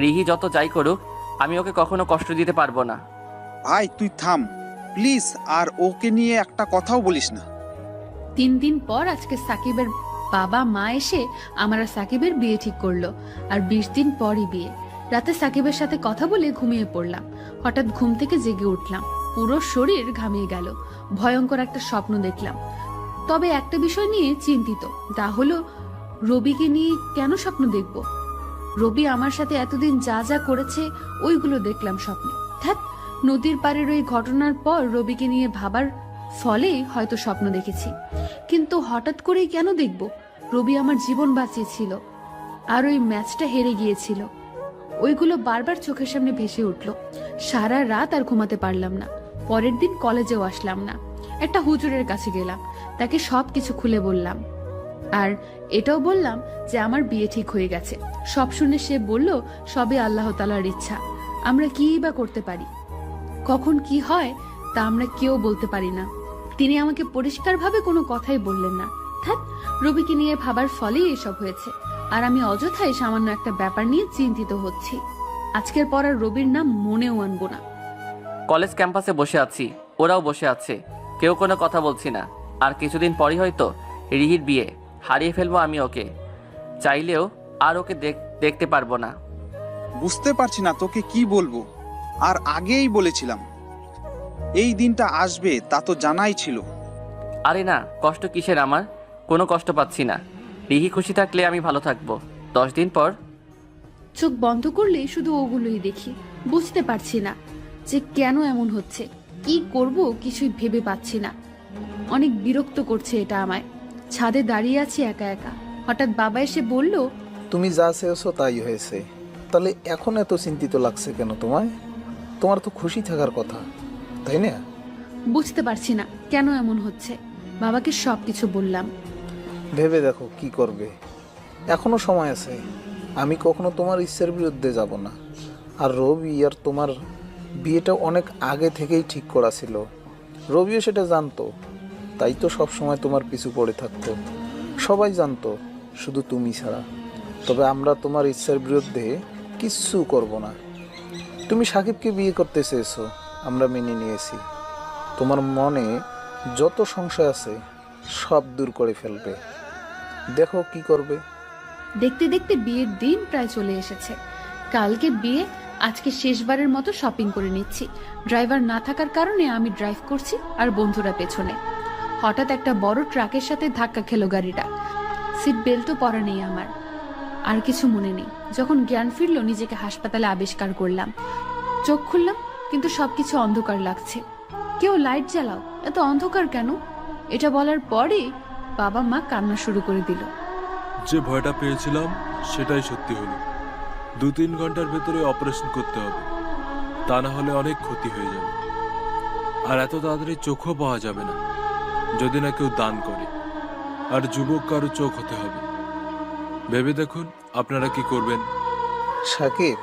রিহি যত যাই করুক, আমি ওকে কখনো কষ্ট দিতে পারবো না। ভাই তুই থাম প্লিজ, আর ওকে নিয়ে একটা কথাও বলিস না। 3 দিন পর আজকে সাকিবের বাবা মা এসে আমার আর সাকিবের বিয়ে ঠিক করলো, আর 20 দিন পরই বিয়ে। রাতে সাকিবের সাথে কথা বলে ঘুমিয়ে পড়লাম। হঠাৎ ঘুম থেকে জেগে উঠলাম, পুরো শরীর ঘামিয়ে গেল। ভয়ঙ্কর একটা স্বপ্ন দেখলাম। তবে একটা বিষয় নিয়ে চিন্তিত, তা হলো রবিকে নিয়ে কেন স্বপ্ন দেখব? রবি আমার সাথে এতদিন যা যা করেছে ওইগুলো দেখলাম স্বপ্নে। ধ্যাৎ, নদীর পাড়ের ওই ঘটনার পর রবিকে নিয়ে ভাবার ফলে হয়তো স্বপ্ন দেখেছি, কিন্তু হঠাৎ করেই কেন দেখব? রবি আমার জীবন বাঁচিয়েছিল, আর ওই ম্যাচটা হেরে গিয়েছিল। ওইগুলো বারবার চোখের সামনে ভেসে উঠল। সারা রাত আর ঘুমাতে পারলাম না। পরের দিন কলেজেও আসলাম না। একটা হুজুরের কাছে গেলাম, তাকে সব কিছু খুলে বললাম, আর এটাও বললাম যে আমার বিয়ে ঠিক হয়ে গেছে। সব শুনে সে বলল, সবই আল্লাহ তাআলার ইচ্ছা, আমরা কি বা করতে পারি। কখন কি হয় তা আমরা কেউ বলতে পারি না। তিনি আমাকে পরিষ্কারভাবে কোনো কথাই বললেন না। ধ্যাৎ, রবিকে নিয়ে ভাবার ফলেই এসব হয়েছে, আর আমি অযথাই সামান্য একটা ব্যাপার নিয়ে চিন্তিত হচ্ছি। আজকের পর আর রবির নাম মনেও আনবো না। কলেজ ক্যাম্পাসে বসে আছি, ওরাও বসে আছে, কেউ কোনো কথা বলছি না। আর কিছুদিন পরই হয়তো রিহির বিয়ে, হারিয়ে ফেলবো আমি ওকে। চাইলেও আর ওকে দেখতে পারবো না। বুঝতে পারছি না তোকে কি বলবো। আর আগেই বলেছিলাম এই দিনটা আসবে, তা তো জানাই ছিল। আরে না, কষ্ট কিসের? আমার কোনো কষ্ট পাচ্ছি না। রিহি খুশি থাকলে আমি ভালো থাকবো। 10 দিন পর চোখ বন্ধ করলে শুধু ওগুলোই দেখি। বুঝতে পারছি না যে কেন এমন হচ্ছে, কি করব কিছুই ভেবে পাচ্ছি না। অনেক বিরক্ত করছে এটা আমায়। ছাদে দাঁড়িয়ে আছি একা একা, হঠাৎ বাবা এসে বলল, তুমি যা চেয়েছো তাই হয়েছে, তাহলে এখন এত চিন্তিত লাগছে কেন তোমায়? তোমার তো খুশি থাকার কথা, তাই না? বুঝতে পারছি না কেন এমন হচ্ছে। বাবাকে সবকিছু বললাম। ভেবে দেখো কি করবে, এখনো সময় আছে। আমি কখনো তোমার ইচ্ছার বিরুদ্ধে যাব না। আর রবি আর তোমার বিয়েটা অনেক আগে থেকেই ঠিক করা ছিল। রবিও সেটা জানতো, তাই তো সব সময় তোমার পিছু পড়ে থাকতো। সবাই জানতো, শুধু তুমি ছাড়া। তবে আমরা তোমার ইচ্ছার বিরুদ্ধে কিচ্ছু করব না। তুমি সাকিবকে বিয়ে করতে চেয়েছো, আমরা মেনে নিয়েছি। তোমার মনে যত সংশয় আছে সব দূর করে ফেলবে। দেখো কি করবে। দেখতে দেখতে বিয়ের দিন প্রায় চলে এসেছে। কালকে বিয়ে, আজকে শেষবারের মতো শপিং করে নিচ্ছি। ড্রাইভার না থাকার কারণে আমি ড্রাইভ করছি আর বন্ধুরা পেছনে। হঠাৎ একটা বড় ট্রাকের সাথে ধাক্কা খেলো গাড়িটা। সিট বেল্টও পরা নেই আমার। আর কিছু মনে নেই। যখন জ্ঞান ফিরলো নিজেকে হাসপাতালে আবিষ্কার করলাম। চোখ খুললাম, কিন্তু সবকিছু অন্ধকার লাগছে। কেউ লাইট জ্বালাও, এত অন্ধকার কেন? এটা বলার পরেই বাবা মা কান্না শুরু করে দিল। যে ভয়টা পেয়েছিলাম সেটাই সত্যি হলো। 2-3 ঘন্টার ভেতরে অপারেশন করতে হবে, তা না হলে অনেক ক্ষতি হয়ে যাবে। আর এত তাড়াতাড়ি চোখও পাওয়া যাবে না যদি না কেউ দান করে। আর যুবক কারো চোখ হতে হবে। ভেবে দেখুন আপনারা কি করবেন। সাকিব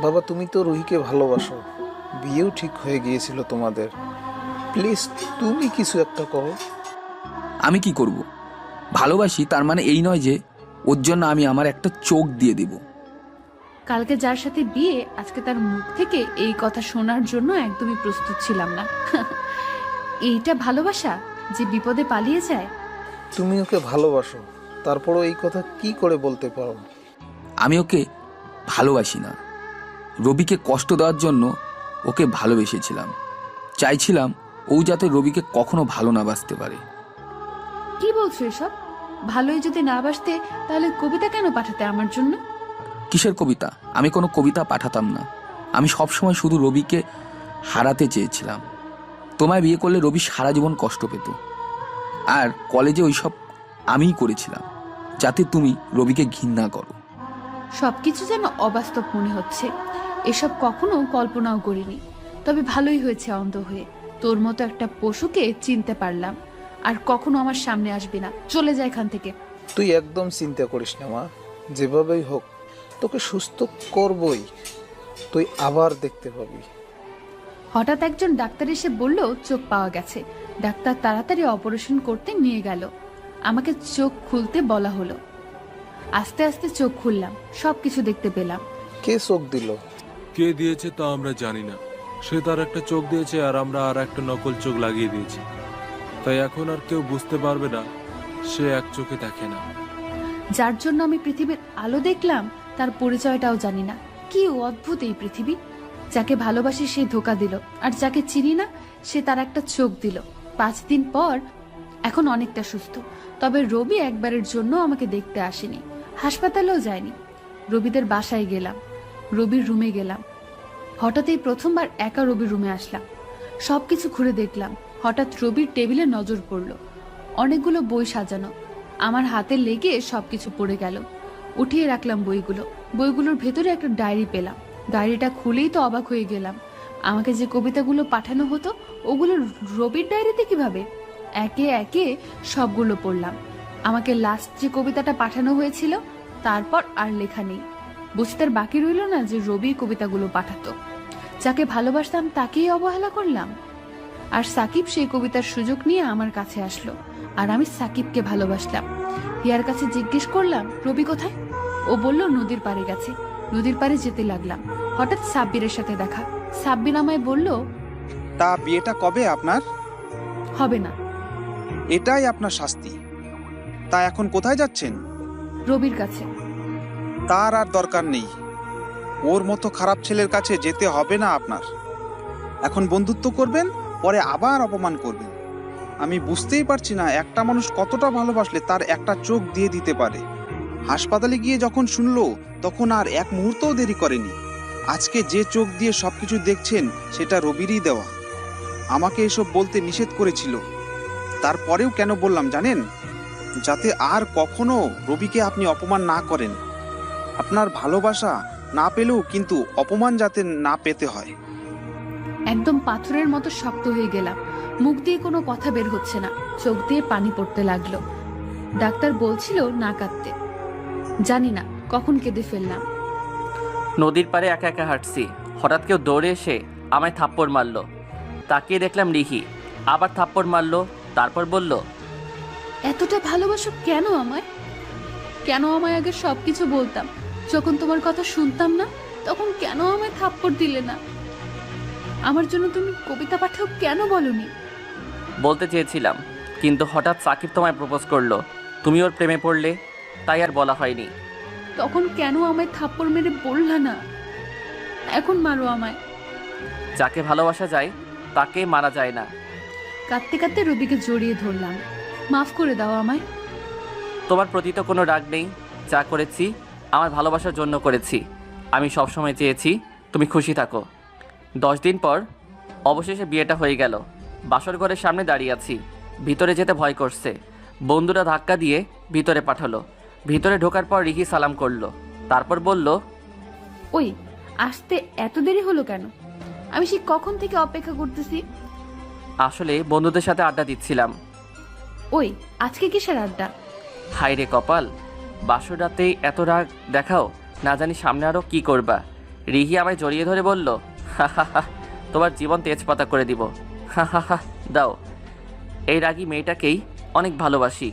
বাবা, তুমি তো রুহিকে ভালোবাসো, বিয়েও ঠিক হয়ে গিয়েছিল তোমাদের। প্লিজ তুমি কিছু একটা করো। আমি কি করব? ভালোবাসি তার মানে এই নয় যে ওর জন্য আমি আমার একটা চোখ দিয়ে দেব। কালকে যার সাথে বিয়ে, আজকে তার মুখ থেকে এই কথা শোনার জন্য একদমই প্রস্তুত ছিলাম না। এইটা ভালোবাসা যে বিপদে পালিয়ে যায়? তুমি ওকে ভালোবাসো, তারপরও এই কথা কি করে বলতে পারো? আমি ওকে ভালোবাসি না। রবিকে কষ্ট দেওয়ার জন্য ওকে ভালোবেসেছিলাম। চাইছিলাম ও যাতে রবিকে কখনো ভালো না বাসতে পারে। কি বলছো এসব? ভালোই যদি না বাসতে তাহলে কবিতা কেন পাঠাতে আমার জন্য? কিসের কবিতা? আমি কোনো কবিতা পাঠাতাম না। আমি সবসময় শুধু রবিকে হারাতে চেয়েছিলাম। তোমায় বিয়ে করলে রবি সারা জীবন কষ্ট পেত। আর কলেজে ওইসব আমিই করেছিলাম যাতে তুমি রবিকে ঘৃণা করো। সবকিছু যেন অবাস্তব মনে হচ্ছে। এসব কখনো কল্পনাও করিনি। তবে ভালোই হয়েছে অন্ধ হয়ে। তোর মতো একটা পশুকে চিনতে পারলাম। আর কখনো আমার সামনে আসবি না। চলে যায় এখান থেকে। তুই একদম চিন্তা করিস না মা, যেভাবেই হোক তোকে সুস্থ করবই। তুই আবার দেখতে পাবি। হঠাৎ একজন ডাক্তার এসে বলল চোখ পাওয়া গেছে। ডাক্তার তাড়াতাড়ি অপারেশন করতে নিয়ে গেল। আমাকে চোখ খুলতে বলা হলো। আস্তে আস্তে চোখ খুললাম, সবকিছু দেখতে পেলাম। কে চোখ দিল? কে দিয়েছে তা আমরা জানি না। সে তার একটা চোখ দিয়েছে আর আমরা আর একটা নকল চোখ লাগিয়ে দিয়েছি। তাই এখন আর কেউ বুঝতে পারবে না সে এক চোখে দেখে না। যার জন্য আমি পৃথিবীর আলো দেখলাম তার পরিচয়টাও জানি না। কি অদ্ভুত এই পৃথিবী। যাকে ভালোবাসি সে ধোকা দিল, আর যাকে চিনি না সে তার একটা চোখ দিল। 5 দিন পর এখন অনেকটা সুস্থ। তবে রবি একবারের জন্য আমাকে দেখতে আসেনি, হাসপাতালেও যায়নি। রবিদের বাসায় গেলাম, রবির রুমে গেলাম। হঠাৎ এই প্রথমবার একা রবির রুমে আসলাম। সবকিছু ঘুরে দেখলাম। হঠাৎ রবির টেবিলে নজর পড়লো। অনেকগুলো বই সাজানো। আমার হাতে লেগে সবকিছু পড়ে গেল। উঠিয়ে রাখলাম বইগুলো। বইগুলোর ভেতরে একটা ডায়েরি পেলাম। ডায়েরিটা খুলেই তো অবাক হয়ে গেলাম। আমাকে যে কবিতাগুলো পাঠানো হতো ওগুলো রবির ডায়েরিতে কিভাবে? একে একে সবগুলো পড়লাম। আমাকে লাস্ট যে কবিতাটা পাঠানো হয়েছিল তারপর আর লেখা নেই। বুঝতে আর বাকি রইল না যে রবি কবিতাগুলো পাঠাতো। যাকে ভালোবাসতাম তাকেই অবহেলা করলাম। আর সাকিব সেই কবিতার সুযোগ নিয়ে আমার কাছে আসলো, আর আমি সাকিবকে ভালোবাসলাম। হিয়ার কাছে জিজ্ঞেস করলাম রবি কোথায়? ও বলল নদীর পাড়ে গেছে। নদীর পাড়ে যেতে লাগলাম। হঠাৎ সাব্বিরের সাথে দেখা। সাব্বির আমায় বলল, তা বিয়েটা কবে আপনার? হবে না। এটাই আপনার শাস্তি। তা এখন কোথায় যাচ্ছেন? রবির কাছে। তার আর দরকার নেই। ওর মতো খারাপ ছেলের কাছে যেতে হবে না আপনার। এখন বন্ধুত্ব করবেন, পরে আবার অপমান করবেন। আমি বুঝতেই পারছি না একটা মানুষ কতটা ভালোবাসলে তার একটা চোখ দিয়ে দিতে পারে। হাসপাতালে গিয়ে যখন শুনলো তখন আর এক মুহূর্তও দেরি করেনি। আজকে যে চোখ দিয়ে সবকিছু দেখছেন সেটা রবিরই দেওয়া। আমাকে এসব বলতে নিষেধ করেছিল, তারপরেও কেন বললাম জানেন? যাতে আর কখনো রবিকে আপনি অপমান না করেন। আপনার ভালোবাসা না পেলেও কিন্তু অপমান যাতে না পেতে হয়। একদম পাথরের মতো শক্ত হয়ে গেলাম। মুখ দিয়ে কোনো কথা বের হচ্ছে না, চোখ দিয়ে পানি পড়তে লাগলো। ডাক্তার বলছিল না কাঁদতে, জানি না কখন কেঁদে ফেললাম। নদীর পাড়ে একা একা হাঁটছি, হঠাৎ কেউ দৌড়ে এসে আমায় থাপ্পড় মারলো। তাকিয়ে দেখলাম রিহি, আবার থাপ্পড় মারলো, তারপর বলল, এতটা ভালোবাসো কেন আমায়? কেন আমায় আগে সবকিছু বলতাম? যখন তোমার কথা শুনতাম না তখন কেন আমায় থাপ্পড় দিলে না? আমার জন্য তুমি কবিতা পাঠাও কেন বলনি? বলতে চেয়েছিলাম, কিন্তু হঠাৎ সাকিব তোমায় প্রপোজ করলো, তুমি ওর প্রেমে পড়লে, তাই আর বলা হয়নি। তখন কেন আমায় থাপ্পড় মেরে বললা না? এখন মারো আমায়। যাকে ভালোবাসা যায় তাকে মারা যায় না। কাঁদতে কাঁদতে রবিকে জড়িয়ে ধরলাম। মাফ করে দাও আমায়। তোমার প্রতি তো কোনো রাগ নেই, যা করেছি আমার ভালোবাসার জন্য করেছি। আমি সবসময় চেয়েছি তুমি খুশি থাকো। 10 দিন পর অবশেষে বিয়েটা হয়ে গেল। বাসর ঘরের সামনে দাঁড়িয়ে আছি, ভিতরে যেতে ভয় করছে। বন্ধুরা ধাক্কা দিয়ে ভিতরে পাঠালো। ভিতরে ঢোকার পর রিহি সালাম করলো, তারপর বলল, ওই আসতে এত দেরি হলো কেন? আমি সে কখন থেকে অপেক্ষা করতেছি। আসলে বন্ধুদের সাথে আড্ডা দিচ্ছিলাম। ওই আজকে কিসের আড্ডা? হাই রে কপাল, বাসর রাতে এত রাগ দেখাও, না জানি সামনে আরও কি করবা। রিহি আমায় জড়িয়ে ধরে বলল, হা হা হা, তোমার জীবন তেজপাতা করে দিব, হা হা হা। দাও, এই রাগী মেয়েটাকেই অনেক ভালোবাসি।